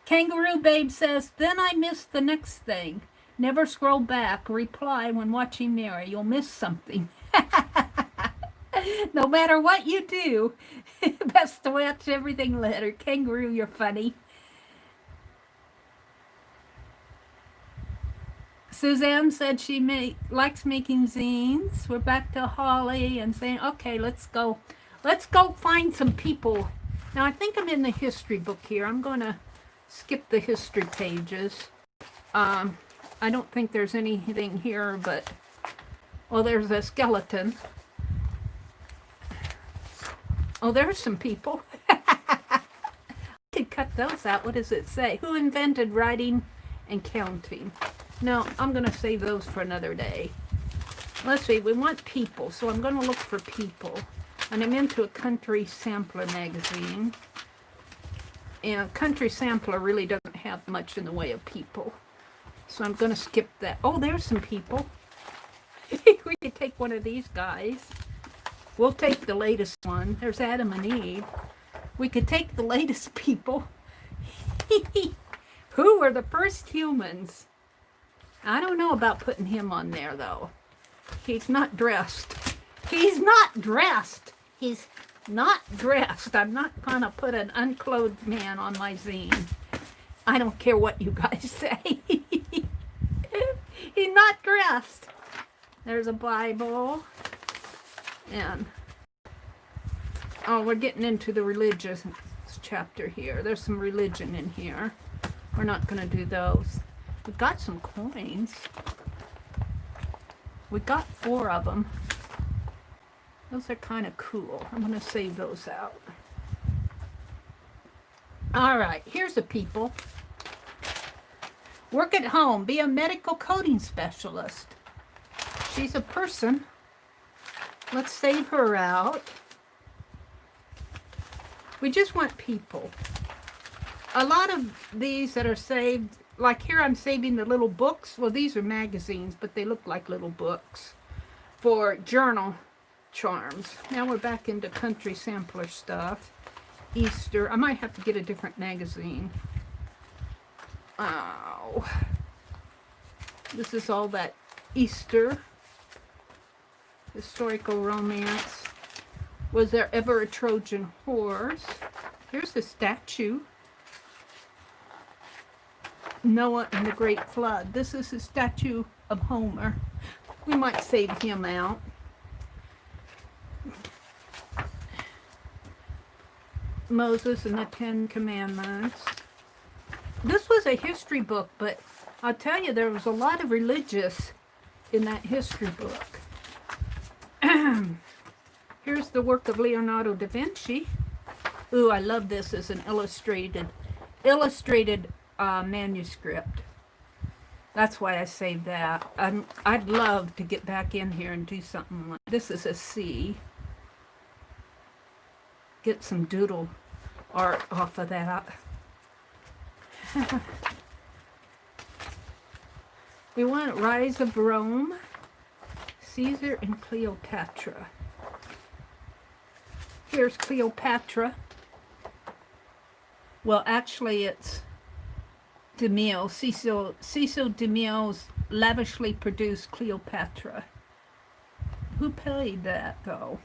Kangaroo Babe says, then I missed the next thing. Never scroll back. Reply when watching Meri. You'll miss something. No matter what you do, best to watch everything later. Kangaroo, you're funny. Suzanne said she likes making zines. We're back to Holly and saying, okay, let's go find some people. Now, I think I'm in the history book here. I'm going to skip the history pages. I don't think there's anything here, but, well, there's a skeleton. Oh, there's some people. I could cut those out. What does it say? Who invented writing and counting? No, I'm going to save those for another day. Let's see. We want people, so I'm going to look for people. And I'm into a Country Sampler magazine. And Country Sampler really doesn't have much in the way of people. So I'm going to skip that. Oh, there's some people. We could take one of these guys. We'll take the latest one. There's Adam and Eve. We could take the latest people. Who were the first humans? I don't know about putting him on there, though. He's not dressed. He's not dressed. He's not dressed. I'm not going to put an unclothed man on my zine. I don't care what you guys say. He's not dressed. There's a Bible. And, oh, we're getting into the religious chapter here. There's some religion in here. We're not going to do those. We've got some coins. We got 4 of them. Those are kind of cool. I'm going to save those out. All right, here's a people. Work at home. Be a medical coding specialist. She's a person. Let's save her out. We just want people. A lot of these that are saved, like here I'm saving the little books. Well, these are magazines, but they look like little books for journal charms. Now we're back into Country Sampler stuff. Easter. I might have to get a different magazine. Oh. This is all that Easter. Historical romance. Was there ever a Trojan horse? Here's the statue. Noah and the Great Flood. This is a statue of Homer. We might save him out. Moses and the 10 Commandments. This was a history book, but I'll tell you, there was a lot of religious in that history book. Here's the work of Leonardo da Vinci. Ooh, I love this as an illustrated manuscript. That's why I saved that. I'd love to get back in here and do something like this. Is a C. Get some doodle art off of that. We want Rise of Rome, Caesar and Cleopatra. Here's Cleopatra. Well, actually it's DeMille. Cecil DeMille's lavishly produced Cleopatra. Who paid that, though?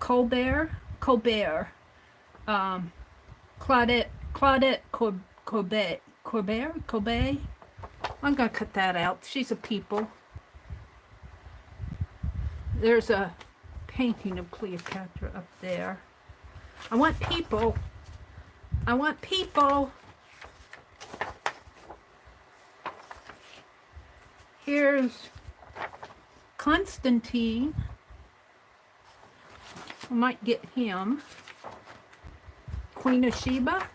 Claudette Corbet. I'm gonna cut that out. She's a people. There's a painting of Cleopatra up there. I want people. I want people. Here's Constantine. We might get him. Queen of Sheba.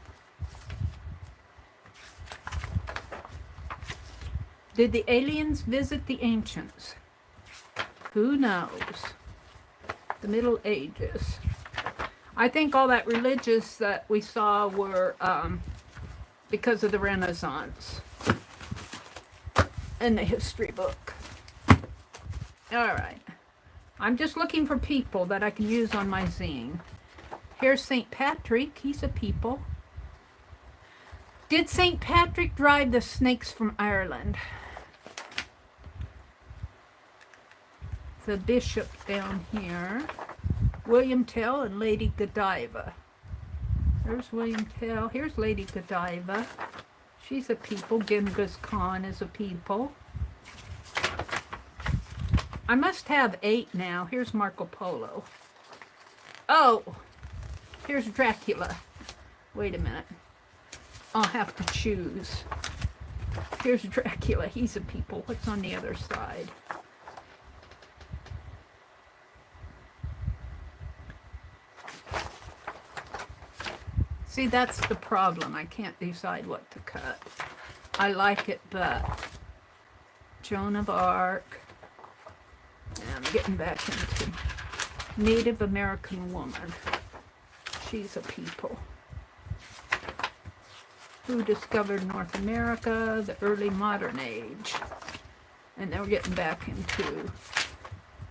Did the aliens visit the ancients? Who knows? The Middle Ages. I think all that religious that we saw were because of the Renaissance in the history book. All right. I'm just looking for people that I can use on my zine. Here's St. Patrick. He's a people. Did St. Patrick drive the snakes from Ireland? The bishop down here. William Tell and Lady Godiva. There's William Tell. Here's Lady Godiva. She's a people. Genghis Khan is a people. I must have 8 now. Here's Marco Polo. Oh, here's Dracula. Wait a minute. I'll have to choose. Here's Dracula. He's a people. What's on the other side? See, that's the problem. I can't decide what to cut. I like it, but Joan of Arc. And I'm getting back into Native American woman. She's a people. Who discovered North America? The early modern age. And then we're getting back into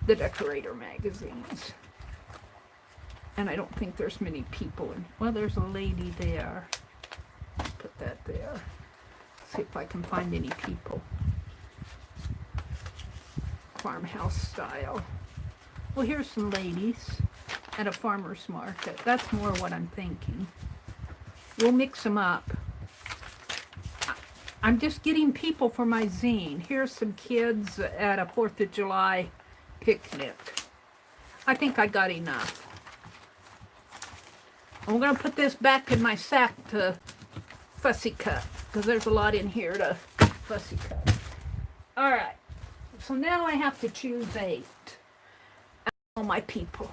the Decorator magazines. And I don't think there's many people in. Well, there's a lady there. I'll put that there. See if I can find any people. Farmhouse style. Well, here's some ladies at a farmer's market. That's more what I'm thinking. We'll mix them up. I'm just getting people for my zine. Here's some kids at a 4th of July picnic. I think I got enough. I'm going to put this back in my sack to fussy cut, because there's a lot in here to fussy cut. All right. So now I have to choose 8. All my people.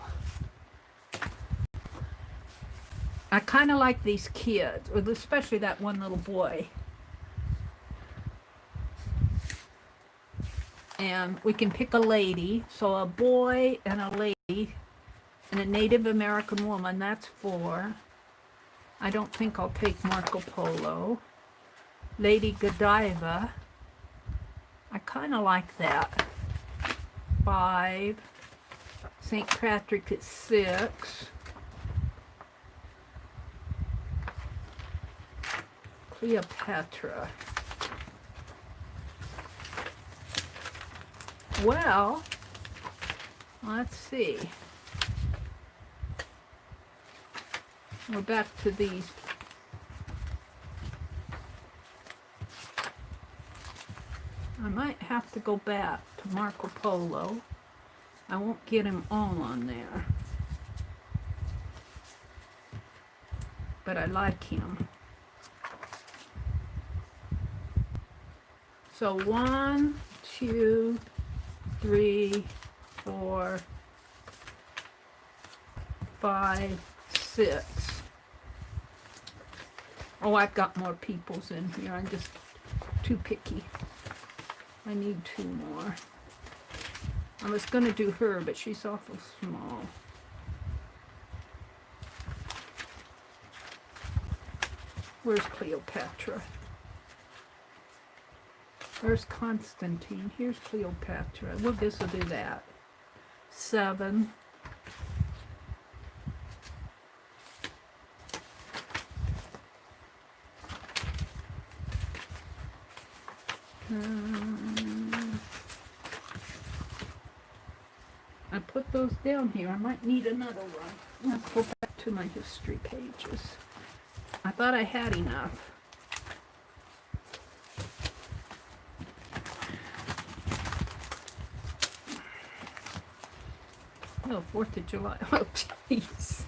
I kind of like these kids, especially that one little boy. And we can pick a lady. So a boy and a lady and a Native American woman, that's 4. I don't think I'll take Marco Polo. Lady Godiva. I kind of like that. 5. St. Patrick at 6. Cleopatra. Well, let's see. We're back to these. I might have to go back to Marco Polo. I won't get him all on there. But I like him. So 1, 2, 3, 4, 5, 6. Oh, I've got more peoples in here. I'm just too picky. I need 2 more. I was going to do her, but she's awful small. Where's Cleopatra? Where's Constantine? Here's Cleopatra. Well, this will do that. 7. I put those down here. I might need another one. Let's go back to my history pages. I thought I had enough. Oh, 4th of July. Oh, jeez.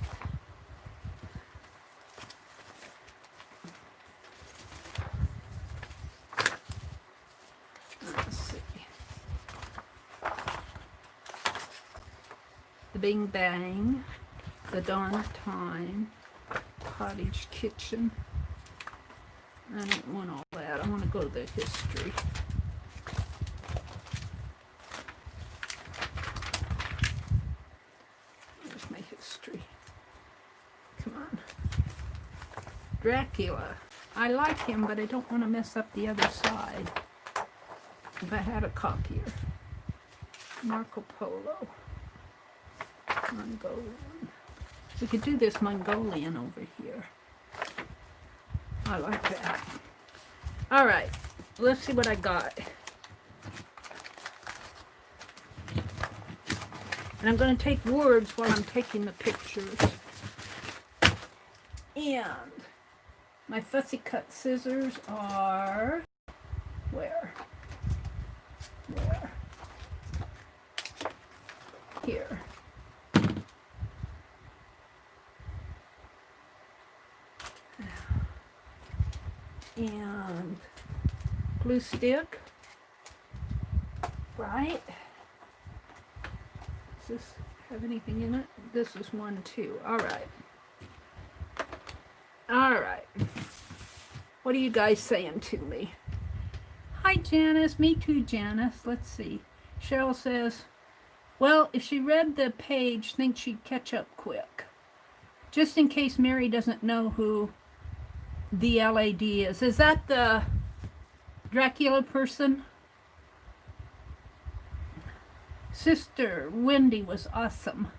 Let's see. the Bing Bang, the Dawn of Time, Cottage Kitchen. I don't want all that. I want to go to the history. Where's my history? Come on. Dracula. I like him, but I don't want to mess up the other side. If I had a copier. Marco Polo. Mongolian. We could do this Mongolian over here. I like that. All right, let's see what I got. And I'm going to take words while I'm taking the pictures. And my fussy cut scissors are where? Here. And glue stick, right? Does this have anything in it? This is one too. All right. What are you guys saying to me? Hi, Janice. Me too, Janice. Let's see. Cheryl says, well, if she read the page, think she'd catch up quick. Just in case Mary doesn't know who the LAD is. Is that the Dracula person? Sister Wendy was awesome.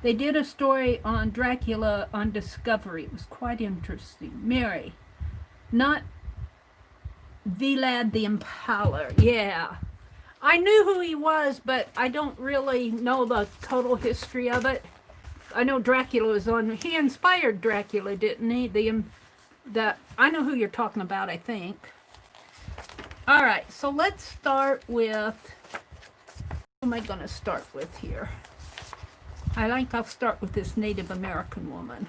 They did a story on Dracula on Discovery. It was quite interesting. Mary, not Vlad the Impaler. Yeah. I knew who he was, but I don't really know the total history of it. I know Dracula was on. He inspired Dracula, didn't he? I know who you're talking about, I think. All right, so let's start with. Who am I going to start with here? I'll start with this Native American woman.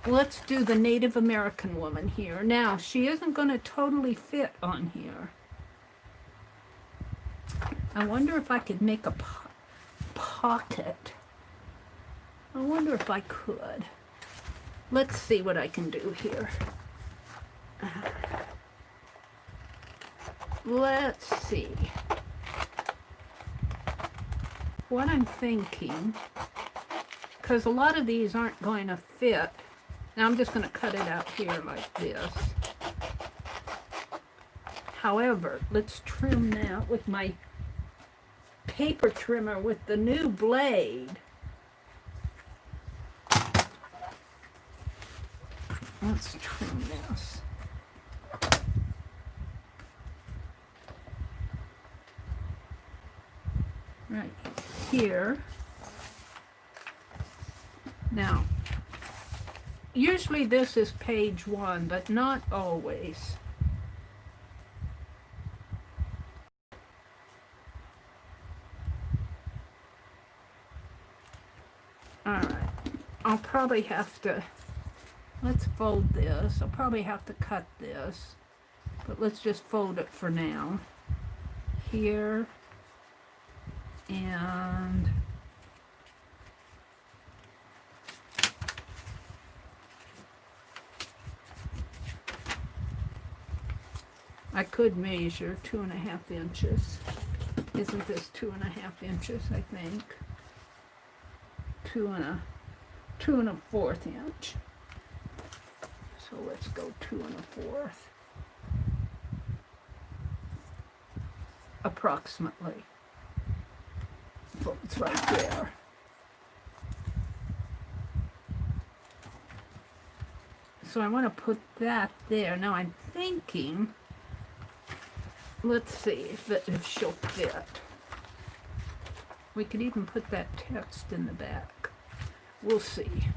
Let's do the Native American woman here. Now, she isn't going to totally fit on here. I wonder if I could make a pocket. I wonder if I could. Let's see what I can do here. Let's see. What I'm thinking, because a lot of these aren't going to fit. Now I'm just going to cut it out here like this. However, let's trim that with my paper trimmer with the new blade. Let's trim this. Right here. Now, usually this is page 1, but not always. All right, I'll probably have to, let's fold this. I'll probably have to cut this, but let's just fold it for now. Here. And I could measure 2.5 inches. Isn't this 2.5 inches, I think? 2 1/4 inch. So let's go 2 1/4. Approximately. So it's right there. So I want to put that there. Now I'm thinking, let's see if she'll fit. We could even put that text in the back. We'll see.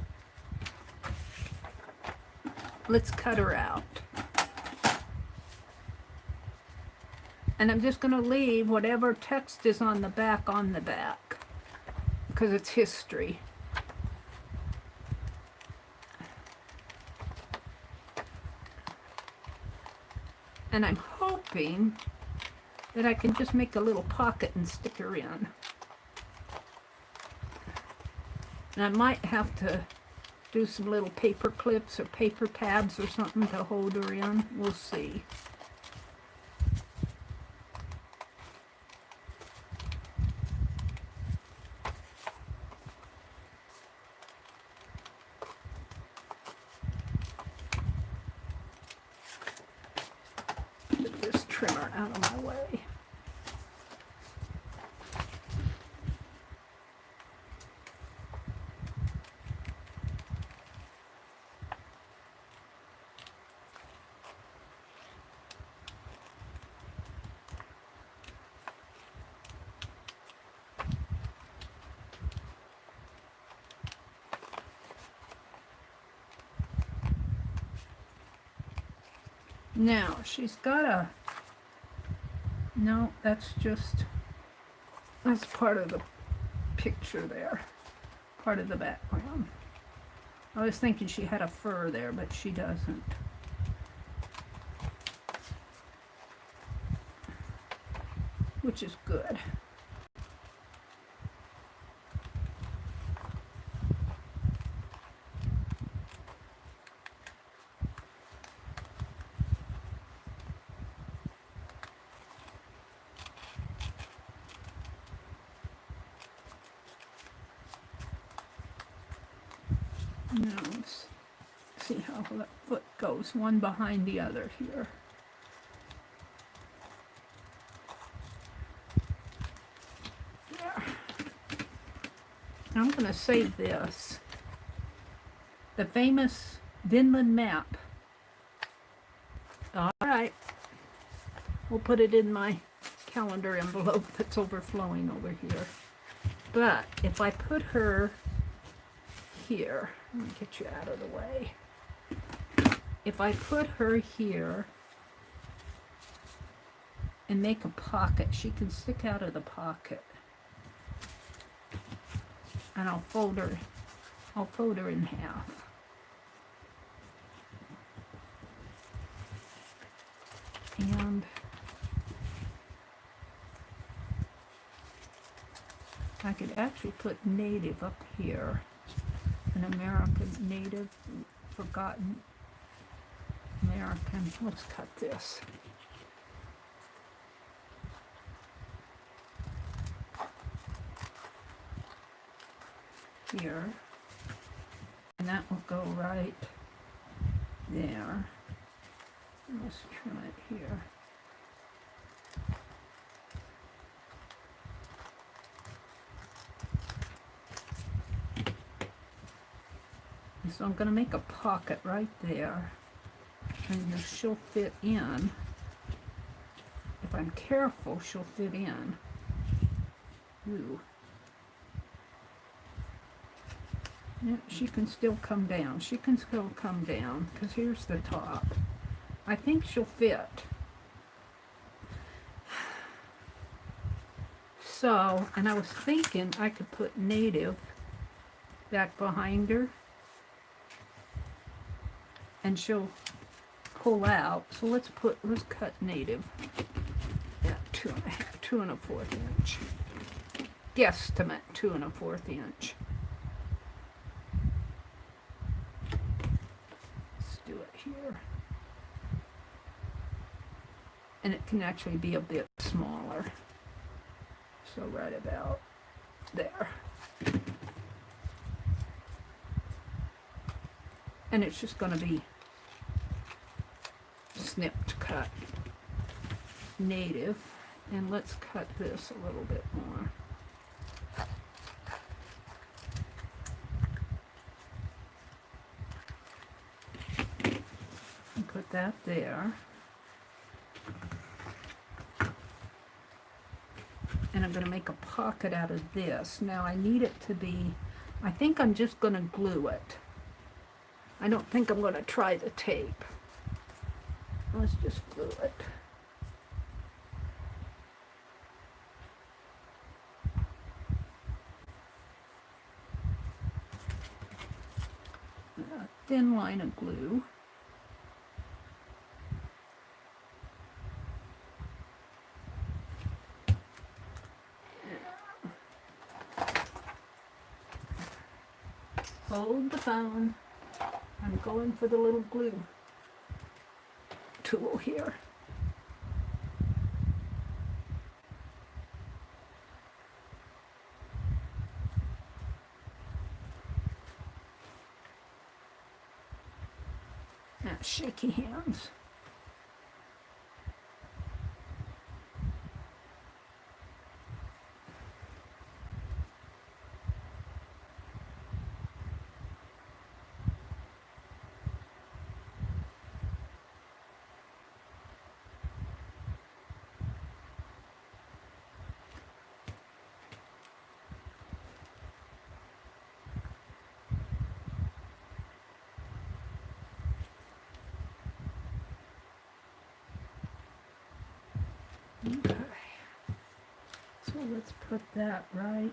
Let's cut her out. And I'm just going to leave whatever text is on the back, because it's history. And I'm hoping that I can just make a little pocket and stick her in. And I might have to do some little paper clips or paper tabs or something to hold her in. We'll see. Get this trimmer out of my way. Now, she's got a, no, that's part of the picture there, part of the background. I was thinking she had a fur there, but she doesn't. Which is good. Now let's see how that foot goes, one behind the other here. There. I'm going to save this. The famous Vinland map. All right. We'll put it in my calendar envelope that's overflowing over here. But if I put her here, let me get you out of the way. If I put her here and make a pocket, she can stick out of the pocket. And I'll fold her in half. And I could actually put native up here. An American native, forgotten American. Let's cut this. Here. And that will go right there. Let's trim it here. So I'm going to make a pocket right there, and she'll fit in. If I'm careful, she'll fit in. Ooh. Yeah, she can still come down. She can still come down, because here's the top. I think she'll fit. So, and I was thinking I could put native back behind her. And she'll pull out. So let's cut native at 2 1/4 inch. Guesstimate 2 1/4 inch. Let's do it here. And it can actually be a bit smaller. So right about there. And it's just going to be snipped cut native. And let's cut this a little bit more. And put that there. And I'm going to make a pocket out of this. Now I need it to be, I think I'm just going to glue it. I don't think I'm going to try the tape. Let's just glue it. A thin line of glue. Hold the phone. I'm going for the little glue tool here. That's shaky hands. Okay, so let's put that right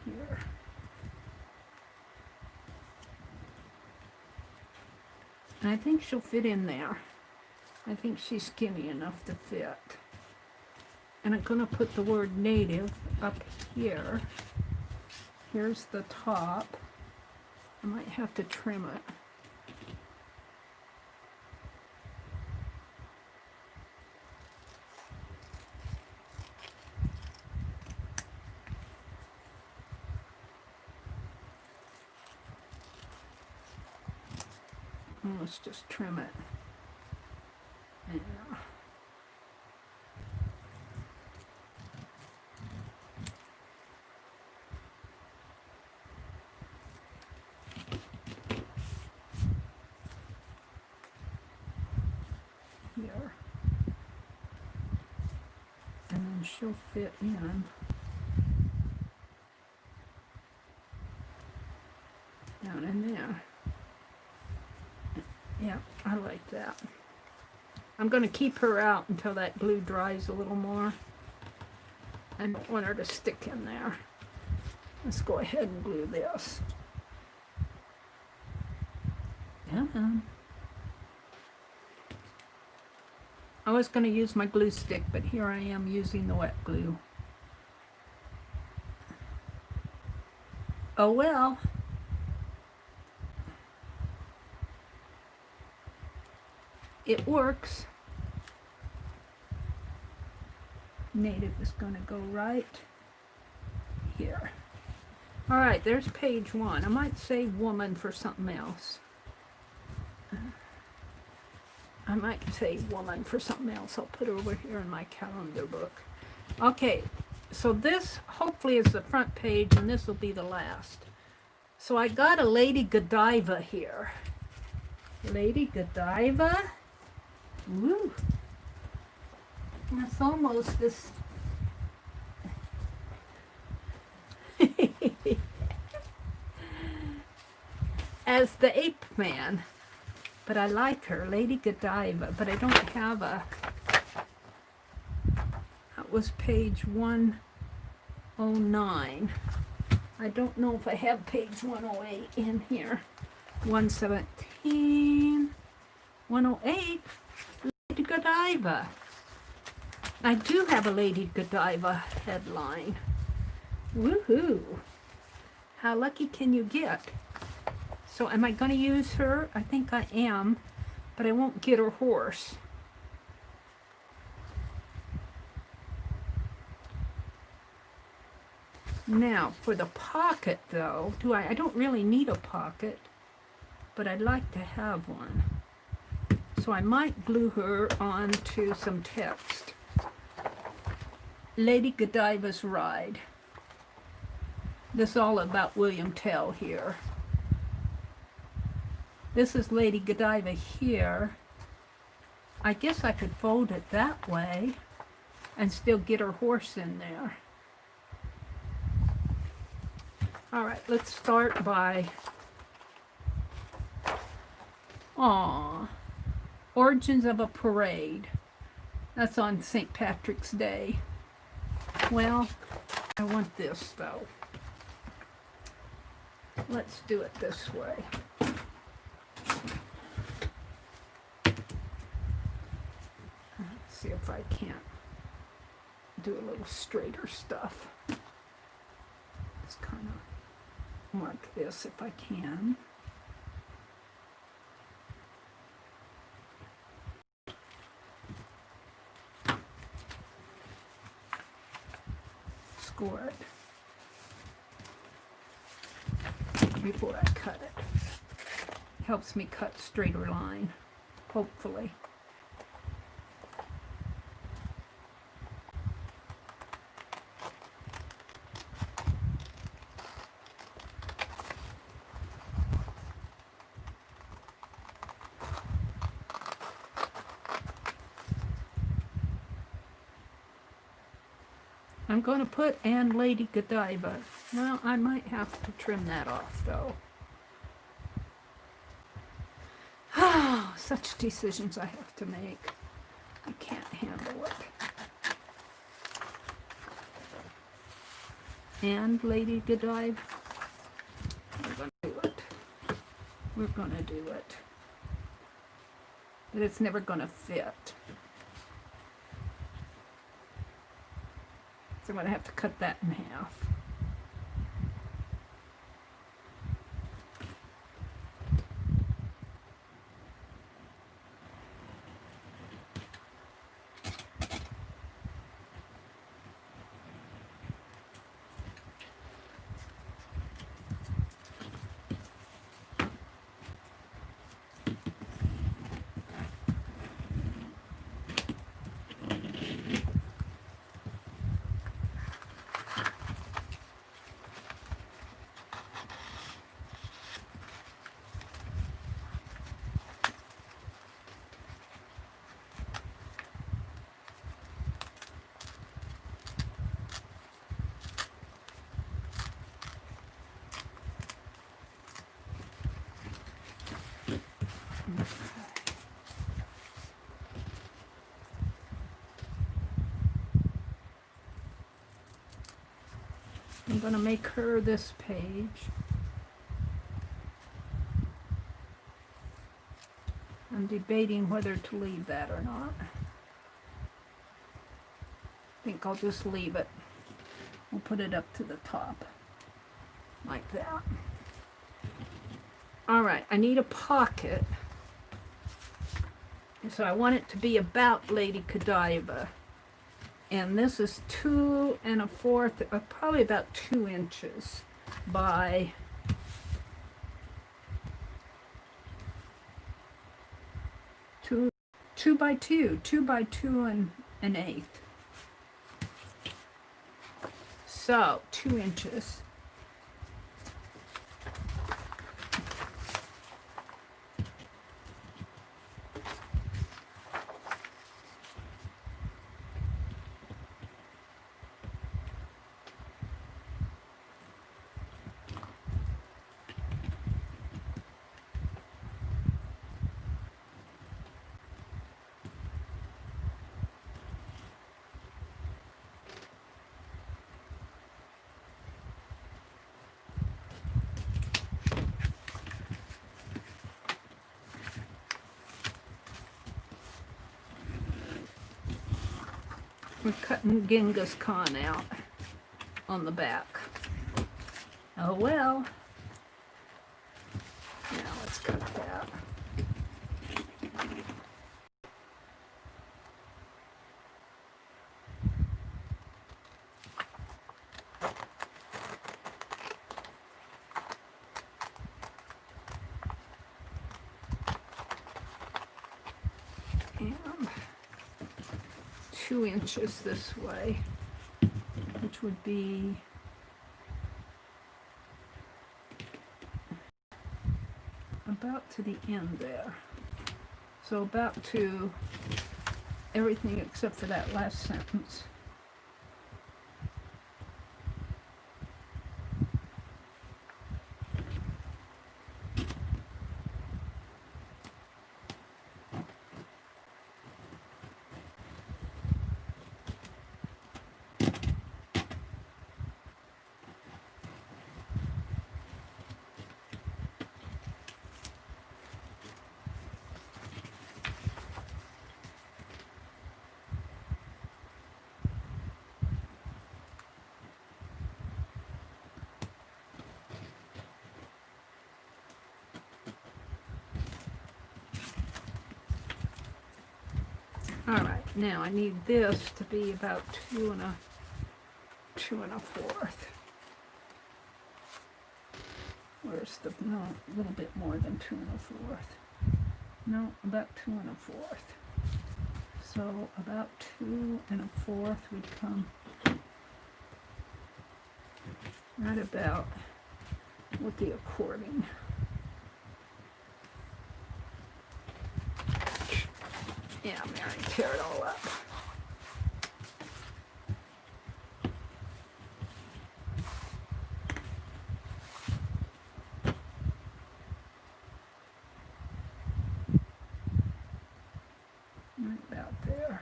here. And I think she'll fit in there. I think she's skinny enough to fit. And I'm gonna put the word native up here. Here's the top. I might have to trim it. Let's just trim it. Yeah. Here. And then she'll fit in down in there. Yeah, I like that. I'm going to keep her out until that glue dries a little more. I don't want her to stick in there. Let's go ahead and glue this. I was going to use my glue stick, but here I am using the wet glue. Oh well. It works. Native is going to go right here. All right, there's page 1. I might say woman for something else. I might say woman for something else. I'll put it over here in my calendar book. Okay, so this hopefully is the front page, and this will be the last. So I got a Lady Godiva here. Lady Godiva. Woo. That's almost this. As the ape man. But I like her, Lady Godiva, but I don't have a. That was page 109. I don't know if I have page 108 in here. 117, 108, Lady Godiva. I do have a Lady Godiva headline. Woohoo! How lucky can you get? So am I going to use her? I think I am, but I won't get her horse. Now, for the pocket, though, I don't really need a pocket, but I'd like to have one. So I might glue her onto some text. Lady Godiva's Ride. This is all about William Tell here. This is Lady Godiva here. I guess I could fold it that way and still get her horse in there. All right, let's start by Origins of a Parade. That's on St. Patrick's Day. Well, I want this though. Let's do it this way. See if I can't do a little straighter stuff. Just kind of mark this if I can. Score it before I cut it. Helps me cut straighter line, hopefully. I'm going to put "and Lady Godiva." Well, I might have to trim that off, though. Ah, such decisions I have to make. I can't handle it. "And Lady Godiva." We're going to do it. We're going to do it. But it's never going to fit. So I'm going to have to cut that in half. I'm going to make her this page. I'm debating whether to leave that or not. I think I'll just leave it. We'll put it up to the top, like that. All right, I need a pocket. So I want it to be about Lady Godiva. And this is 2 1/4, probably about 2 inches by 2 by 2 1/8. So 2 inches. We're cutting Genghis Khan out on the back. Oh well. Now let's cut that. And 2 inches this way, which would be about to the end there. So about to everything except for that last sentence. All right, now I need this to be about 2 1/4. Where's the, no, a little bit more than 2 1/4. No, about 2 1/4. So about 2 1/4 would come right about with the according. Yeah, Mary, tear it all up. Right about there.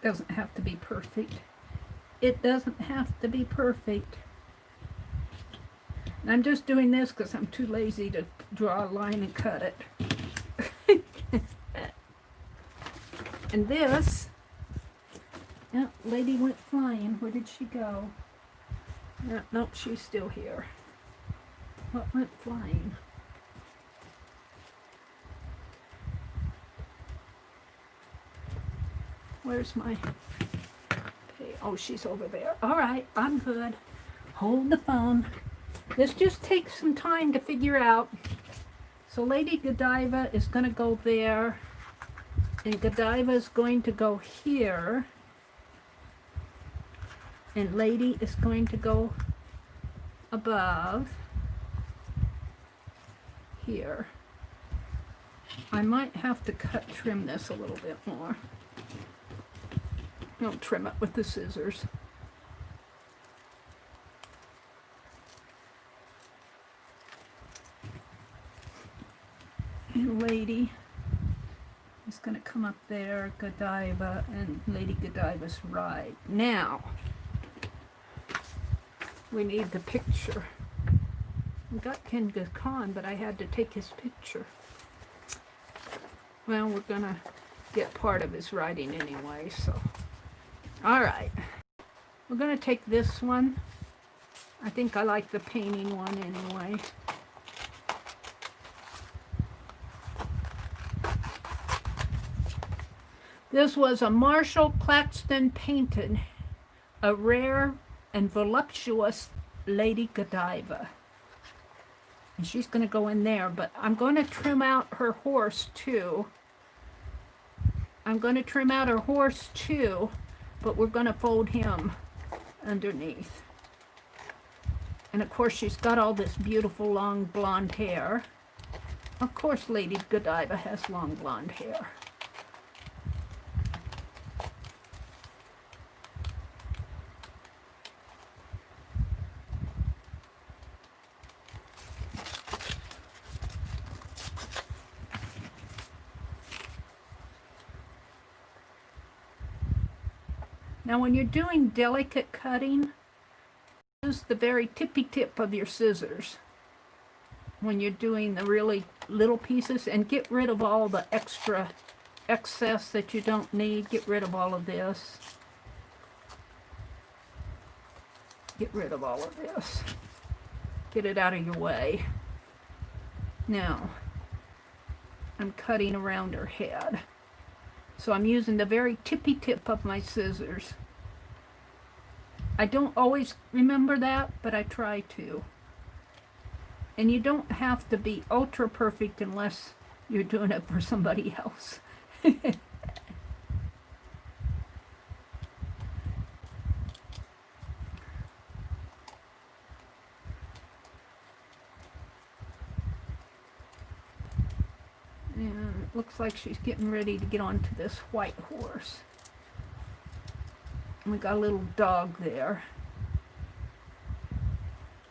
Doesn't have to be perfect. It doesn't have to be perfect. And I'm just doing this because I'm too lazy to draw a line and cut it. And this, yeah, lady went flying. Where did she go? No, nope, she's still here. What went flying? Where's my, okay, oh, she's over there. All right, I'm good. Hold the phone. This just takes some time to figure out. So Lady Godiva is going to go there, and Godiva is going to go here, and Lady is going to go above here. I might have to trim this a little bit more. I'll trim it with the scissors. And Lady is going to come up there, Godiva, and Lady Godiva's right. Now, we need the picture. We got Genghis Khan, but I had to take his picture. Well, we're going to get part of his writing anyway, so. All right. We're going to take this one. I think I like the painting one anyway. This was a Marshall Claxton painted, a rare and voluptuous Lady Godiva. And she's going to go in there, but I'm going to trim out her horse too. I'm going to trim out her horse too, but we're going to fold him underneath. And of course she's got all this beautiful long blonde hair. Of course Lady Godiva has long blonde hair. Now when you're doing delicate cutting, use the very tippy tip of your scissors when you're doing the really little pieces, and get rid of all the extra excess that you don't need. Get rid of all of this. Get rid of all of this. Get it out of your way. Now, I'm cutting around her head. So I'm using the very tippy tip of my scissors. I don't always remember that, but I try to. And you don't have to be ultra perfect unless you're doing it for somebody else. And it looks like she's getting ready to get onto this white horse. And we got a little dog there.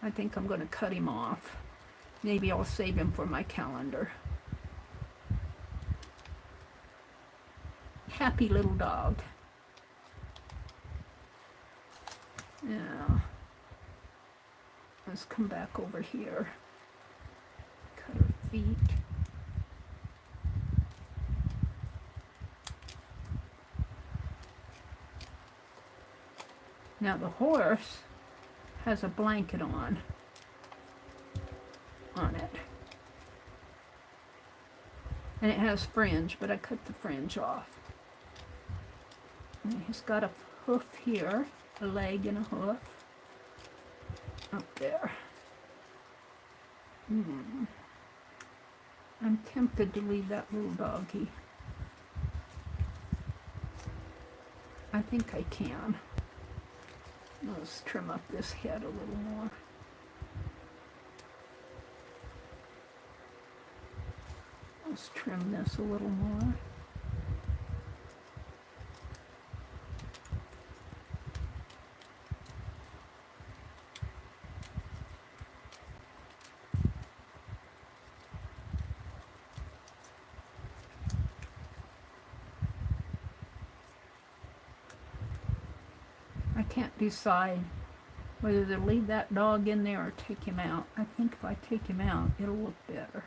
I think I'm going to cut him off. Maybe I'll save him for my calendar. Happy little dog. Now, let's come back over here. Cut her feet. Now the horse has a blanket on it. And it has fringe, but I cut the fringe off. And he's got a hoof here, a leg and a hoof up there. I'm tempted to leave that little doggy. I think I can. Let's trim up this head a little more. Let's trim this a little more. I can't decide whether to leave that dog in there or take him out. I think if I take him out, it'll look better.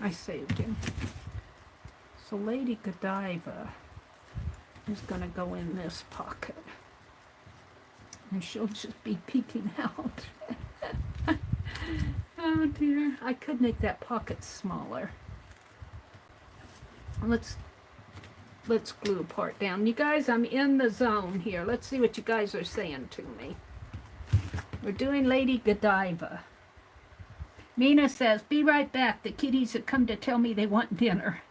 I saved him. So Lady Godiva is going to go in this pocket. And she'll just be peeking out. Oh dear. I could make that pocket smaller. Let's glue a part down. You guys, I'm in the zone here. Let's see what you guys are saying to me. We're doing Lady Godiva. Mina says, be right back. The kitties have come to tell me they want dinner.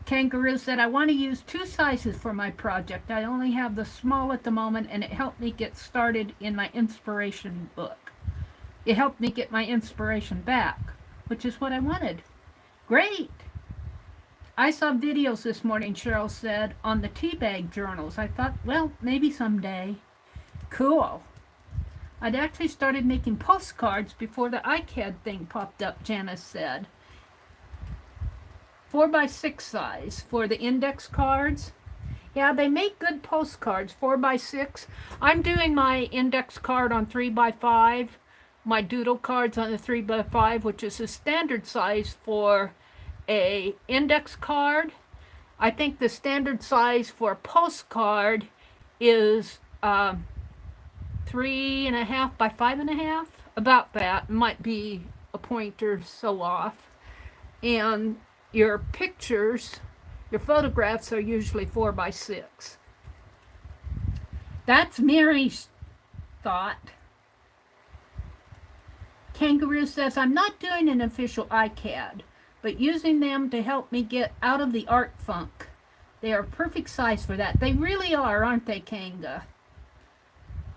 Kangaroo said, I want to use 2 sizes for my project. I only have the small at the moment, and it helped me get started in my inspiration book. It helped me get my inspiration back, which is what I wanted. Great. I saw videos this morning, Cheryl said, on the tea bag journals. I thought, well, maybe someday. Cool. I'd actually started making postcards before the iCAD thing popped up, Janice said. 4x6 size for the index cards. Yeah, they make good postcards, 4x6. I'm doing my index card on 3x5, my doodle cards on the 3x5, which is the standard size for a index card. I think the standard size for a postcard is 3.5 by 5.5, about that. Might be a point or so off. And your pictures, your photographs are usually 4x6. That's Mary's thought. Kangaroo says, I'm not doing an official iCAD, but using them to help me get out of the art funk. They are perfect size for that. They really are, aren't they, Kanga?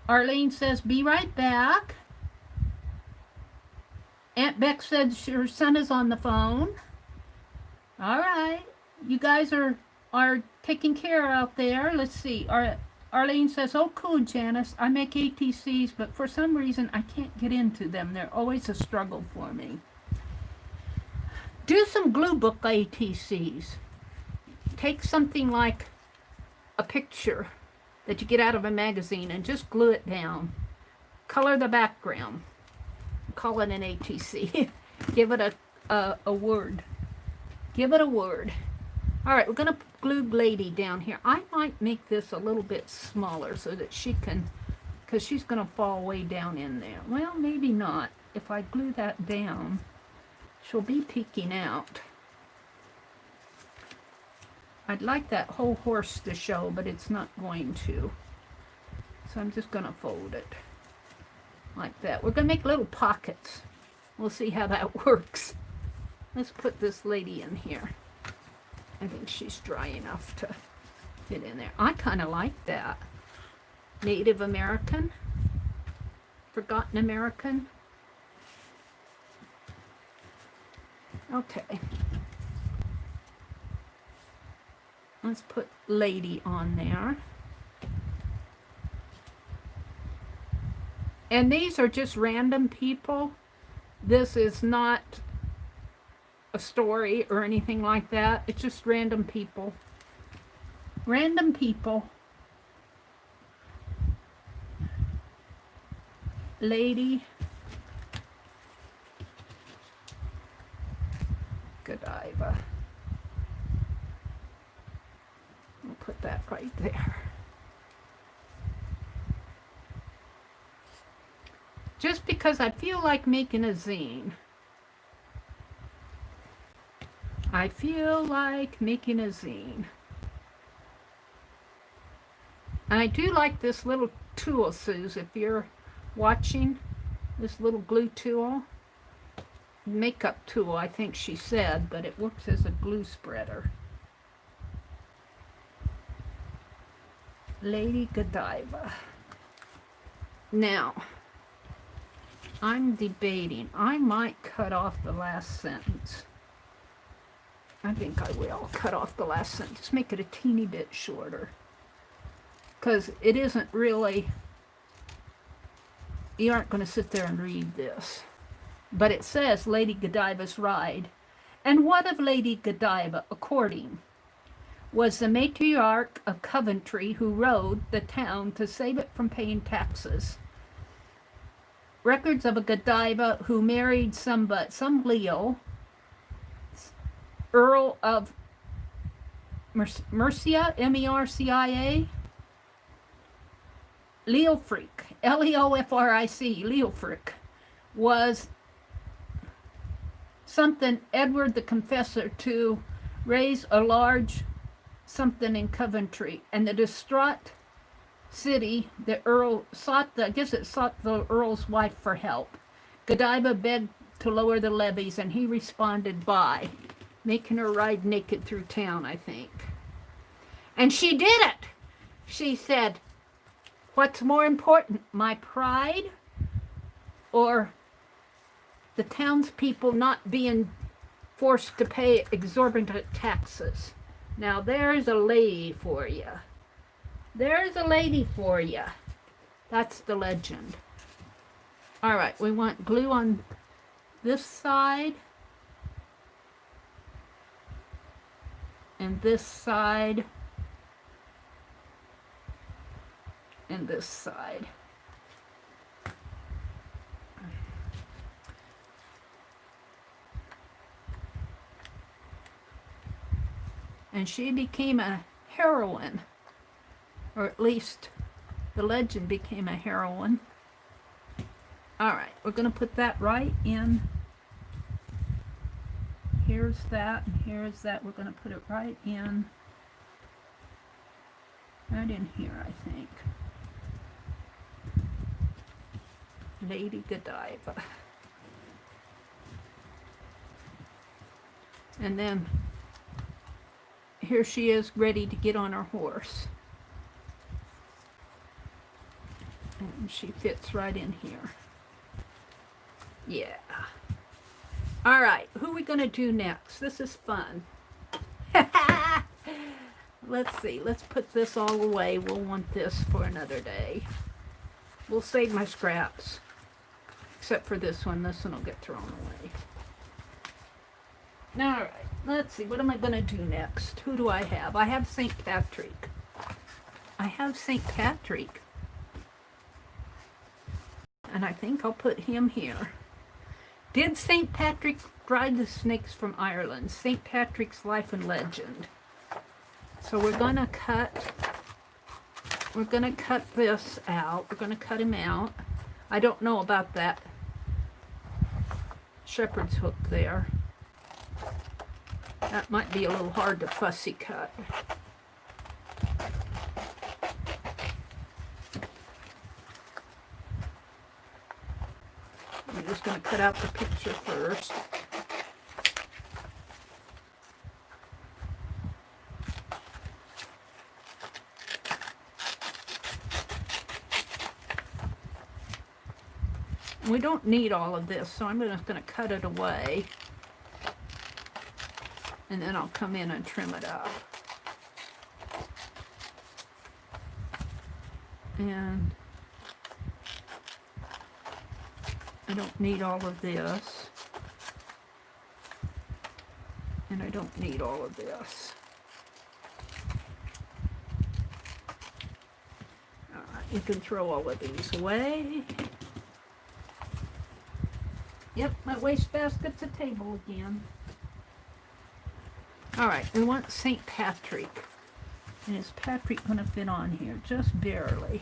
Arlene says, be right back. Aunt Beck said her son is on the phone. All right. You guys are taking care out there. Let's see. Arlene says, oh, cool, Janice. I make ATCs, but for some reason, I can't get into them. They're always a struggle for me. Do some glue book ATCs. Take something like a picture that you get out of a magazine and just glue it down. Color the background. Call it an ATC. Give it a word. Give it a word. All right, we're going to glue Lady down here. I might make this a little bit smaller so that she can, because she's going to fall way down in there. Well, maybe not. If I glue that down, she'll be peeking out. I'd like that whole horse to show, but it's not going to. So I'm just going to fold it like that. We're going to make little pockets. We'll see how that works. Let's put this lady in here. I think she's dry enough to fit in there. I kind of like that. Native American. Forgotten American. Okay. Let's put Lady on there. And these are just random people. This is not a story or anything like that. It's just random people. Random people. Lady Godiva. We'll put that right there. Just because I feel like making a zine. I feel like making a zine. And I do like this little tool, Suze, if you're watching, this little glue tool. Makeup tool, I think she said, but it works as a glue spreader. Lady Godiva. Now, I'm debating. I might cut off the last sentence. I think I will cut off the last sentence. Make it a teeny bit shorter. Because it isn't really, you aren't going to sit there and read this. But it says Lady Godiva's ride. And what of Lady Godiva, according, was the matriarch of Coventry who rode the town to save it from paying taxes. Records of a Godiva who married some Leo, Earl of Mercia, M-E-R-C-I-A, Leofric, L-E-O-F-R-I-C, Leofric, was something Edward the Confessor to raise a large something in Coventry, and the distraught city, the Earl sought the Earl's wife for help. Godiva begged to lower the levies, and he responded by making her ride naked through town, I think. And she did it! She said, what's more important, my pride or the townspeople not being forced to pay exorbitant taxes? Now there's a lady for you. There's a lady for you. That's the legend. All right, we want glue on this side and this side and this side. And she became a heroine, or at least the legend became a heroine. All right, we're going to put that right in. Here's that, and here's that. We're going to put it right in here, I think. Lady Godiva. And then here she is ready to get on her horse. And she fits right in here. Yeah. All right, who are we going to do next? This is fun. Let's see. Let's put this all away. We'll want this for another day. We'll save my scraps. Except for this one. This one will get thrown away. All right. Let's see. What am I going to do next? Who do I have? I have St. Patrick. I have St. Patrick. And I think I'll put him here. Did St. Patrick drive the snakes from Ireland? St. Patrick's life and legend. So we're going to cut this out. We're going to cut him out. I don't know about that shepherd's hook there. That might be a little hard to fussy cut. I'm just going to cut out the picture first. We don't need all of this, so I'm just going to cut it away. And then I'll come in and trim it up. And I don't need all of this. And I don't need all of this. All right, you can throw all of these away. Yep, my wastebasket's a table again. Alright, we want St. Patrick. And is Patrick going to fit on here? Just barely.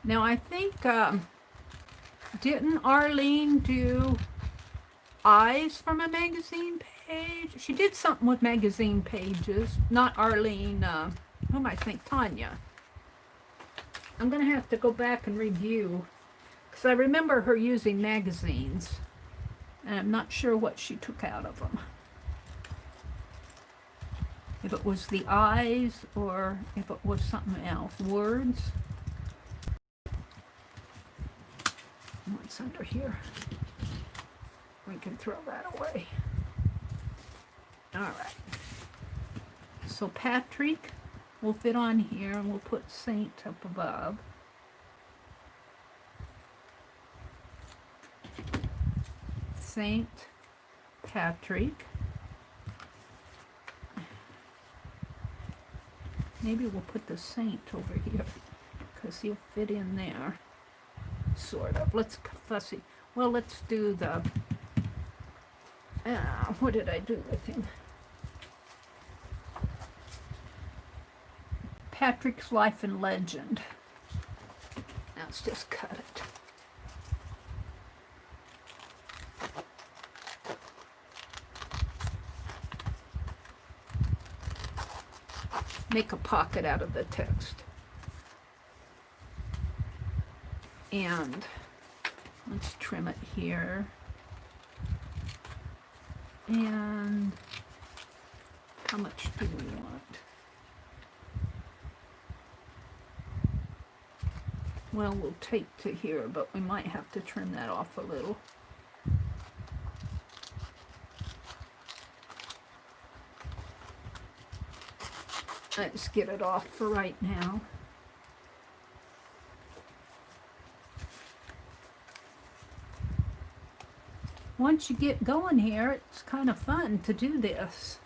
Now I think, didn't Arlene do eyes from a magazine page? She did something with magazine pages. Not Arlene, who am I think? Tanya. I'm going to have to go back and review, because I remember her using magazines, and I'm not sure what she took out of them. If it was the eyes, or if it was something else. Words. What's under here? We can throw that away. Alright. So Patrick will fit on here, and we'll put Saint up above. Saint Patrick. Maybe we'll put the Saint over here, because he'll fit in there. Sort of. Let's fussy. Well, let's do the. What did I do with him? Patrick's Life and Legend. Let's just cut it. Make a pocket out of the text. And let's trim it here. And how much do we want? Well, we'll take to here, but we might have to trim that off a little. Let's get it off for right now. Once you get going here, it's kind of fun to do this.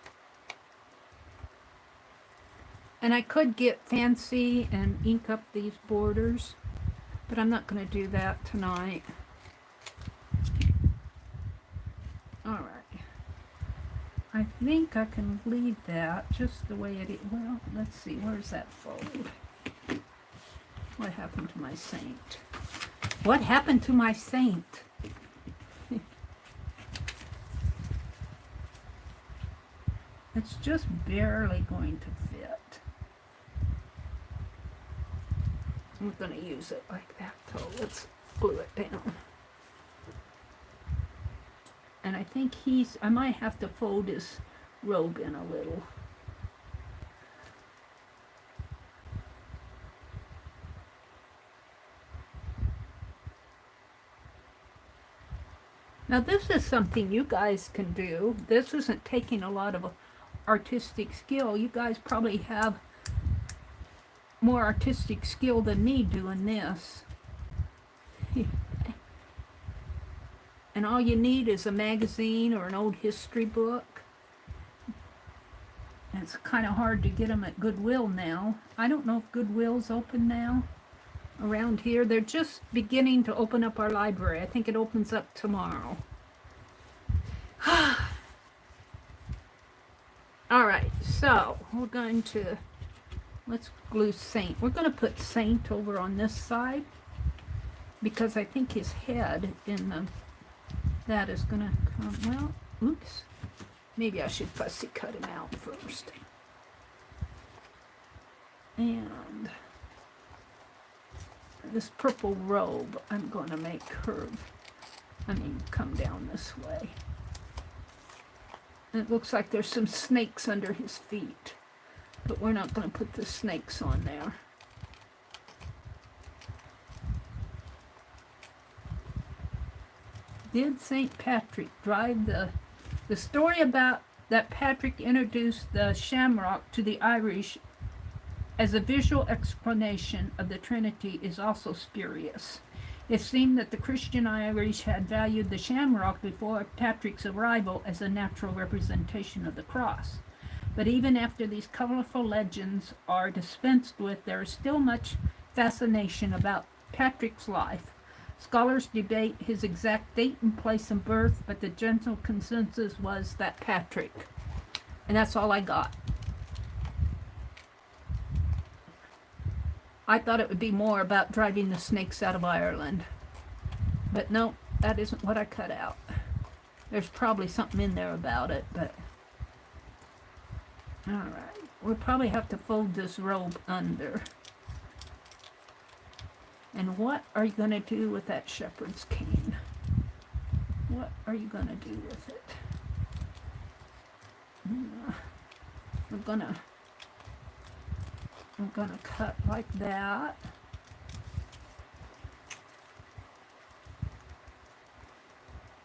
And I could get fancy and ink up these borders, but I'm not going to do that tonight. Alright. I think I can leave that just the way it is. Well, let's see. Where's that fold? What happened to my Saint? What happened to my Saint? It's just barely going to fit. I'm going to use it like that, so let's glue it down. And I think I might have to fold his robe in a little. Now this is something you guys can do. This isn't taking a lot of artistic skill. You guys probably have more artistic skill than me doing this. And all you need is a magazine or an old history book. And it's kind of hard to get them at Goodwill now. I don't know if Goodwill's open now around here. They're just beginning to open up our library. I think it opens up tomorrow. Alright, so we're going to, let's glue Saint. We're going to put Saint over on this side, because I think his head in the, that is going to come, well, oops. Maybe I should fussy cut him out first. And this purple robe, I'm going to make curve, come down this way. And it looks like there's some snakes under his feet, but we're not going to put the snakes on there. Did St. Patrick drive the story about that Patrick introduced the shamrock to the Irish as a visual explanation of the Trinity is also spurious. It seemed that the Christian Irish had valued the shamrock before Patrick's arrival as a natural representation of the cross. But even after these colorful legends are dispensed with, there is still much fascination about Patrick's life. Scholars debate his exact date and place of birth, but the general consensus was that Patrick. And that's all I got. I thought it would be more about driving the snakes out of Ireland. But no, that isn't what I cut out. There's probably something in there about it, but... Alright, we'll probably have to fold this robe under. And what are you going to do with that shepherd's cane? What are you going to do with it? We're gonna cut like that.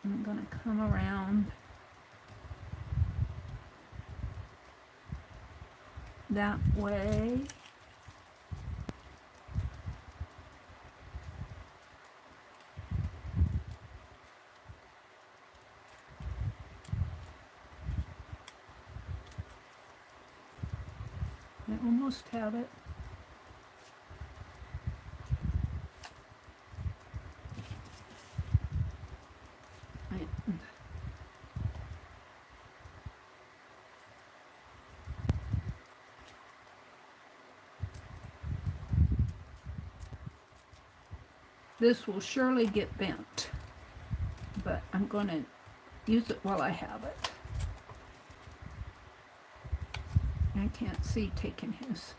I'm gonna come around that way. I almost have it. This will surely get bent, but I'm going to use it while I have it. I can't see taking his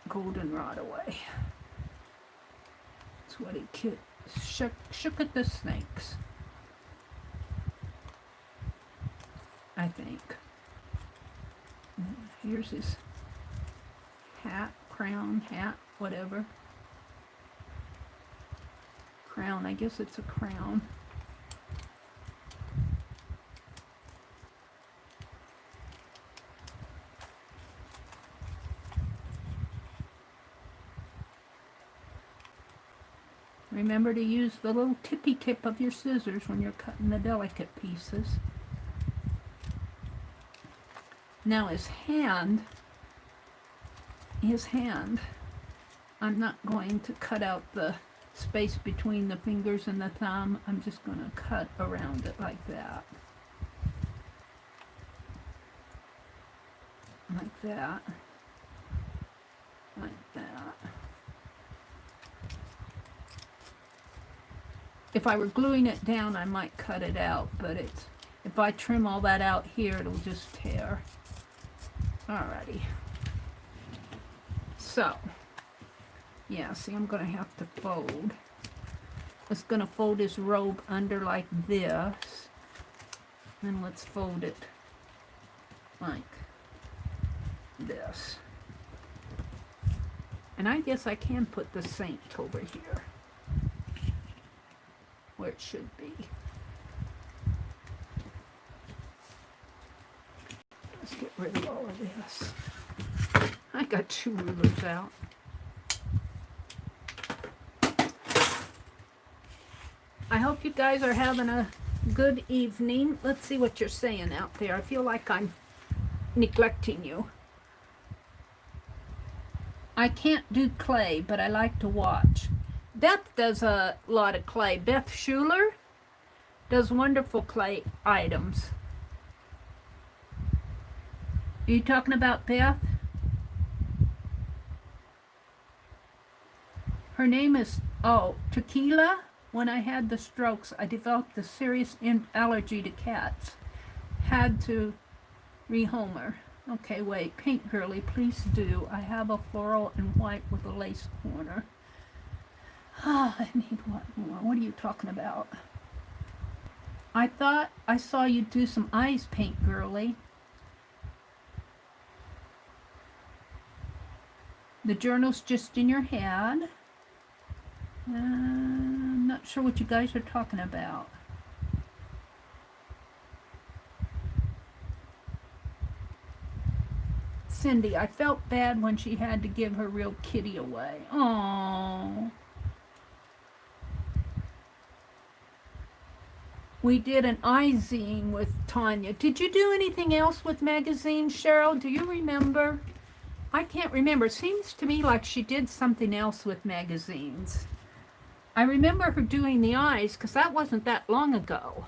goldenrod away. That's what he shook at the snakes, I think. Here's his hat, crown, hat, whatever. Crown, I guess it's a crown. Remember to use the little tippy tip of your scissors when you're cutting the delicate pieces. Now his hand, I'm not going to cut out the space between the fingers and the thumb. I'm just going to cut around it like that. Like that. Like that. If I were gluing it down, I might cut it out, but if I trim all that out here, it'll just tear. Alrighty. So, yeah, see, I'm going to have to fold. It's going to fold his robe under like this. And let's fold it like this. And I guess I can put the saint over here, where it should be. Let's get rid of all of this. I got 2 rulers out. I hope you guys are having a good evening. Let's see what you're saying out there. I feel like I'm neglecting you. I can't do clay, but I like to watch. Beth does a lot of clay. Beth Schuler does wonderful clay items. Are you talking about Beth? Her name is, Tequila. When I had the strokes, I developed a serious allergy to cats. Had to rehome her. Okay, wait. Paint Girly, please do. I have a floral and white with a lace corner. I need one more. What are you talking about? I thought I saw you do some eyes, Paint Girly. The journal's just in your head. I'm not sure what you guys are talking about. Cindy, I felt bad when she had to give her real kitty away. Aww. We did an iZine with Tanya. Did you do anything else with magazines, Cheryl? Do you remember? I can't remember. It seems to me like she did something else with magazines. I remember her doing the eyes because that wasn't that long ago.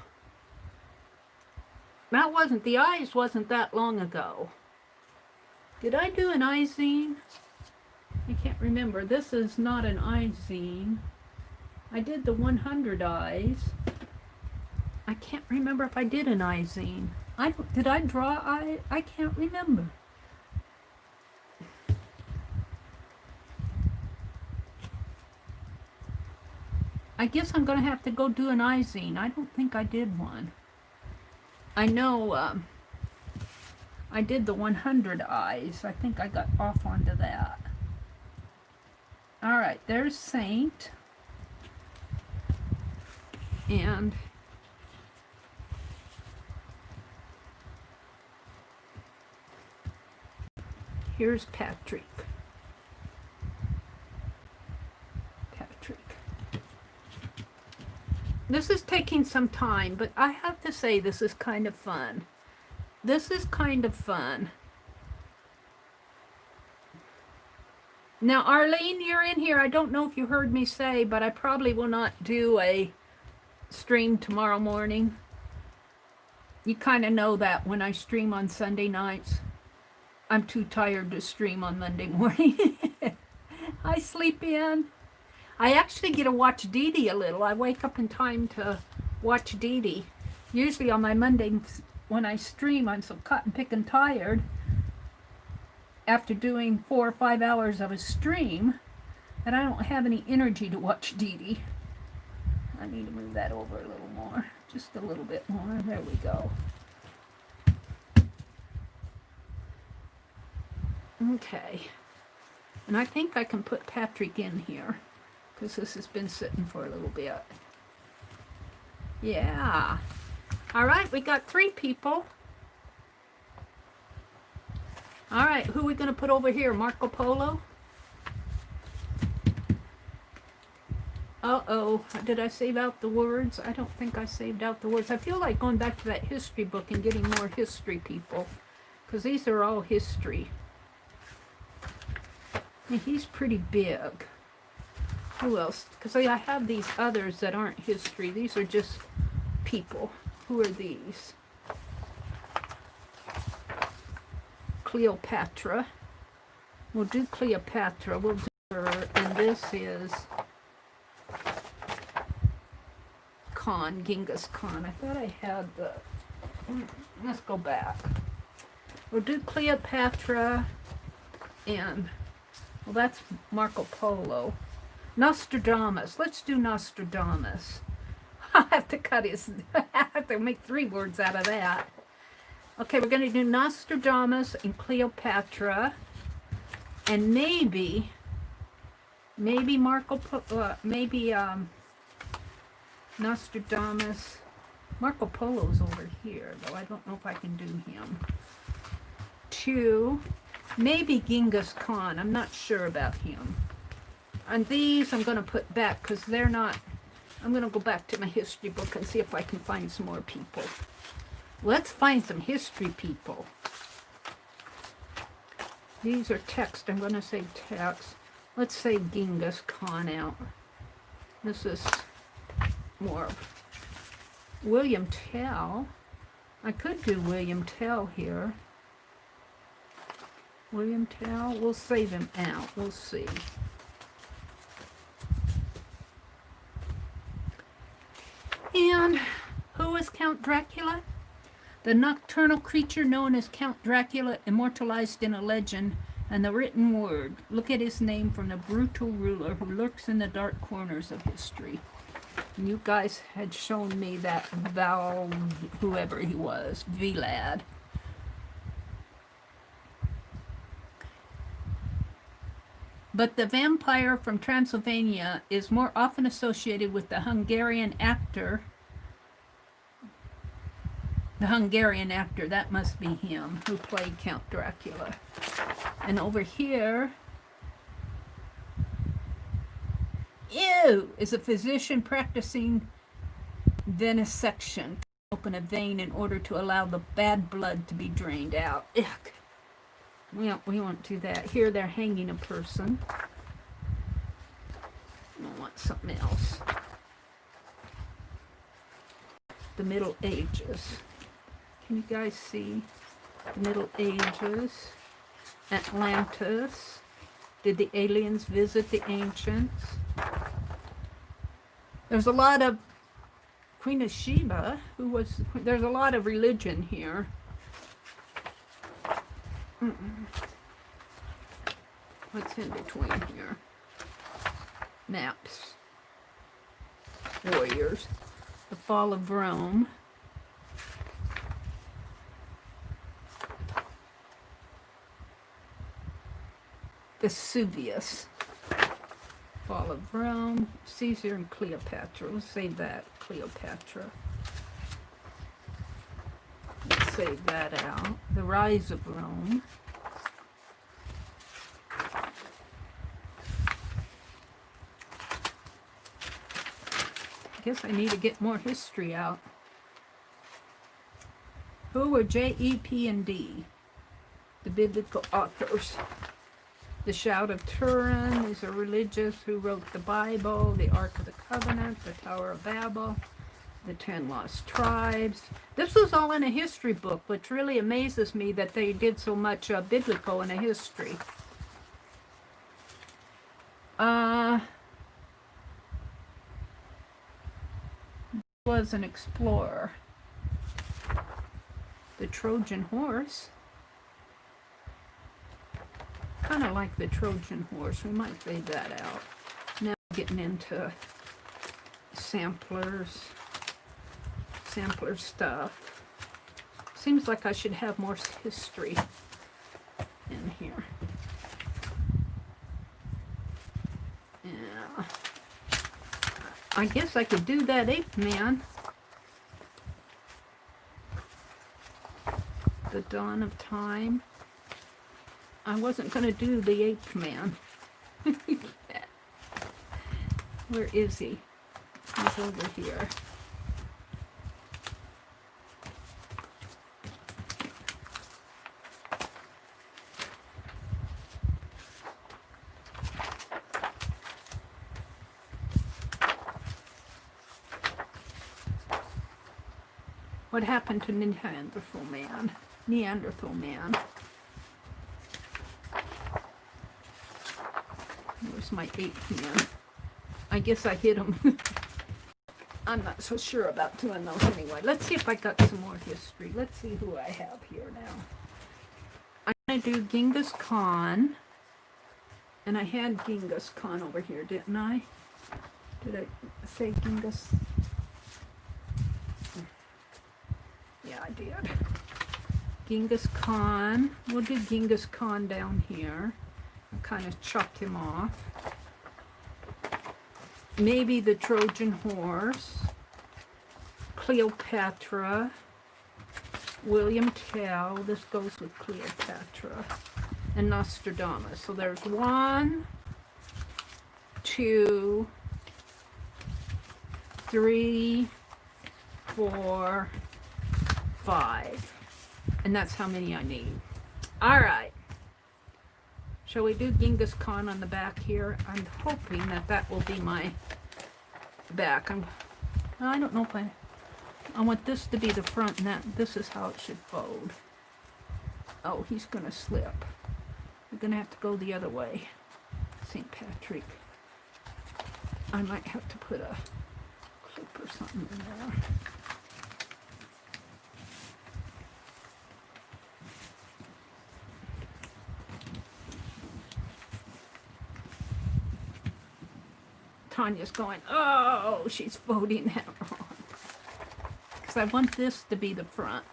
The eyes wasn't that long ago. Did I do an iZine? I can't remember. This is not an iZine. I did the 100 eyes. I can't remember if I did an iZine. Did I draw eye? I can't remember. I guess I'm going to have to go do an iZine. I don't think I did one. I know I did the 100 eyes. I think I got off onto that. All right, there's Saint. And here's Patrick. This is taking some time, but I have to say this is kind of fun. This is kind of fun. Now, Arlene, you're in here. I don't know if you heard me say, but I probably will not do a stream tomorrow morning. You kind of know that when I stream on Sunday nights. I'm too tired to stream on Monday morning. I sleep in. I actually get to watch Dee Dee a little. I wake up in time to watch Dee Dee. Usually on my Mondays when I stream, I'm so cotton picking tired after doing 4 or 5 hours of a stream that I don't have any energy to watch Dee Dee. I need to move that over a little more. Just a little bit more. There we go. Okay. And I think I can put Patrick in here, because this has been sitting for a little bit. Yeah. All right, we got 3 people. All right, who are we going to put over here? Marco Polo? Uh-oh, did I save out the words? I don't think I saved out the words. I feel like going back to that history book and getting more history people, because these are all history. And he's pretty big. Who else? Because I have these others that aren't history. These are just people. Who are these? Cleopatra. We'll do Cleopatra. We'll do her. And this is Khan, Genghis Khan. I thought I had the... Let's go back. We'll do Cleopatra and... Well, that's Marco Polo. Nostradamus. Let's do Nostradamus. I'll have to cut his... I have to make 3 words out of that. Okay, we're going to do Nostradamus and Cleopatra. And maybe Marco Polo... Nostradamus... Marco Polo's over here, though. I don't know if I can do him. 2... Maybe Genghis Khan. I'm not sure about him. And these I'm going to put back because they're not... I'm going to go back to my history book and see if I can find some more people. Let's find some history people. These are text. I'm going to say text. Let's say Genghis Khan out. This is more of William Tell. I could do William Tell here. William Tell, we'll save him out. We'll see. And who is Count Dracula? The nocturnal creature known as Count Dracula, immortalized in a legend and the written word. Look at his name from the brutal ruler who lurks in the dark corners of history. And you guys had shown me that Val, whoever he was, Vlad. But the vampire from Transylvania is more often associated with the Hungarian actor. The Hungarian actor, that must be him, who played Count Dracula. And over here, ew, is a physician practicing Venesection. Open a vein in order to allow the bad blood to be drained out. Yuck. We won't do that. Here they're hanging a person. I want something else. The Middle Ages. Can you guys see? Middle Ages. Atlantis. Did the aliens visit the ancients? There's a lot of Queen of Sheba, who was, there's a lot of religion here. What's in between here? Maps. Warriors. The fall of Rome. Vesuvius. Fall of Rome. Caesar and Cleopatra. Let's save that. Cleopatra. Let's save that out. The rise of Rome. I guess I need to get more history out. Who were J, E, P, and D? The biblical authors. The Shout of Turin, these are religious who wrote the Bible, the Ark of the Covenant, the Tower of Babel, the 10 Lost Tribes. This was all in a history book, which really amazes me that they did so much biblical in a history. Was an explorer. The Trojan horse. Kind of like the Trojan horse. We might fade that out. Now getting into samplers. Sampler stuff. Seems like I should have more history in here. Yeah. I guess I could do that ape man. The dawn of time. I wasn't going to do the ape man. Where is he? He's over here. What happened to Neanderthal man? Neanderthal man. Where's my ape man? I guess I hit him. I'm not so sure about doing those anyway. Let's see if I got some more history. Let's see who I have here now. I'm going to do Genghis Khan. And I had Genghis Khan over here, didn't I? Did I say Genghis? Yeah, I did. Genghis Khan. We'll do Genghis Khan down here. I kind of chopped him off. Maybe the Trojan horse. Cleopatra. William Tell. This goes with Cleopatra. And Nostradamus. So there's 1, 2, 3, 4, 5. And that's how many I need. All right. Shall we do Genghis Khan on the back here? I'm hoping that that will be my back. I don't know if I want this to be the front, and this is how it should fold. Oh, he's going to slip. We're going to have to go the other way. St. Patrick. I might have to put a clip or something in there. Tanya's going, oh, she's folding that wrong. Because I want this to be the front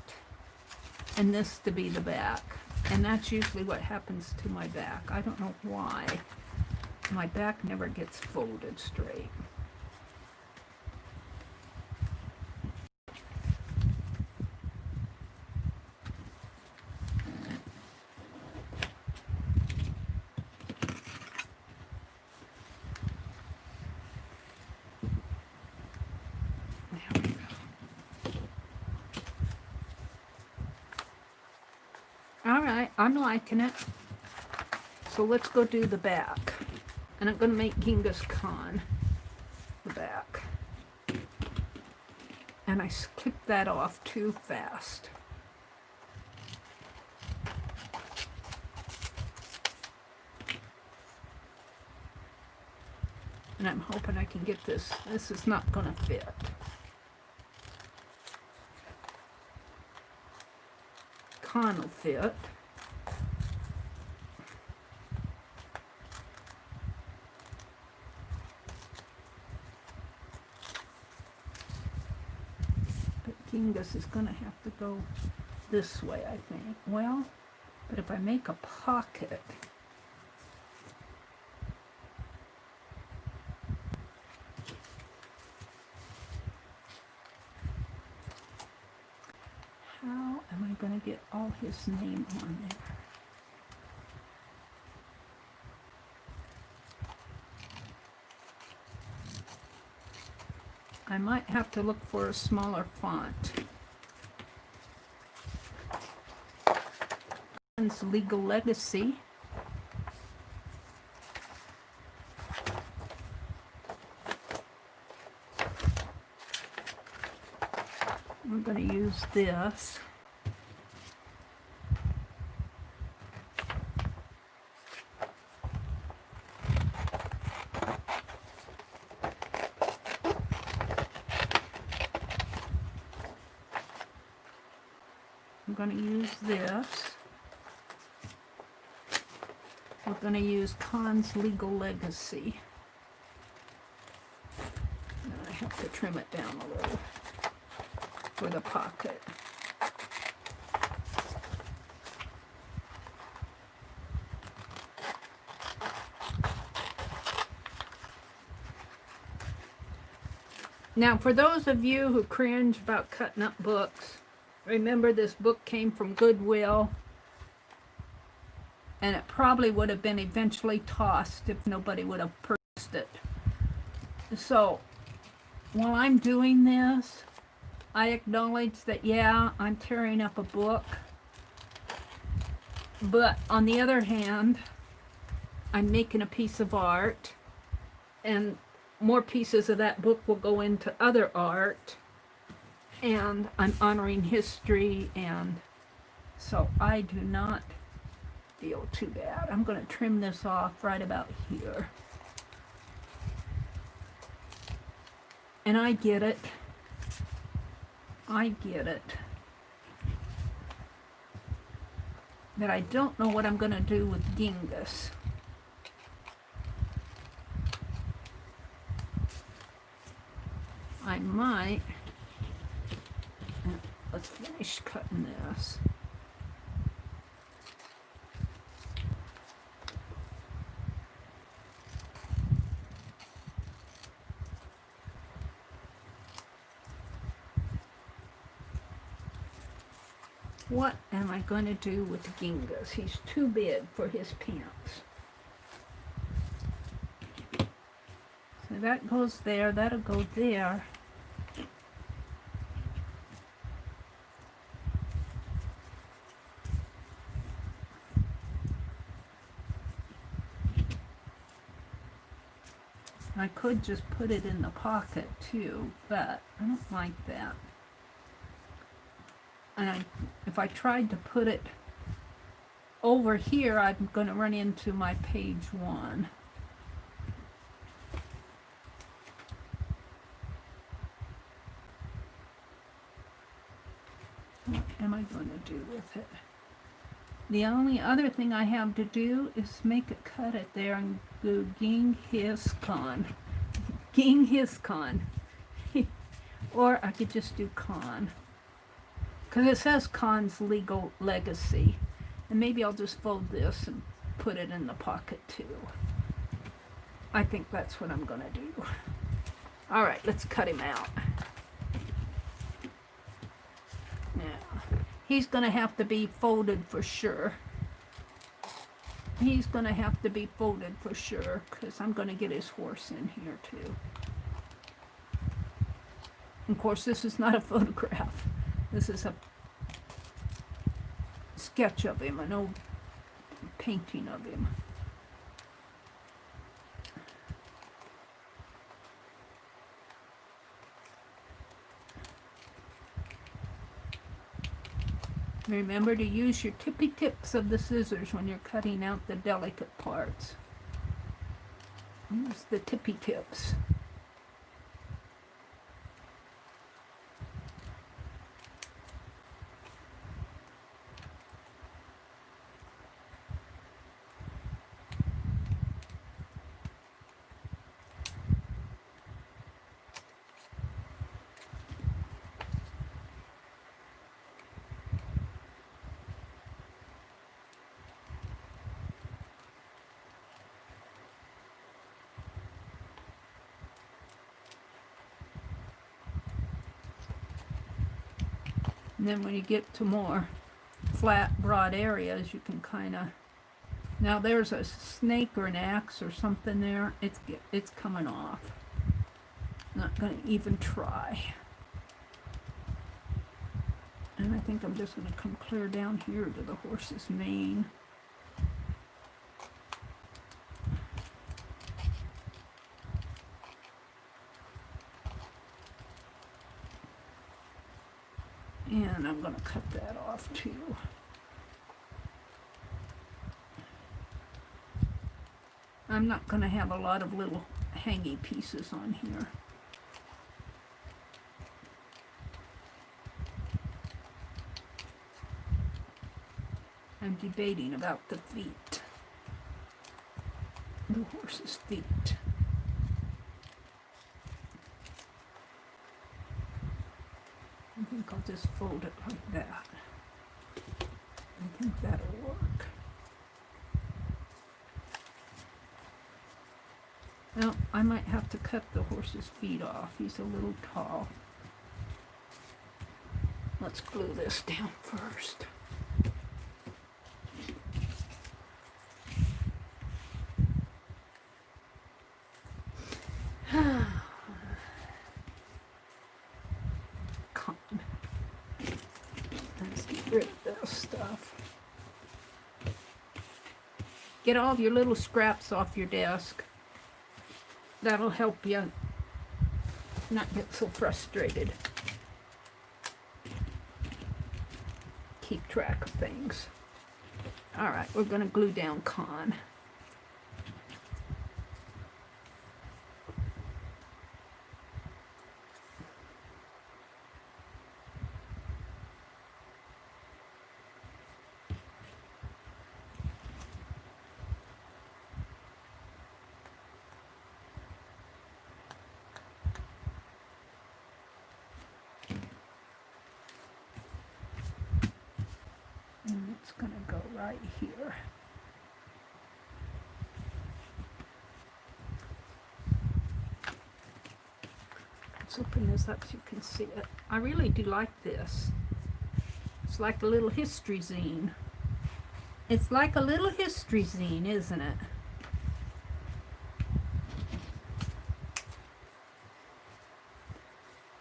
and this to be the back. And that's usually what happens to my back. I don't know why. My back never gets folded straight. There we go. I'm liking it. So let's go do the back. And I'm going to make Genghis Khan the back. And I clicked that off too fast. And I'm hoping I can get this. This is not going to fit. Khan will fit. But Genghis is going to have to go this way, I think. Well, but if I make a pocket, how am I going to get all his name on there? I might have to look for a smaller font. Legal Legacy. I'm going to use this. I'm going to use this. We're going to use Khan's Legal Legacy. And I have to trim it down a little for the pocket. Now, for those of you who cringe about cutting up books, remember this book came from Goodwill. And it probably would have been eventually tossed if nobody would have purchased it. So, while I'm doing this, I acknowledge that, yeah, I'm tearing up a book. But on the other hand, I'm making a piece of art. And more pieces of that book will go into other art. And I'm honoring history. And so I do not feel too bad. I'm going to trim this off right about here. And I get it. I get it. But I don't know what I'm going to do with Genghis. I might. Let's finish cutting this. What am I going to do with Genghis? He's too big for his pants. So that goes there, that'll go there. I could just put it in the pocket too, but I don't like that. And if I tried to put it over here, I'm going to run into my page 1. What am I going to do with it? The only other thing I have to do is make a cut it there and go Genghis Khan. Genghis Khan. Or I could just do Khan. Because it says Khan's Legal Legacy. And maybe I'll just fold this and put it in the pocket too. I think that's what I'm going to do. Alright, let's cut him out. Now, he's going to have to be folded for sure. He's going to have to be folded for sure, because I'm going to get his horse in here too. Of course, this is not a photograph. This is a sketch of him, an old painting of him. Remember to use your tippy tips of the scissors when you're cutting out the delicate parts. Use the tippy tips. And then when you get to more flat, broad areas, you can kind of... Now there's a snake or an axe or something there. It's coming off. Not going to even try. And I think I'm just going to come clear down here to the horse's mane. And I'm going to cut that off too. I'm not going to have a lot of little hangy pieces on here. I'm debating about the feet. The horse's feet. I think I'll just fold it like that. I think that'll work. Well, I might have to cut the horse's feet off. He's a little tall. Let's glue this down first. Let's get rid of this stuff. Get all of your little scraps off your desk. That'll help you not get so frustrated. Keep track of things. All right, we're going to glue down Con. And it's going to go right here. Let's open this up so you can see it. I really do like this. It's like a little history zine. It's like a little history zine, isn't it?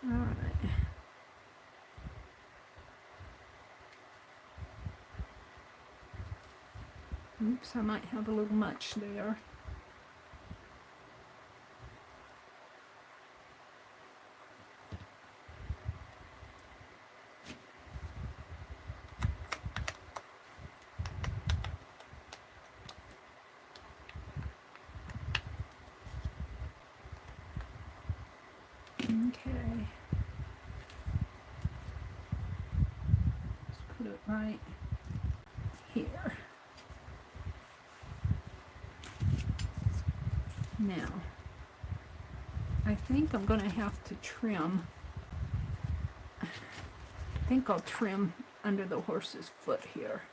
All right. Oops, I might have a little much there. Okay. Let's put it right here. Now, I think I'm going to have to trim. I think I'll trim under the horse's foot here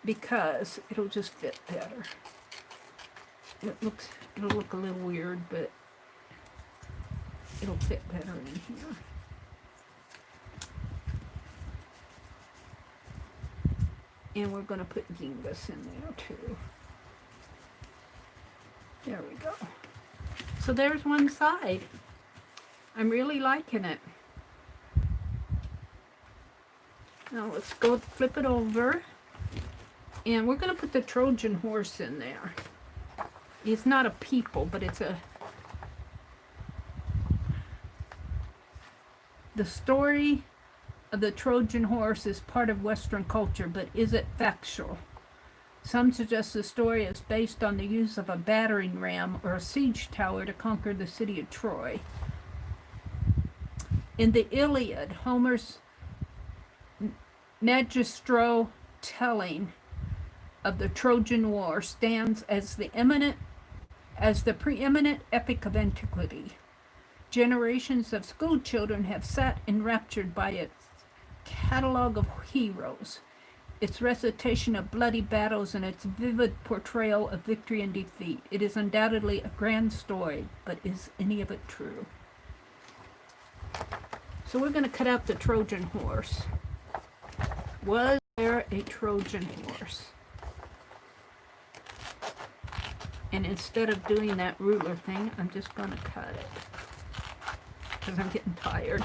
because it'll just fit better. It'll look a little weird, but it'll fit better in here. And we're going to put Genghis in there too. There we go. So there's one side. I'm really liking it. Now let's go flip it over. And we're going to put the Trojan horse in there. It's not a people, but it's a... The story of the Trojan horse is part of Western culture, but is it factual? Some suggest the story is based on the use of a battering ram or a siege tower to conquer the city of Troy. In the Iliad, Homer's magistral telling of the Trojan War stands as the preeminent epic of antiquity. Generations of school children have sat enraptured by its catalog of heroes, its recitation of bloody battles, and its vivid portrayal of victory and defeat. It is undoubtedly a grand story, but is any of it true? So we're going to cut out the Trojan horse. Was there a Trojan horse? And instead of doing that ruler thing, I'm just going to cut it, because I'm getting tired.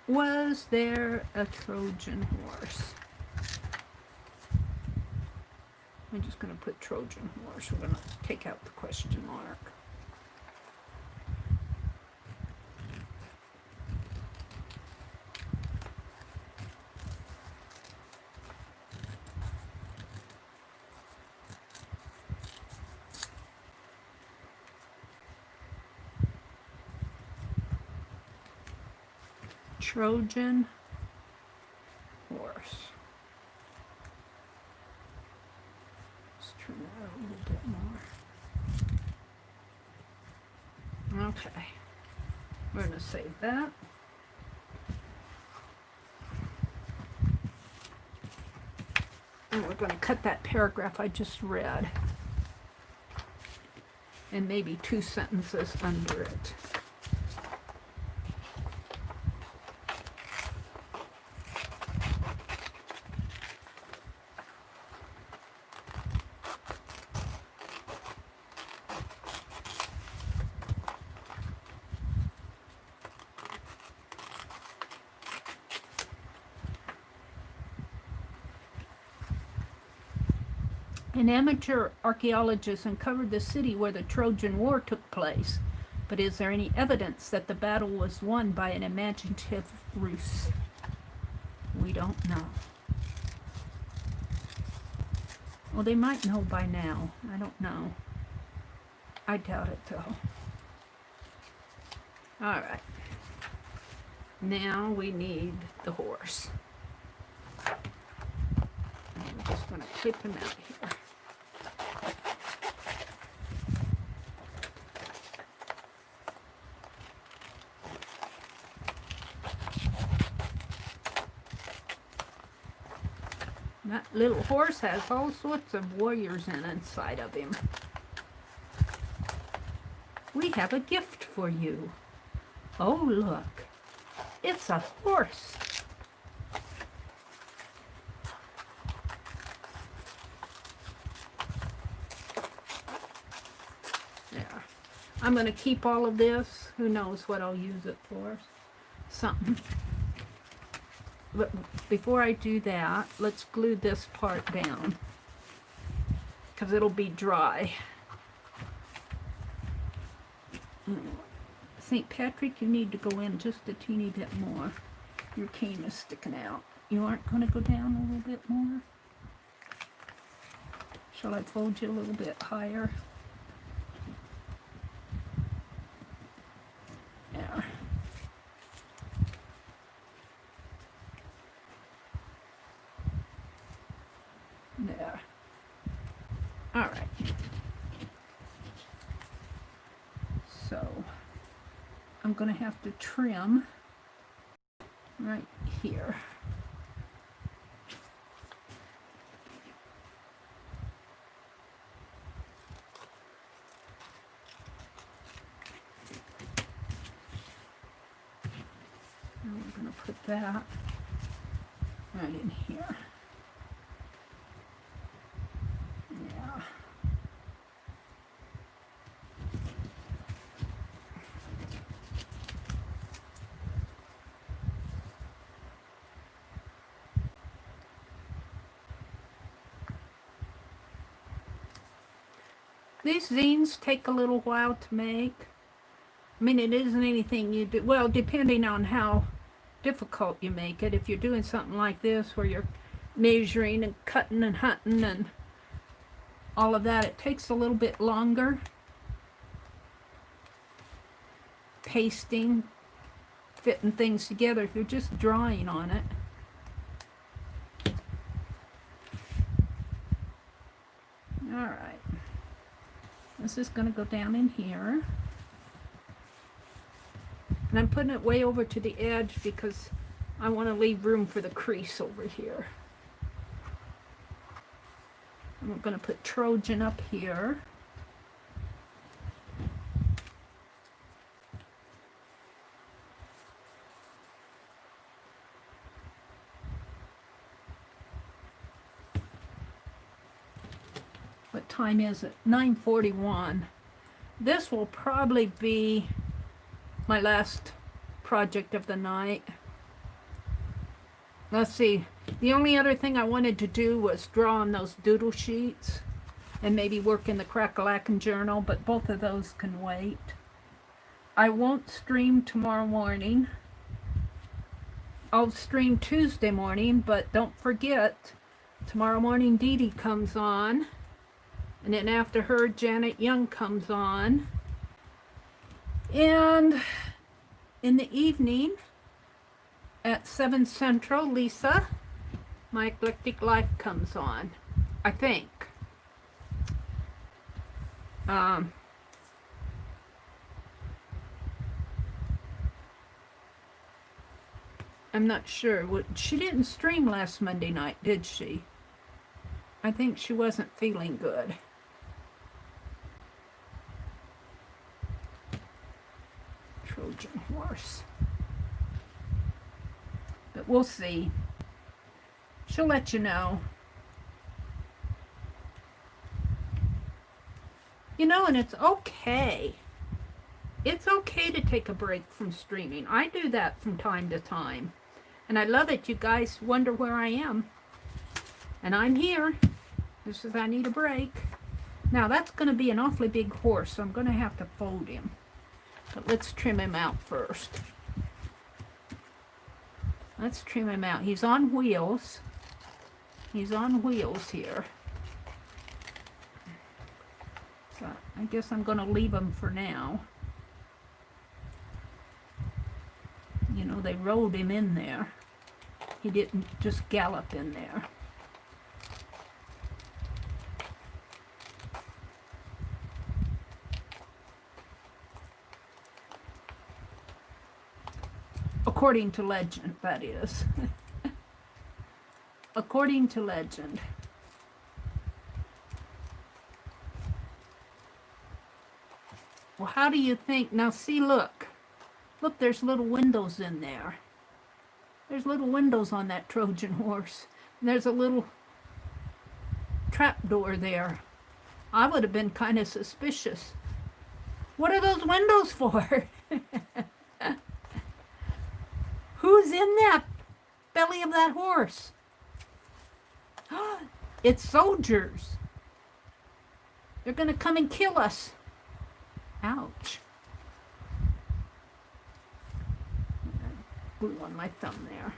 Was there a Trojan horse? I'm just going to put Trojan horse. We're going to take out the question mark. Trojan horse. Let's turn that a little bit more. Okay. We're going to save that. And we're going to cut that paragraph I just read. And maybe 2 sentences under it. An amateur archaeologist uncovered the city where the Trojan War took place, but is there any evidence that the battle was won by an imaginative ruse? We don't know. Well, they might know by now. I don't know. I doubt it, though. All right. Now we need the horse. I'm just going to clip him out here. That little horse has all sorts of warriors inside of him. We have a gift for you. Oh, look. It's a horse. There. I'm going to keep all of this. Who knows what I'll use it for. Something. But before I do that, let's glue this part down, because it'll be dry. St. Patrick, you need to go in just a teeny bit more. Your cane is sticking out. You aren't going to go down a little bit more? Shall I fold you a little bit higher? There. There. All right. So I'm going to have to trim right here. And we're going to put that right in here. Yeah. These zines take a little while to make. I mean, it isn't anything you do, well, depending on how difficult you make it. If you're doing something like this where you're measuring and cutting and hunting and all of that, it takes a little bit longer. Pasting, fitting things together if you're just drawing on it. Alright, this is going to go down in here. And I'm putting it way over to the edge because I want to leave room for the crease over here. I'm going to put Trojan up here. What time is it? 9:41. This will probably be my last project of the night. Let's see. The only other thing I wanted to do was draw on those doodle sheets and maybe work in the Crack-a-Lackin' journal, but both of those can wait. I won't stream tomorrow morning. I'll stream Tuesday morning, but don't forget, tomorrow morning Dee Dee comes on, and then after her, Janet Young comes on. And in the evening, at 7 Central, Lisa, My Eclectic Life comes on, I think. I'm not sure. She didn't stream last Monday night, did she? I think she wasn't feeling good. Trojan horse. But we'll see. She'll let you know. You know, and it's okay. It's okay to take a break from streaming. I do that from time to time. And I love it. You guys wonder where I am. And I'm here. This is I need a break. Now that's going to be an awfully big horse, so I'm going to have to fold him. But let's trim him out first. Let's trim him out. He's on wheels. He's on wheels here. So I guess I'm going to leave him for now. You know, they rode him in there. He didn't just gallop in there. According to legend, that is. According to legend. Well, how do you think? Now, see, look. Look, there's little windows in there. There's little windows on that Trojan horse. And there's a little trap door there. I would have been kind of suspicious. What are those windows for? Who's in that belly of that horse? It's soldiers. They're going to come and kill us. Ouch. Glue on my thumb there.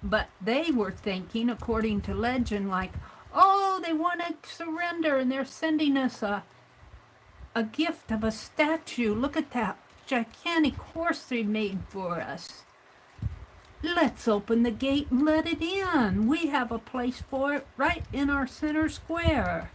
But they were thinking, according to legend, like, oh, they want to surrender and they're sending us a gift of a statue. Look at that gigantic horse they made for us. Let's open the gate and let it in. We have a place for it right in our center square.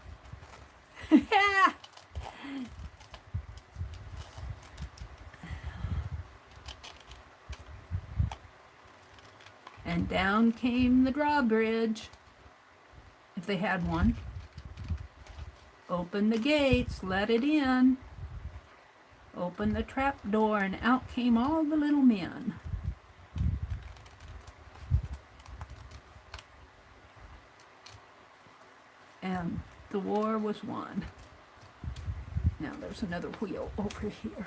And down came the drawbridge, if they had one. Open the gates, let it in. Open the trap door, and out came all the little men. And the war was won. Now there's another wheel over here.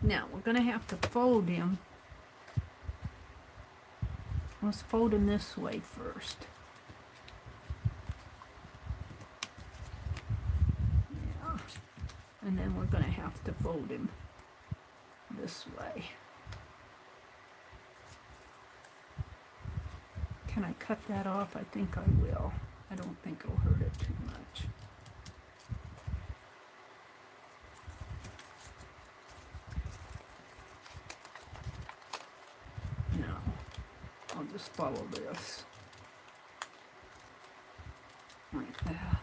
Now, we're going to have to fold him. Let's fold him this way first. Yeah. And then we're going to have to fold him this way. Can I cut that off? I think I will. I don't think it'll hurt it too much. No, I'll just follow this. Like that.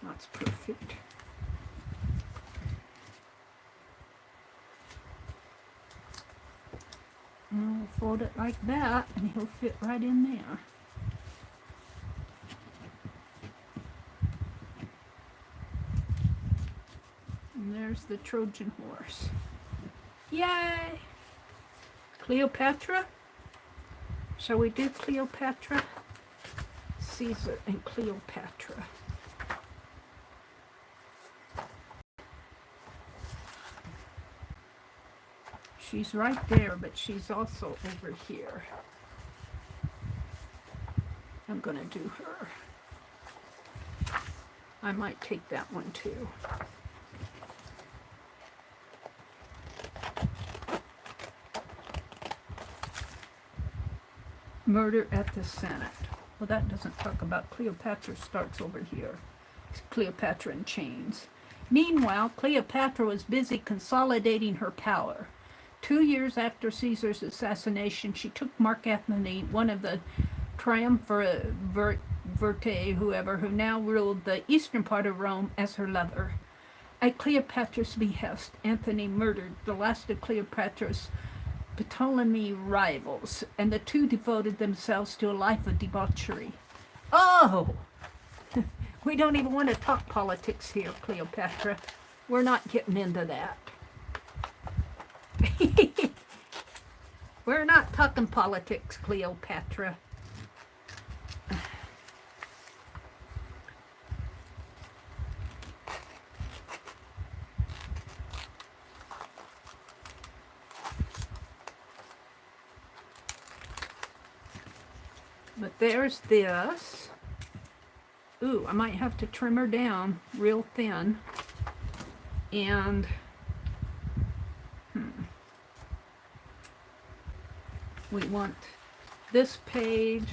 That's perfect. And we'll fold it like that, and he'll fit right in there. And there's the Trojan horse. Yay! Cleopatra? Shall we do Cleopatra? Caesar and Cleopatra. She's right there, but she's also over here. I'm going to do her. I might take that one too. Murder at the Senate. Well, that doesn't talk about Cleopatra. Starts over here. It's Cleopatra in chains. Meanwhile, Cleopatra was busy consolidating her power. 2 years after Caesar's assassination, she took Mark Antony, one of the triumvirate, who now ruled the eastern part of Rome, as her lover. At Cleopatra's behest, Antony murdered the last of Cleopatra's Ptolemy rivals, and the two devoted themselves to a life of debauchery. Oh! We don't even want to talk politics here, Cleopatra. We're not getting into that. We're not talking politics, Cleopatra. But there's this. Ooh, I might have to trim her down real thin. And we want this page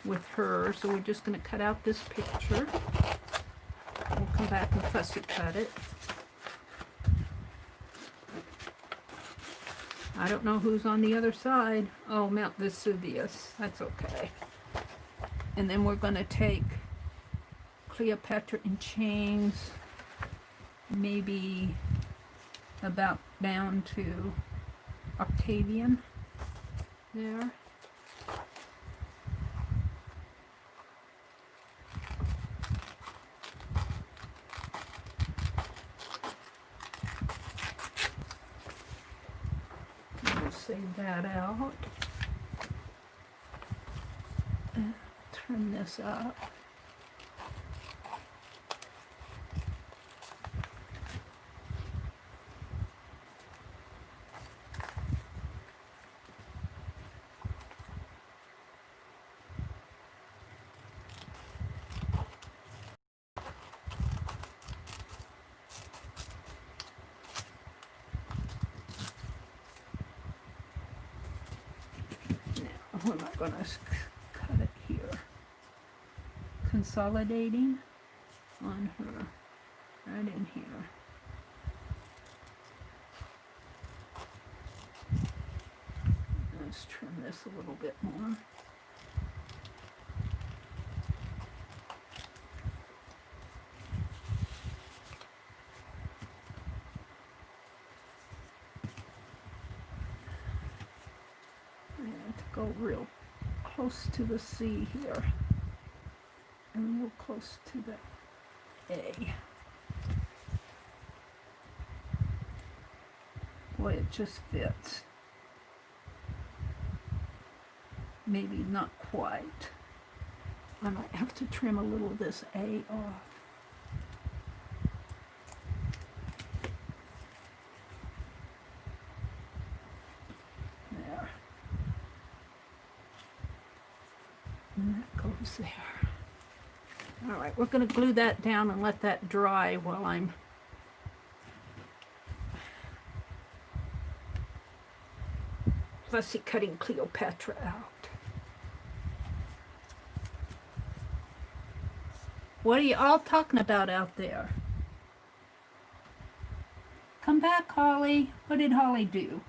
with her, so we're just going to cut out this picture. We'll come back and fussy cut it. I don't know who's on the other side. Oh, Mount Vesuvius. That's okay. And then we're going to take Cleopatra in chains, maybe about down to Octavian there. We'll save that out. Turn this up. Now, am I going to cut it here? Consolidating on her, right in here. Let's trim this a little bit more. I have to go real close to the C here. And real close to the A. Boy, it just fits. Maybe not quite. I might have to trim a little of this A off. goes there. All right, we're going to glue that down and let that dry while I'm fussy cutting Cleopatra out. What are you all talking about out there? Come back, Holly. What did Holly do?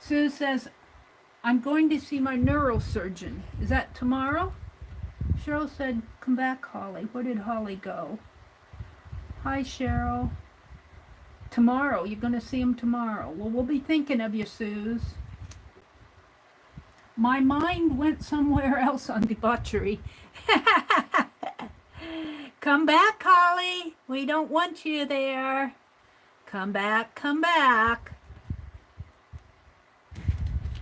Sue says, I'm going to see my neurosurgeon. Is that tomorrow? Cheryl said, come back, Holly. Where did Holly go? Hi, Cheryl. Tomorrow. You're going to see him tomorrow. Well, we'll be thinking of you, Suze. My mind went somewhere else on debauchery. Come back, Holly. We don't want you there. Come back, come back.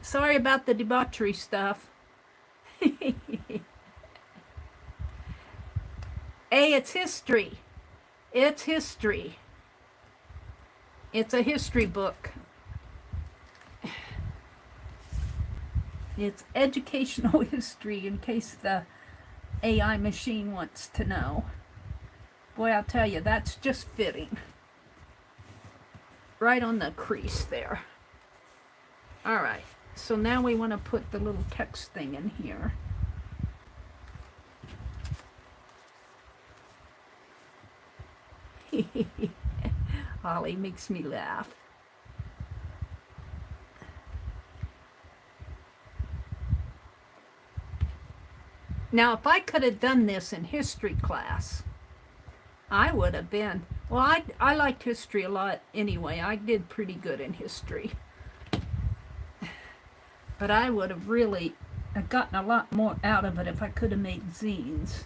Sorry about the debauchery stuff. Hey, it's history. It's history. It's a history book. It's educational history in case the AI machine wants to know. Boy, I'll tell you, that's just fitting. Right on the crease there. All right, so now we want to put the little text thing in here. Holly makes me laugh. Now, if I could have done this in history class, I would have been, well, I liked history a lot anyway. I did pretty good in history. But I would have really gotten a lot more out of it if I could have made zines.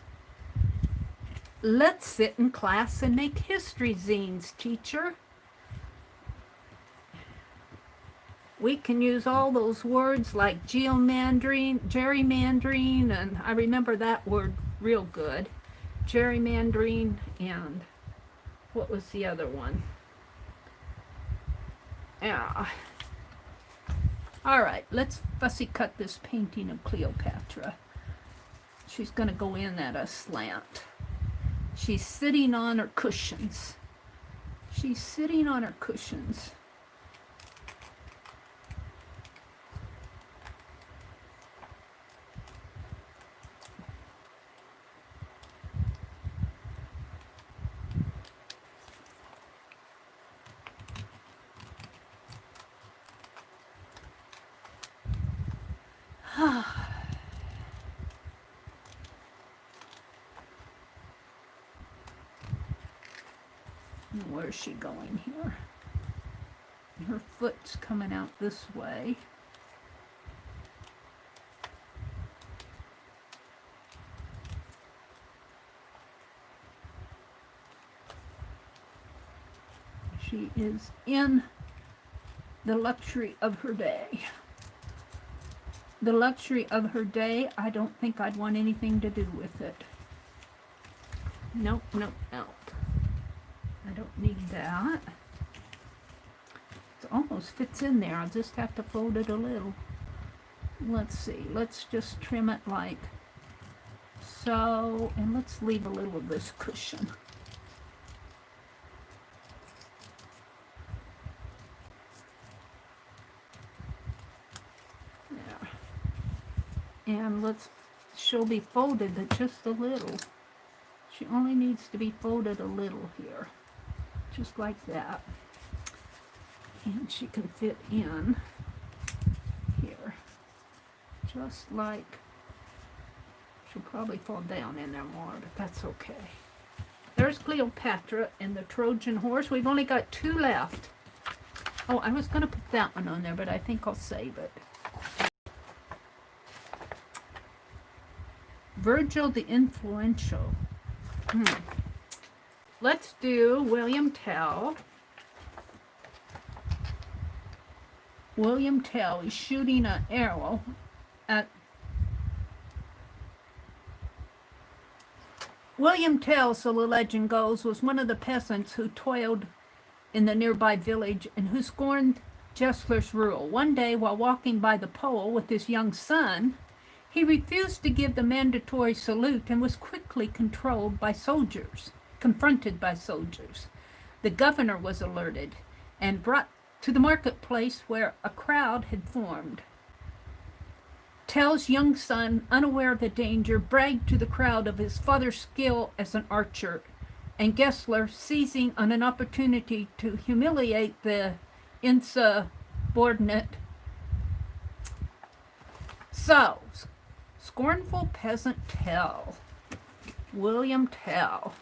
Let's sit in class and make history zines, teacher. We can use all those words like gerrymandering, and I remember that word real good. Gerrymandering, and what was the other one? Yeah. All right, let's fussy cut this painting of Cleopatra. She's going to go in at a slant. She's sitting on her cushions. She's sitting on her cushions. Where's she going here? Her foot's coming out this way. She is in the luxury of her day. The luxury of her day, I don't think I'd want anything to do with it. Nope, nope, nope. I don't need that. It almost fits in there. I'll just have to fold it a little. Let's see. Let's just trim it like so. And let's leave a little of this cushion. There. And she'll be folded just a little. She only needs to be folded a little here. Just like that. And she can fit in here. Just like, she'll probably fall down in there more, but that's okay. There's Cleopatra and the Trojan horse. We've only got 2 left. Oh, I was going to put that one on there, but I think I'll save it. Virgil the Influential. Let's do William Tell. William Tell is shooting an arrow at... William Tell, so the legend goes, was one of the peasants who toiled in the nearby village and who scorned Gessler's rule. One day, while walking by the pole with his young son, He refused to give the mandatory salute and was quickly confronted by soldiers. The governor was alerted and brought to the marketplace where a crowd had formed. Tell's young son, unaware of the danger, bragged to the crowd of his father's skill as an archer, and Gessler, seizing on an opportunity to humiliate the insubordinate. So, scornful peasant Tell, William Tell.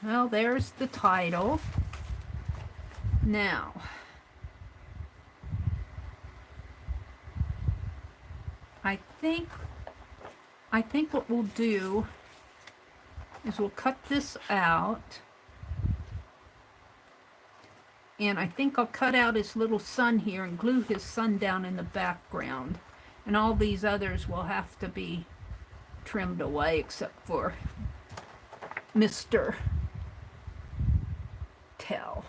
Well, there's the title. Now, I think what we'll do is we'll cut this out, and I think I'll cut out his little son here and glue his son down in the background, and all these others will have to be trimmed away except for Mr. Tell.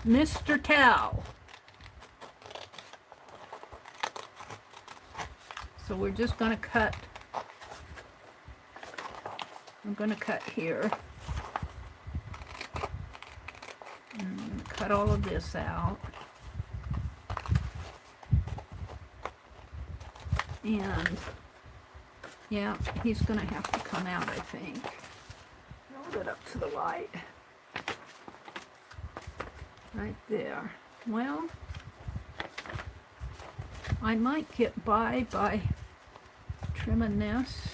Mr. Tell. So we're just going to cut. I'm going to cut here. And I'm going to cut all of this out. And yeah, he's going to have to come out, I think. Hold it up to the light. Right there. Well, I might get by trimming this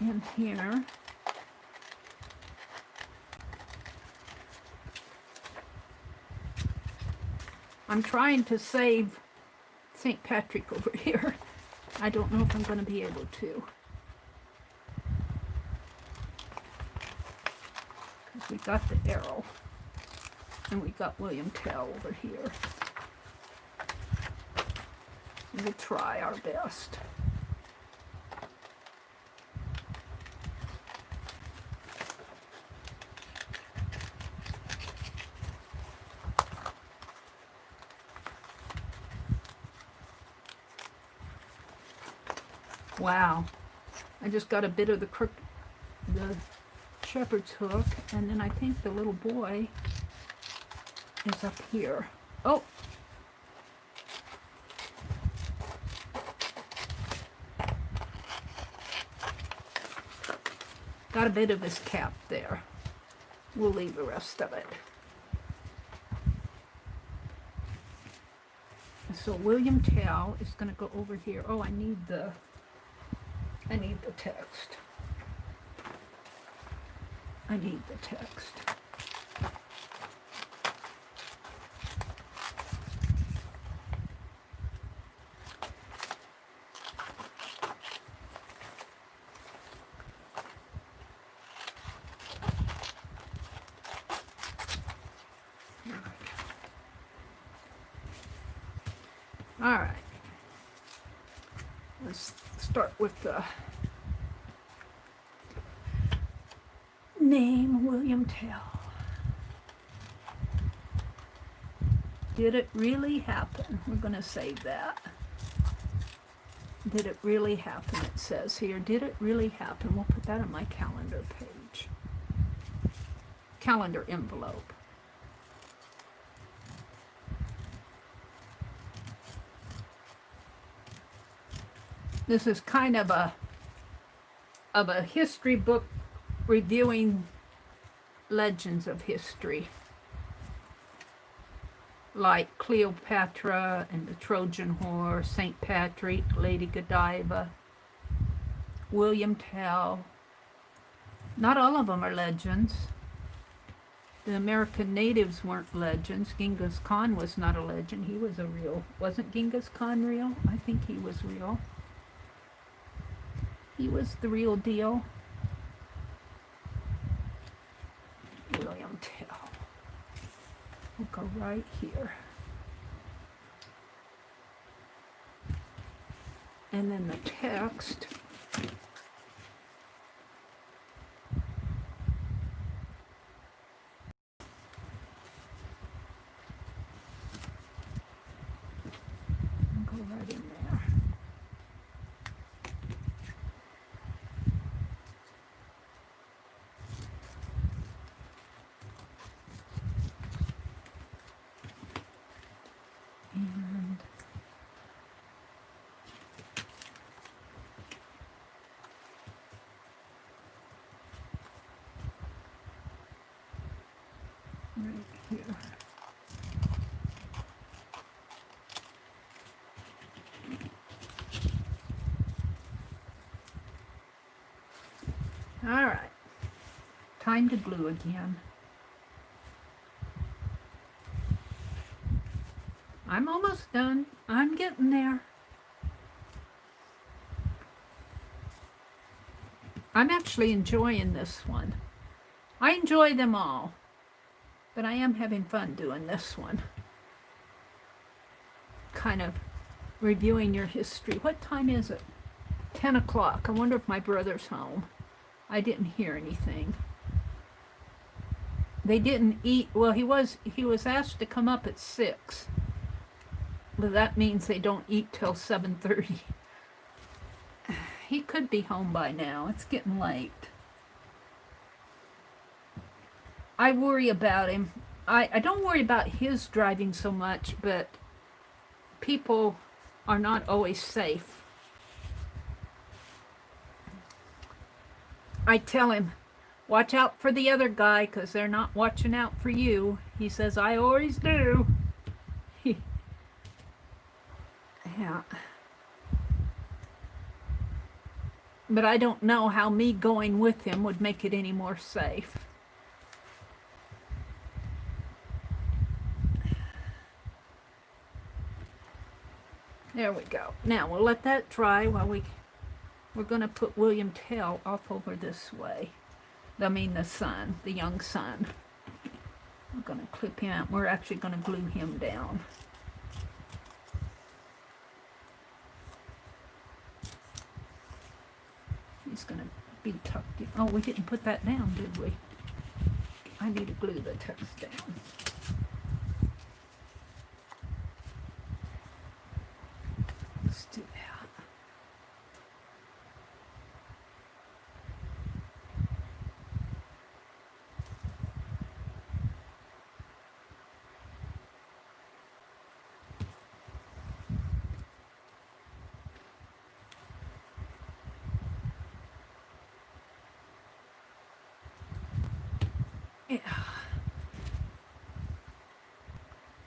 in here. I'm trying to save St. Patrick over here. I don't know if I'm going to be able to. Because we got the arrow. And we got William Tell over here. We'll try our best. Wow. I just got a bit of the shepherd's hook, and then I think the little boy is up here. Oh! Got a bit of his cap there. We'll leave the rest of it. So William Tell is going to go over here. Oh, I need the text. I need the text. All right. Let's start with the name, William Tell. Did it really happen? We're going to save that. Did it really happen? It says here. Did it really happen? We'll put that on my calendar page. Calendar envelope. This is kind of a history book reviewing legends of history, like Cleopatra and the Trojan Horse, St. Patrick, Lady Godiva, William Tell. Not all of them are legends. The American natives weren't legends. Genghis Khan was not a legend. He was a real. Wasn't Genghis Khan real? I think he was real. He was the real deal. William Tell. We'll go right here. And then the text. All right. Time to glue again. I'm almost done. I'm getting there. I'm actually enjoying this one. I enjoy them all, but I am having fun doing this one. Kind of reviewing your history. What time is it? 10 o'clock. I wonder if my brother's home. I didn't hear anything. They didn't eat. Well, he was asked to come up at 6. But that means they don't eat till 7:30. He could be home by now. It's getting late. I worry about him. I don't worry about his driving so much, but people are not always safe. I tell him, watch out for the other guy because they're not watching out for you. He says, I always do. Yeah. But I don't know how me going with him would make it any more safe. There we go. Now we'll let that dry while we're going to put William Tell off over this way. I mean the son, the young son. We're going to clip him out. We're actually going to glue him down. He's going to be tucked in. Oh, we didn't put that down, did we? I need to glue the text down. Let's do that. Yeah.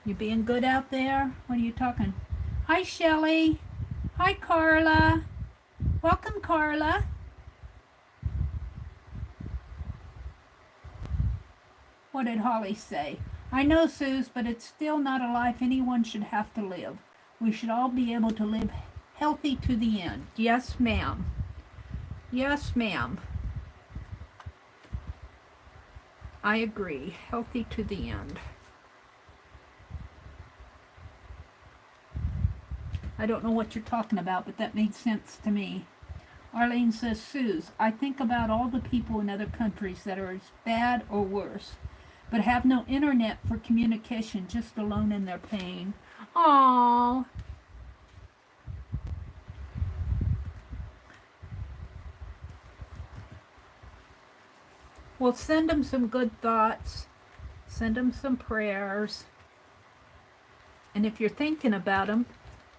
You being good out there? What are you talking? Hi, Shelley. Hi, Carla. Welcome, Carla. What did Holly say? I know, Suze, but it's still not a life anyone should have to live. We should all be able to live healthy to the end. Yes, ma'am. Yes, ma'am. I agree. Healthy to the end. I don't know what you're talking about, but that made sense to me. Arlene says, Suze, I think about all the people in other countries that are as bad or worse, but have no internet for communication, just alone in their pain. Aww. Well, send them some good thoughts. Send them some prayers. And if you're thinking about them,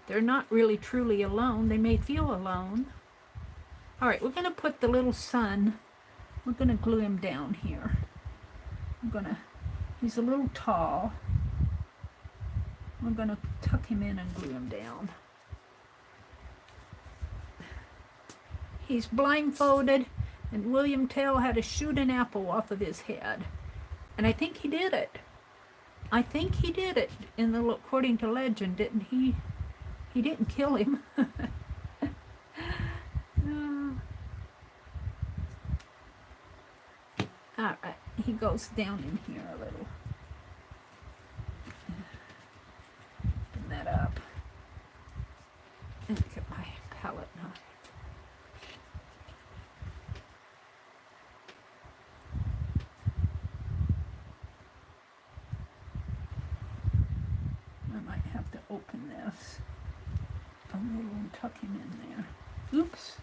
they're not really truly alone. They may feel alone. All right, we're going to put the little son, we're going to glue him down here. He's a little tall. We're going to tuck him in and glue him down. He's blindfolded, and William Tell had to shoot an apple off of his head. And I think he did it. I think he did it, according to legend, didn't he? He didn't kill him. All right, he goes down in here a little. Open that up. And get my palette knife. I might have to open this a little and tuck him in there. Oops.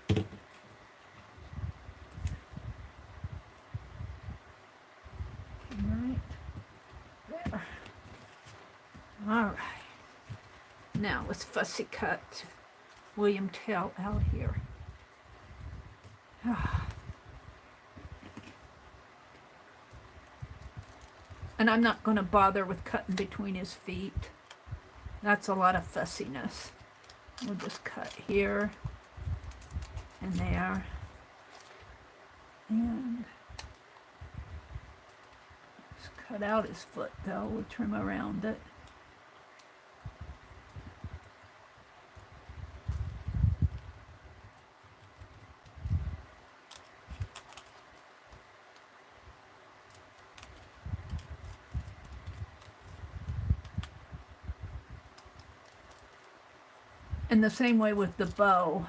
Right there. All right. Now let's fussy cut William Tell out here. And I'm not going to bother with cutting between his feet. That's a lot of fussiness. We'll just cut here and there. And cut out his foot though. We'll trim around it. And the same way with the bow.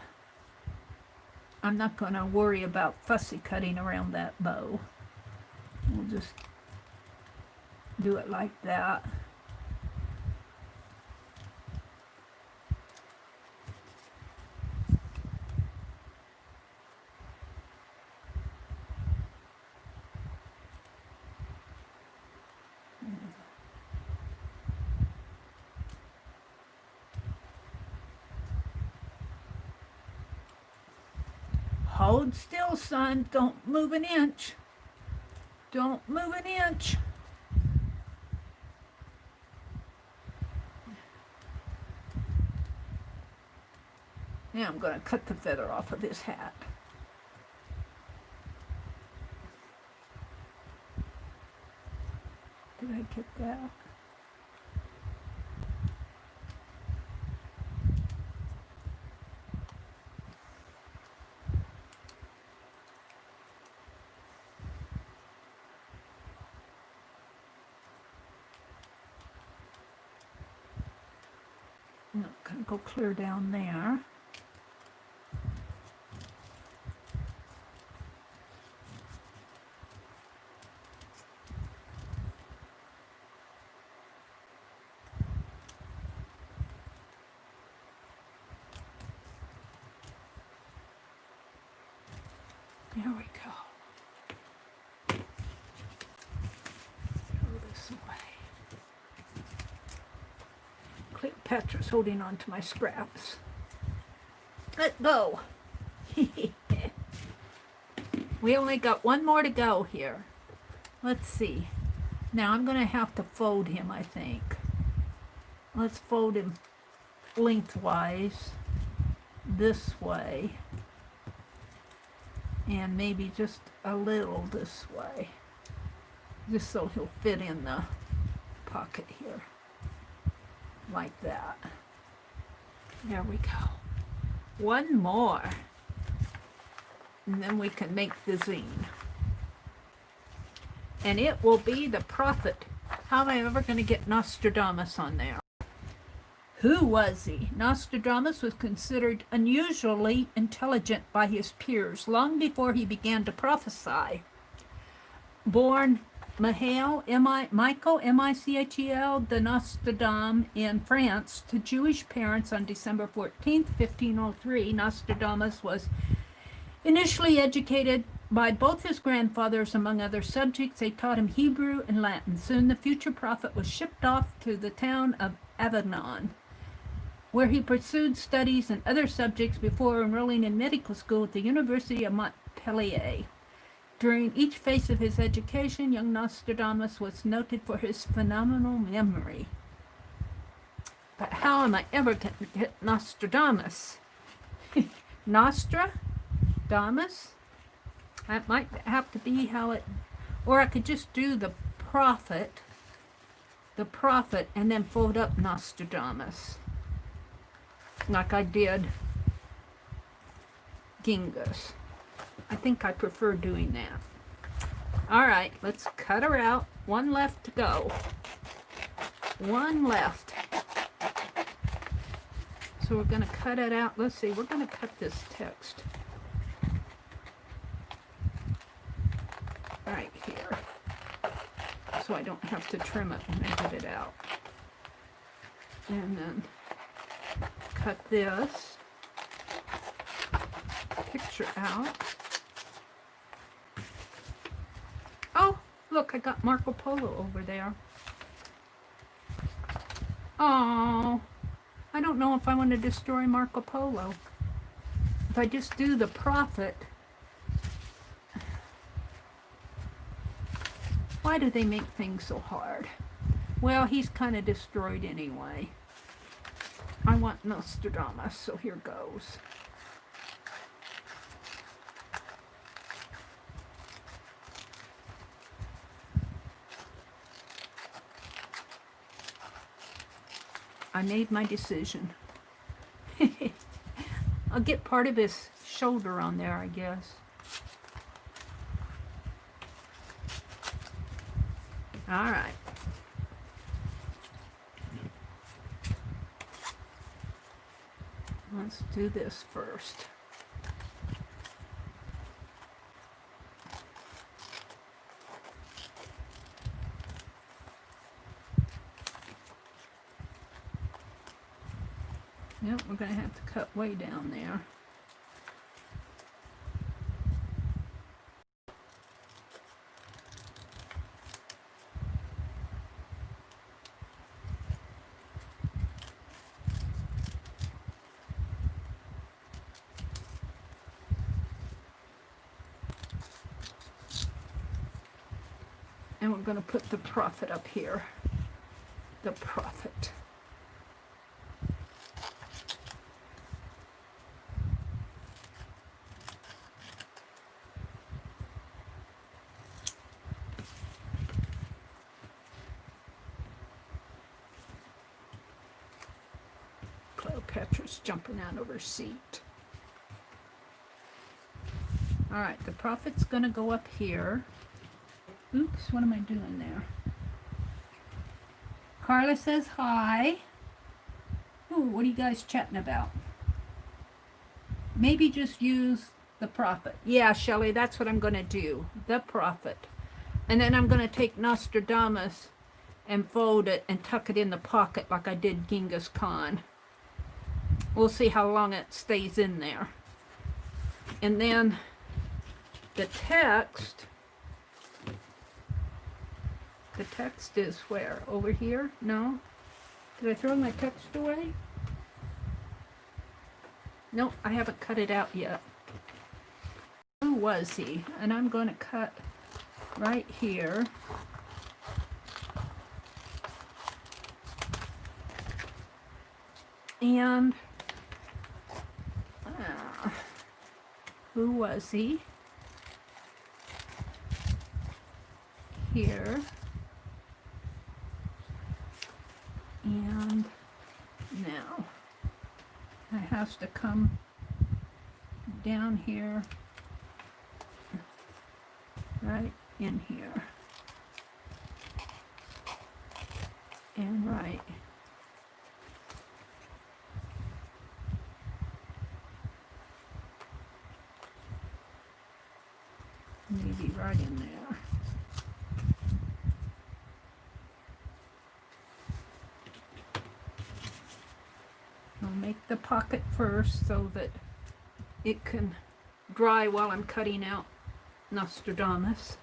I'm not going to worry about fussy cutting around that bow. We'll just do it like that. Hold still, son. Don't move an inch. Don't move an inch. Now I'm going to cut the feather off of his hat. Did I get that? I'm going to go clear down there. There we go. Go this way. Cleopatra's holding on to my scraps. Let go. We only got one more to go here. Let's see. Now I'm going to have to fold him, I think. Let's fold him lengthwise this way. And maybe just a little this way. Just so he'll fit in the pocket here. Like that. There we go. One more. And then we can make the zine. And it will be the prophet. How am I ever going to get Nostradamus on there? Who was he? Nostradamus was considered unusually intelligent by his peers long before he began to prophesy. Born Michael, M-I-C-H-E-L, de Nostradam in France to Jewish parents on December 14th, 1503, Nostradamus was initially educated by both his grandfathers. Among other subjects, they taught him Hebrew and Latin. Soon the future prophet was shipped off to the town of Avignon, where he pursued studies in other subjects before enrolling in medical school at the University of Montpellier. During each phase of his education, young Nostradamus was noted for his phenomenal memory. But how am I ever going to get Nostradamus? Nostradamus? That might have to be how it... Or I could just do the prophet, and then fold up Nostradamus. Like I did Genghis. I think I prefer doing that. All right, let's cut her out. One left to go. One left. So we're going to cut it out. Let's see, we're going to cut this text right here, so I don't have to trim it when I get it out. And then cut this picture out. Oh, look, I got Marco Polo over there. Oh, I don't know if I want to destroy Marco Polo. If I just do the prophet. Why do they make things so hard? Well, he's kind of destroyed anyway. I want Nostradamus, so here goes. I made my decision. I'll get part of his shoulder on there, I guess. All right. Let's do this first. Yep, we're going to have to cut way down there. And we're going to put the prophet up here. The prophet. Cleopatra's jumping out of her seat. All right, the prophet's going to go up here. Oops, what am I doing there? Carla says hi. Ooh, what are you guys chatting about? Maybe just use the prophet. Yeah, Shelley, that's what I'm going to do. The prophet. And then I'm going to take Nostradamus and fold it and tuck it in the pocket like I did Genghis Khan. We'll see how long it stays in there. And then the text is where? Over here? No? Did I throw my text away? Nope, I haven't cut it out yet. Who was he? And I'm going to cut right here. And who was he? Here. And now I have to come down here, right in here, and right. Maybe right in there. I'll make the pocket first so that it can dry while I'm cutting out Nostradamus.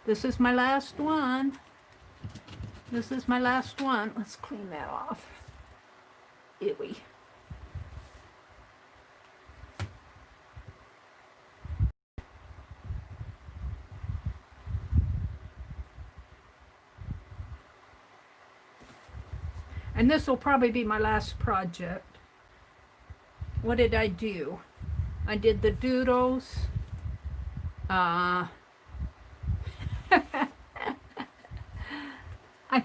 This is my last one. This is my last one. Let's clean that off. Ewy. And this will probably be my last project. What did I do? I did the doodles. I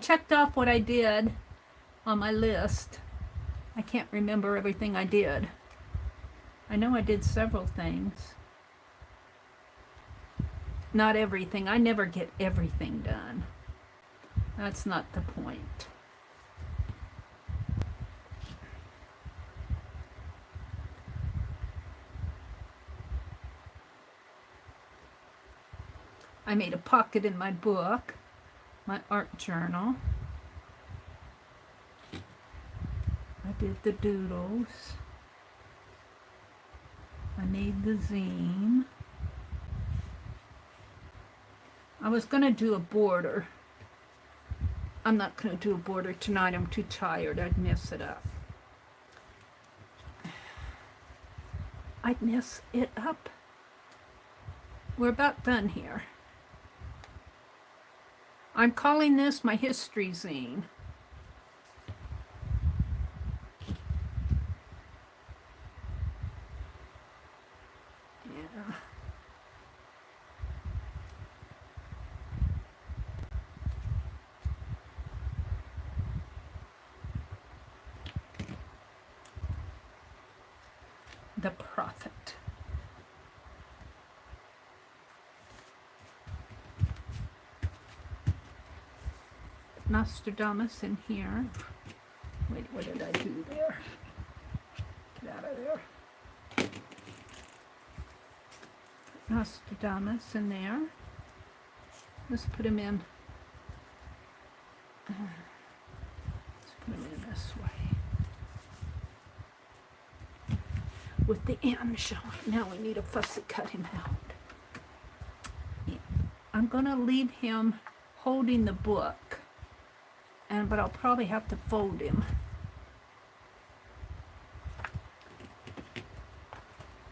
checked off what I did on my list. I can't remember everything I did. I know I did several things. Not everything. I never get everything done. That's not the point. I made a pocket in my book, my art journal. I did the doodles. I made the zine. I was going to do a border. I'm not going to do a border tonight. I'm too tired. I'd mess it up. I'd mess it up. We're about done here. I'm calling this my history zine. Yeah. the prophet. Nostradamus in here. Wait, what did I do there? Get out of there. Nostradamus in there. Let's put him in. Let's put him in this way. With the end showing. Now we need to fussy cut him out. Yeah. I'm going to leave him holding the book. But I'll probably have to fold him.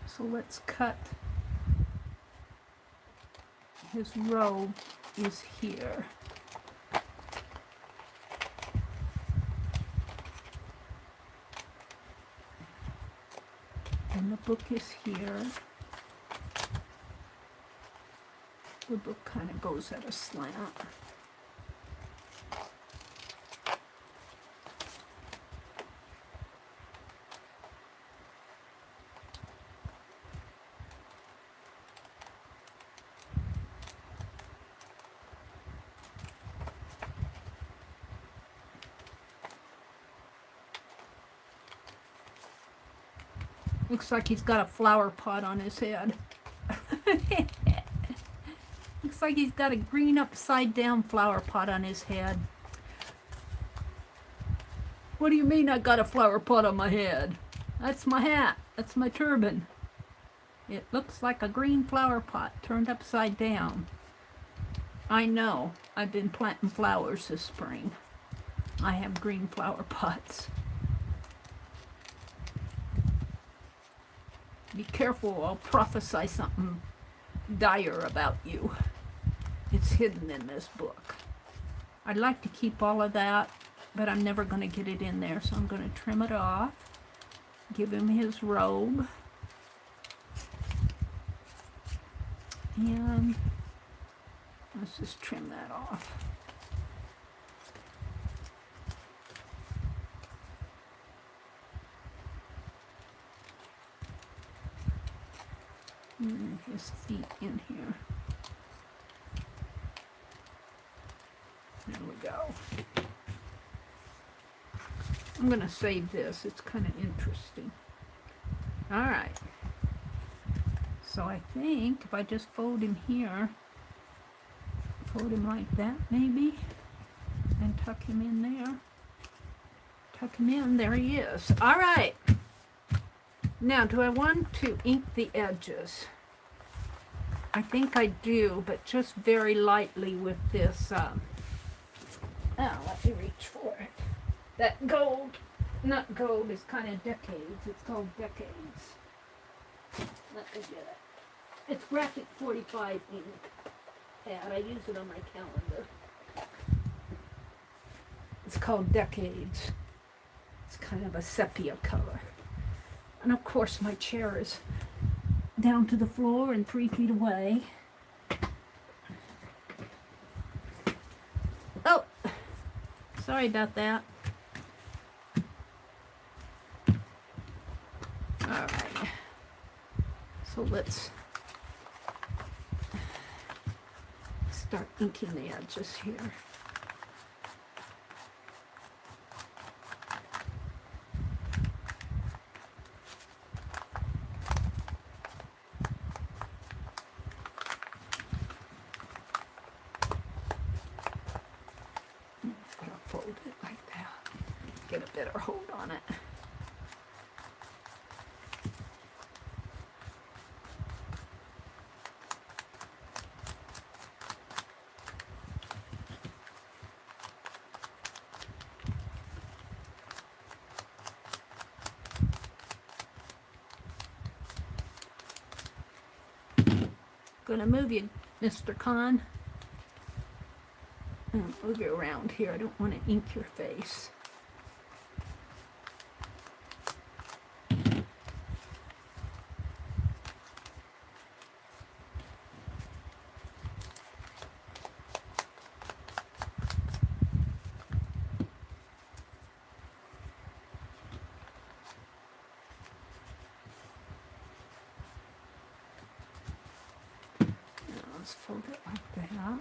So let's cut. His robe is here. And the book is here. The book kind of goes at a slant. Looks like he's got a flower pot on his head. Looks like he's got a green upside down flower pot on his head. What do you mean I got a flower pot on my head? That's my hat. That's my turban. It looks like a green flower pot turned upside down. I know. I've been planting flowers this spring. I have green flower pots. Be careful, I'll prophesy something dire about you. It's hidden in this book. I'd like to keep all of that, but I'm never going to get it in there, so I'm going to trim it off. Give him his robe. And let's just trim that off. And his feet in here. There we go. I'm going to save this. It's kind of interesting. All right. So I think if I just fold him here, fold him like that maybe, and tuck him in there. Tuck him in. There he is. All right. Now, do I want to ink the edges? I think I do, but just very lightly with this. Let me reach for it. That gold, not gold, is kind of decades. It's called Decades. Let me get it. It's Graphic 45 ink pad. I use it on my calendar. It's called Decades. It's kind of a sepia color. And of course my chair is down to the floor and 3 feet away. Oh, sorry about that. All right. So let's start inking the edges here. Fold it like that. Get a better hold on it. Gonna move you, Mr. Khan. Move you around here. I don't want to ink your face. Let's fold it like that.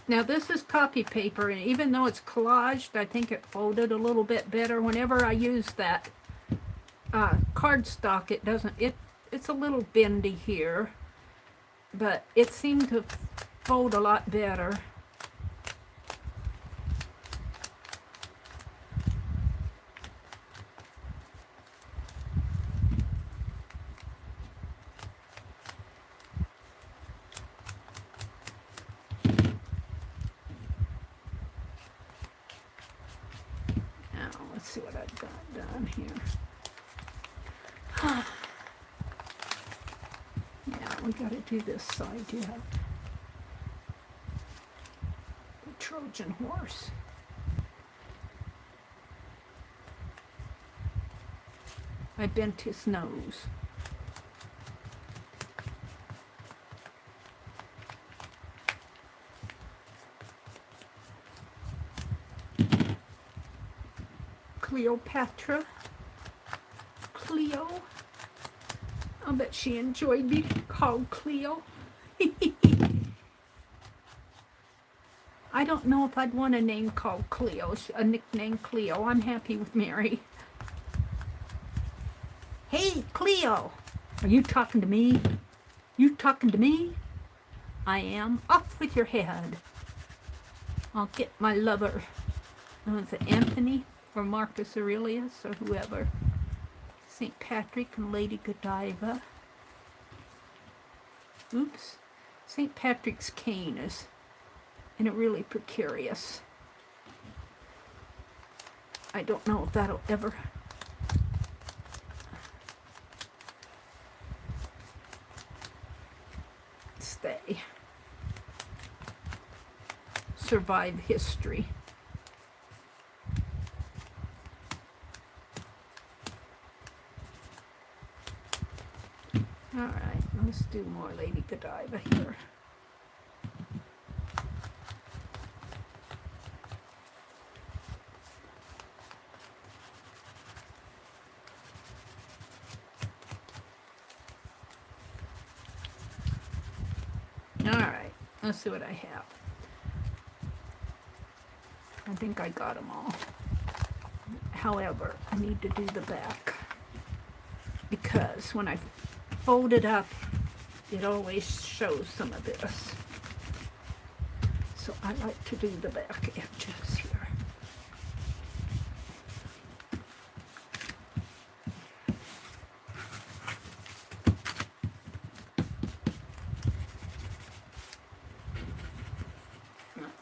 Now this is copy paper, and even though it's collaged, I think it folded a little bit better. Whenever I use that cardstock, it doesn't, it's a little bendy here, but it seemed to fold a lot better. Let's see what I've got done here. Yeah, we got to do this side yet. The Trojan horse. I bent his nose. Cleopatra. Cleo. I'll bet she enjoyed being called Cleo. I don't know if I'd want a name called Cleo, a nickname Cleo. I'm happy with Mary. Hey, Cleo, are you talking to me? You talking to me? I am. Off with your head. I'll get my lover. Oh, is it Anthony or Marcus Aurelius or whoever? St. Patrick and Lady Godiva. Oops. St. Patrick's cane is in a really precarious. I don't know if that'll ever stay. Survive history. All right, let's do more Lady Godiva here. All right, let's see what I have. I think I got them all. However, I need to do the back because when I fold it up, it always shows some of this. So I like to do the back edges here.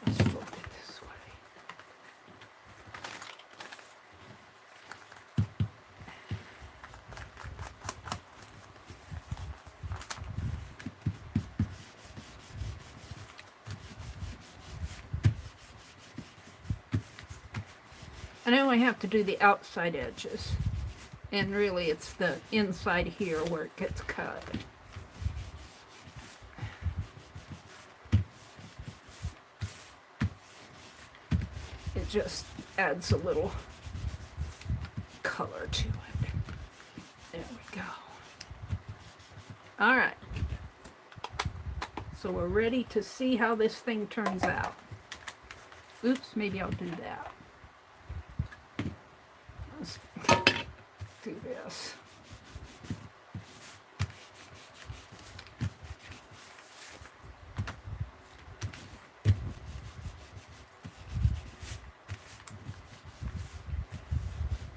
Let's fold it this way. And I only have to do the outside edges. And really it's the inside here where it gets cut. It just adds a little color to it. There we go. All right. So we're ready to see how this thing turns out. Oops, maybe I'll do that. Let's do this.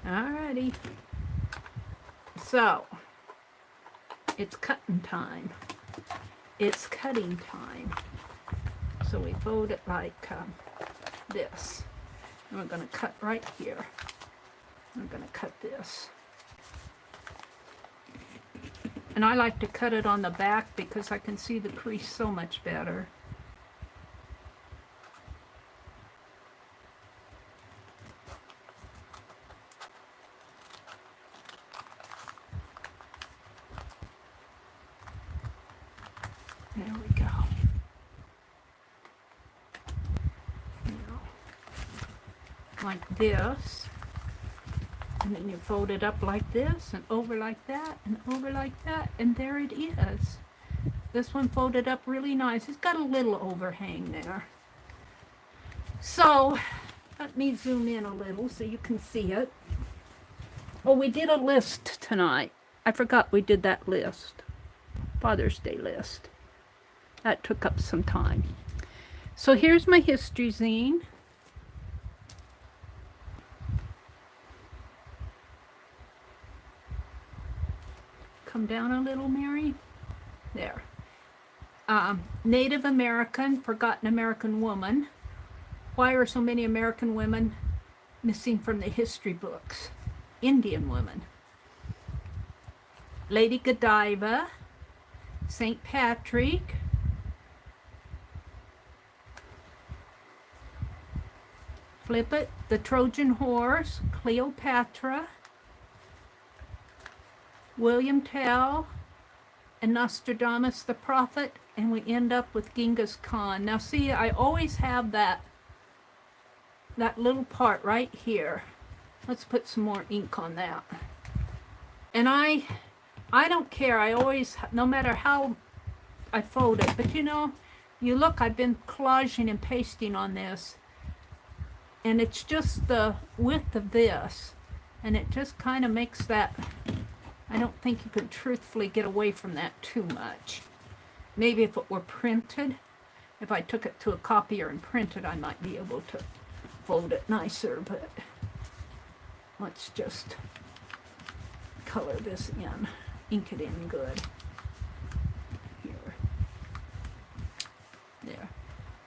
Alrighty. So, it's cutting time. It's cutting time. So we fold it like this. And we're going to cut right here. I'm going to cut this. And I like to cut it on the back because I can see the crease so much better. like this. And then you fold it up like this, and over like that, and over like that, and there it is. This one folded up really nice. It's got a little overhang there. So, let me zoom in a little so you can see it. Oh, we did a list tonight. I forgot we did that list. Father's Day list. That took up some time. So here's my history zine. Come down a little, Mary. There. Native American, Forgotten American Woman. Why are so many American women missing from the history books? Indian women. Lady Godiva. St. Patrick. Flip it. The Trojan Horse. Cleopatra. William Tell. And Nostradamus the Prophet. And we end up with Genghis Khan. Now see, I always have that little part right here. Let's put some more ink on that. And I don't care. I always, no matter how I fold it, but you know, you look, I've been collaging and pasting on this, and it's just the width of this, and it just kind of makes that, I don't think you could truthfully get away from that too much. Maybe if it were printed, if I took it to a copier and printed, I might be able to fold it nicer, but let's just color this in, ink it in good. Here. There.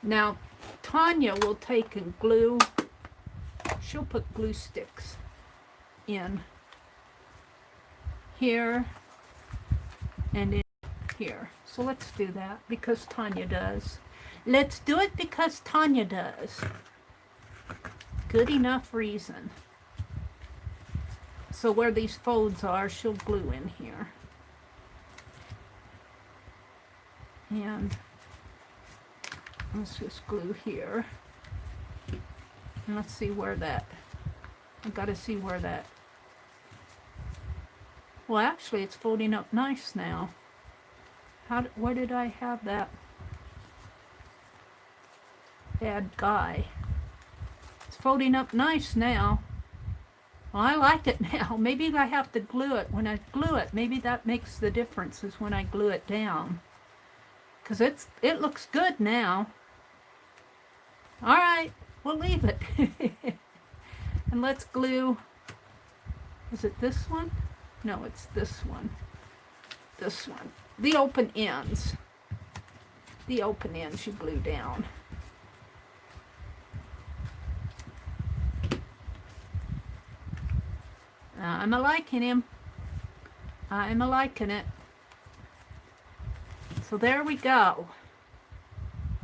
Now, Tanya will take and glue, she'll put glue sticks in here and in here. So let's do that because Tanya does. Let's do it because Tanya does. Good enough reason. So where these folds are, she'll glue in here. And let's just glue here. And let's see where that, I've got to see where that, well actually it's folding up nice now. Where did I have that bad guy? It's folding up nice now. Well, I like it now. Maybe I have to glue it. When I glue it, maybe that makes the difference is when I glue it down. Because it looks good now. All right, we'll leave it. And let's glue, is it this one? No, it's this one. This one. The open ends. The open ends you glue down. I'm a-liking him. I'm a-liking it. So there we go.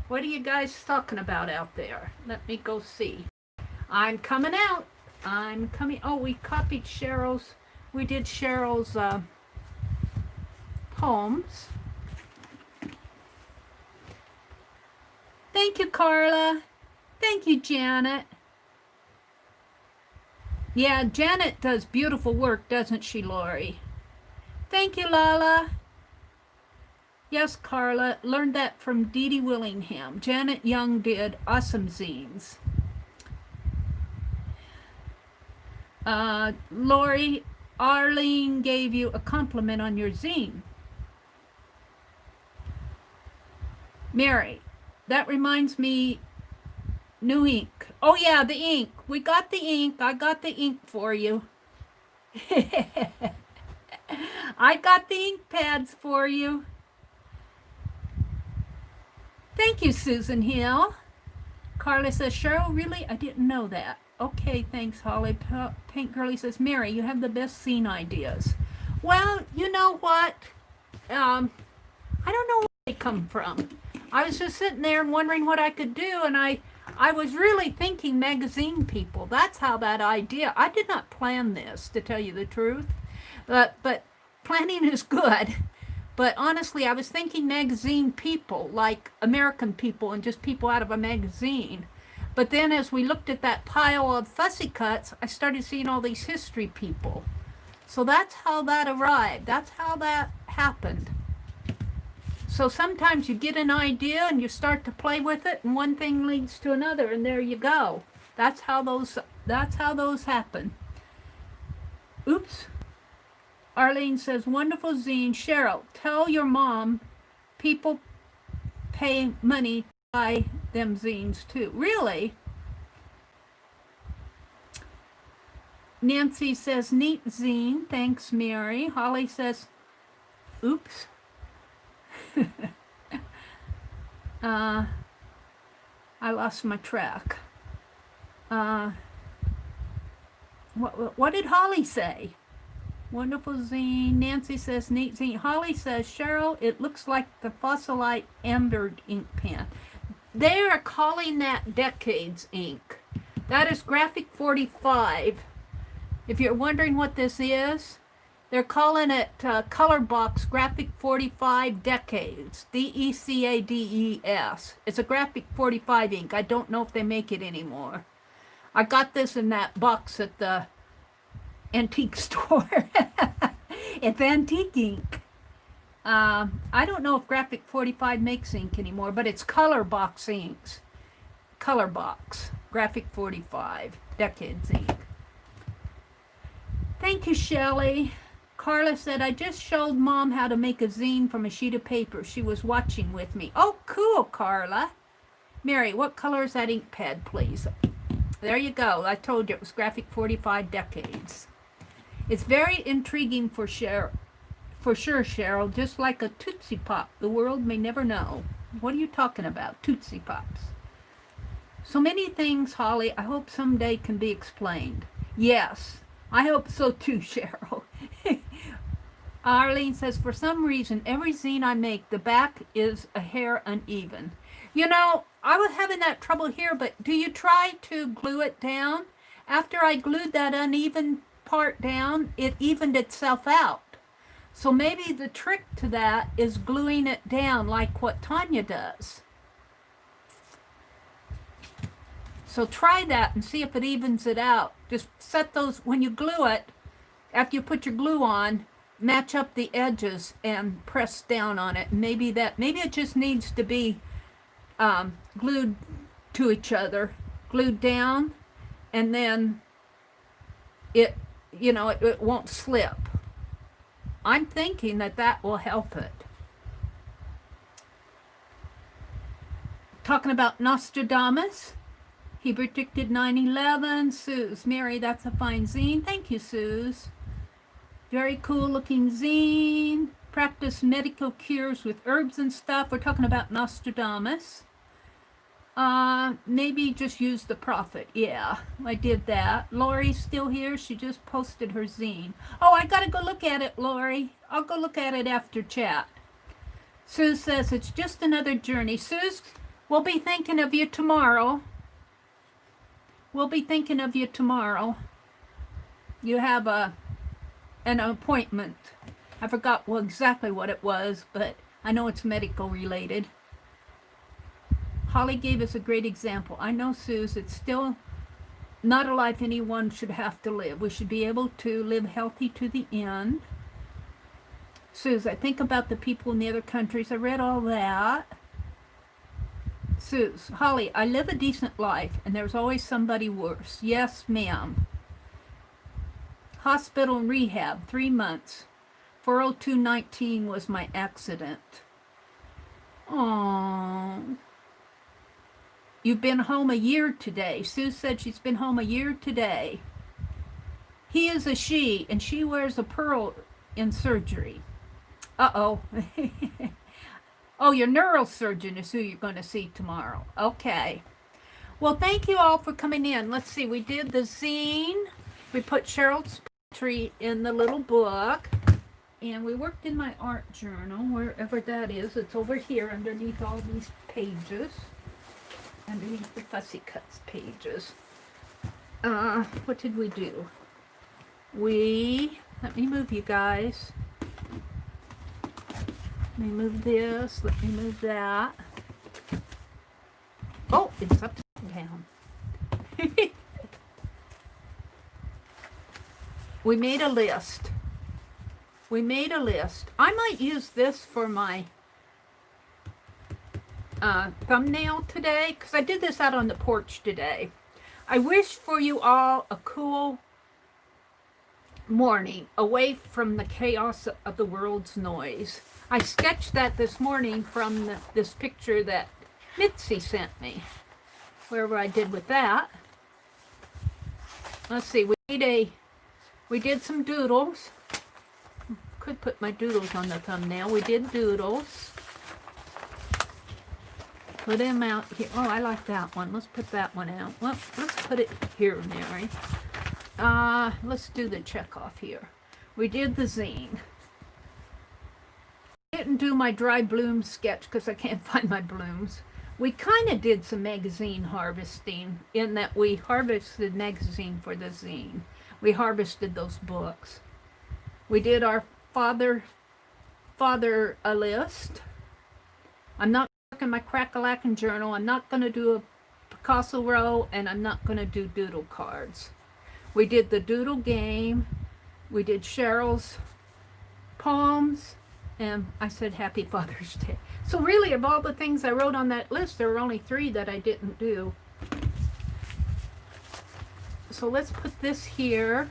What are you guys talking about out there? Let me go see. I'm coming out. I'm coming. Oh, we copied Cheryl's. We did Cheryl's poems. Thank you, Carla. Thank you, Janet. Yeah, Janet does beautiful work, doesn't she, Lori? Thank you, Lala. Yes, Carla, learned that from Dee Dee Willingham. Janet Young did awesome zines. Lori, Arlene gave you a compliment on your zine. Mary, that reminds me, new ink. Oh yeah, the ink. We got the ink. I got the ink for you. I got the ink pads for you. Thank you, Susan Hill. Carla says, Cheryl, really? I didn't know that. Okay, thanks, Holly. Paint Girlie says, Mary, you have the best scene ideas. Well, you know what? I don't know where they come from. I was just sitting there and wondering what I could do, and I was really thinking magazine people. That's how that idea, I did not plan this, to tell you the truth, but planning is good. But honestly, I was thinking magazine people, like American people and just people out of a magazine. But then as we looked at that pile of fussy cuts, I started seeing all these history people. So that's how that arrived. That's how that happened. So sometimes you get an idea and you start to play with it, and one thing leads to another, and there you go. That's how those happen. Oops. Arlene says, wonderful zine. Cheryl, tell your mom people pay money to buy them zines too. Really? Nancy says, neat zine. Thanks, Mary. Holly says, oops. I lost my track. What did Holly say? Wonderful zine. Nancy says, neat zine. Holly says, Cheryl, it looks like the Fossilite ambered ink pen. They are calling that Decades ink. That is graphic 45. If you're wondering what this is, they're calling it Color Box Graphic 45 Decades. DECADES. It's a graphic 45 ink. I don't know if they make it anymore. I got this in that box at the antique store. It's antique ink. I don't know if graphic 45 makes ink anymore, but it's Color Box inks. Color Box Graphic 45 Decades ink. Thank you, Shelley. Carla said, I just showed Mom how to make a zine from a sheet of paper. She was watching with me. Oh, cool, Carla. Mary, what color is that ink pad, please? There you go. I told you it was graphic 45 Decades. It's very intriguing for sure, Cheryl, just like a Tootsie Pop. The world may never know. What are you talking about, Tootsie Pops? So many things, Holly, I hope someday can be explained. Yes, I hope so too, Cheryl. Arlene says, for some reason, every zine I make, the back is a hair uneven. You know, I was having that trouble here, but do you try to glue it down? After I glued that uneven part down, it evened itself out. So maybe the trick to that is gluing it down like what Tanya does. So try that and see if it evens it out. Just set those, when you glue it, after you put your glue on, match up the edges and press down on it. Maybe it just needs to be glued to each other, glued down, and then it won't slip. I'm thinking that will help it. Talking about Nostradamus. He predicted 9/11. Suze, Mary, that's a fine zine. Thank you, Suze. Very cool looking zine. Practice medical cures with herbs and stuff. We're talking about Nostradamus. Maybe just use the prophet. Yeah, I did that. Lori's still here. She just posted her zine. Oh, I gotta go look at it, Lori. I'll go look at it after chat. Sue says it's just another journey. Suze, we'll be thinking of you tomorrow. We'll be thinking of you tomorrow. You have an appointment. I forgot exactly what it was, but I know it's medical related. Holly gave us a great example. I know, Suze, it's still not a life anyone should have to live. We should be able to live healthy to the end. Suze, I think about the people in the other countries. I read all that. Suze, Holly, I live a decent life, and there's always somebody worse. Yes, ma'am. Hospital and rehab, 3 months. 4/02/19 was my accident. Aww. You've been home a year today. Sue said she's been home a year today. He is a she, and she wears a pearl in surgery. Uh-oh. Oh, your neurosurgeon is who you're going to see tomorrow. Okay. Well, thank you all for coming in. Let's see. We did the zine. We put Cheryl's poetry in the little book. And we worked in my art journal, wherever that is. It's over here underneath all these pages. Underneath the fussy cuts pages. What did we do? Let me move you guys. Let me move this. Let me move that. Oh, it's upside down. we made a list. We made a list. I might use this for my thumbnail today, because I did this out on the porch today. I wish for you all a cool morning away from the chaos of the world's noise. I sketched that this morning from this picture that Mitzi sent me. Wherever I did with that. Let's see, we did some doodles. Could put my doodles on the thumbnail. We did doodles. Put them out here. Oh, I like that one. Let's put that one out. Well, let's put it here, Mary. Let's do the check off here. We did the zine. I didn't do my dry bloom sketch because I can't find my blooms. We kind of did some magazine harvesting in that we harvested magazine for the zine. We harvested those books. We did our father a list. I'm not in my crack-a-lackin' journal. I'm not going to do a Picasso row, and I'm not going to do doodle cards. We did the Doodle Game. We did Cheryl's poems, and I said Happy Father's Day. So really, of all the things I wrote on that list, there were only 3 that I didn't do. So let's put this here.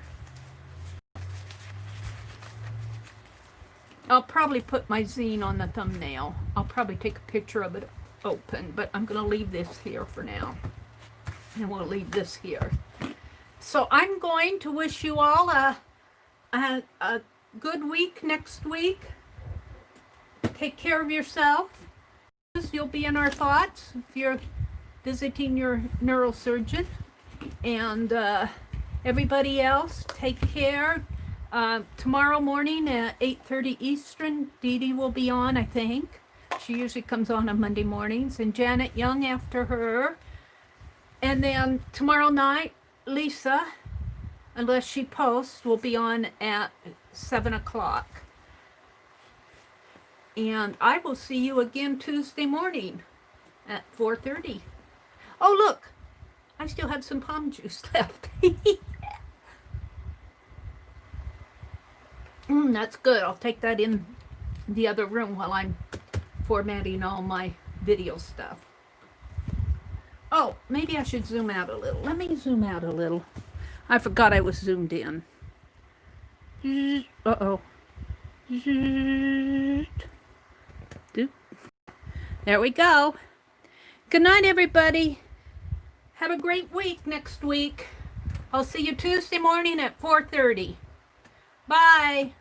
I'll probably put my zine on the thumbnail. I'll probably take a picture of it open, but I'm going to leave this here for now. And we'll leave this here. So I'm going to wish you all a good week next week. Take care of yourself. You'll be in our thoughts if you're visiting your neurosurgeon. And everybody else, take care. Tomorrow morning at 8:30 Eastern, Dee Dee will be on, I think. She usually comes on Monday mornings. And Janet Young after her. And then tomorrow night, Lisa, unless she posts, will be on at 7 o'clock. And I will see you again Tuesday morning at 4:30. Oh, look, I still have some palm juice left. That's good. I'll take that in the other room while I'm formatting all my video stuff. Oh, maybe I should zoom out a little. Let me zoom out a little. I forgot I was zoomed in. Uh-oh. There we go. Good night, everybody. Have a great week next week. I'll see you Tuesday morning at 4:30. Bye.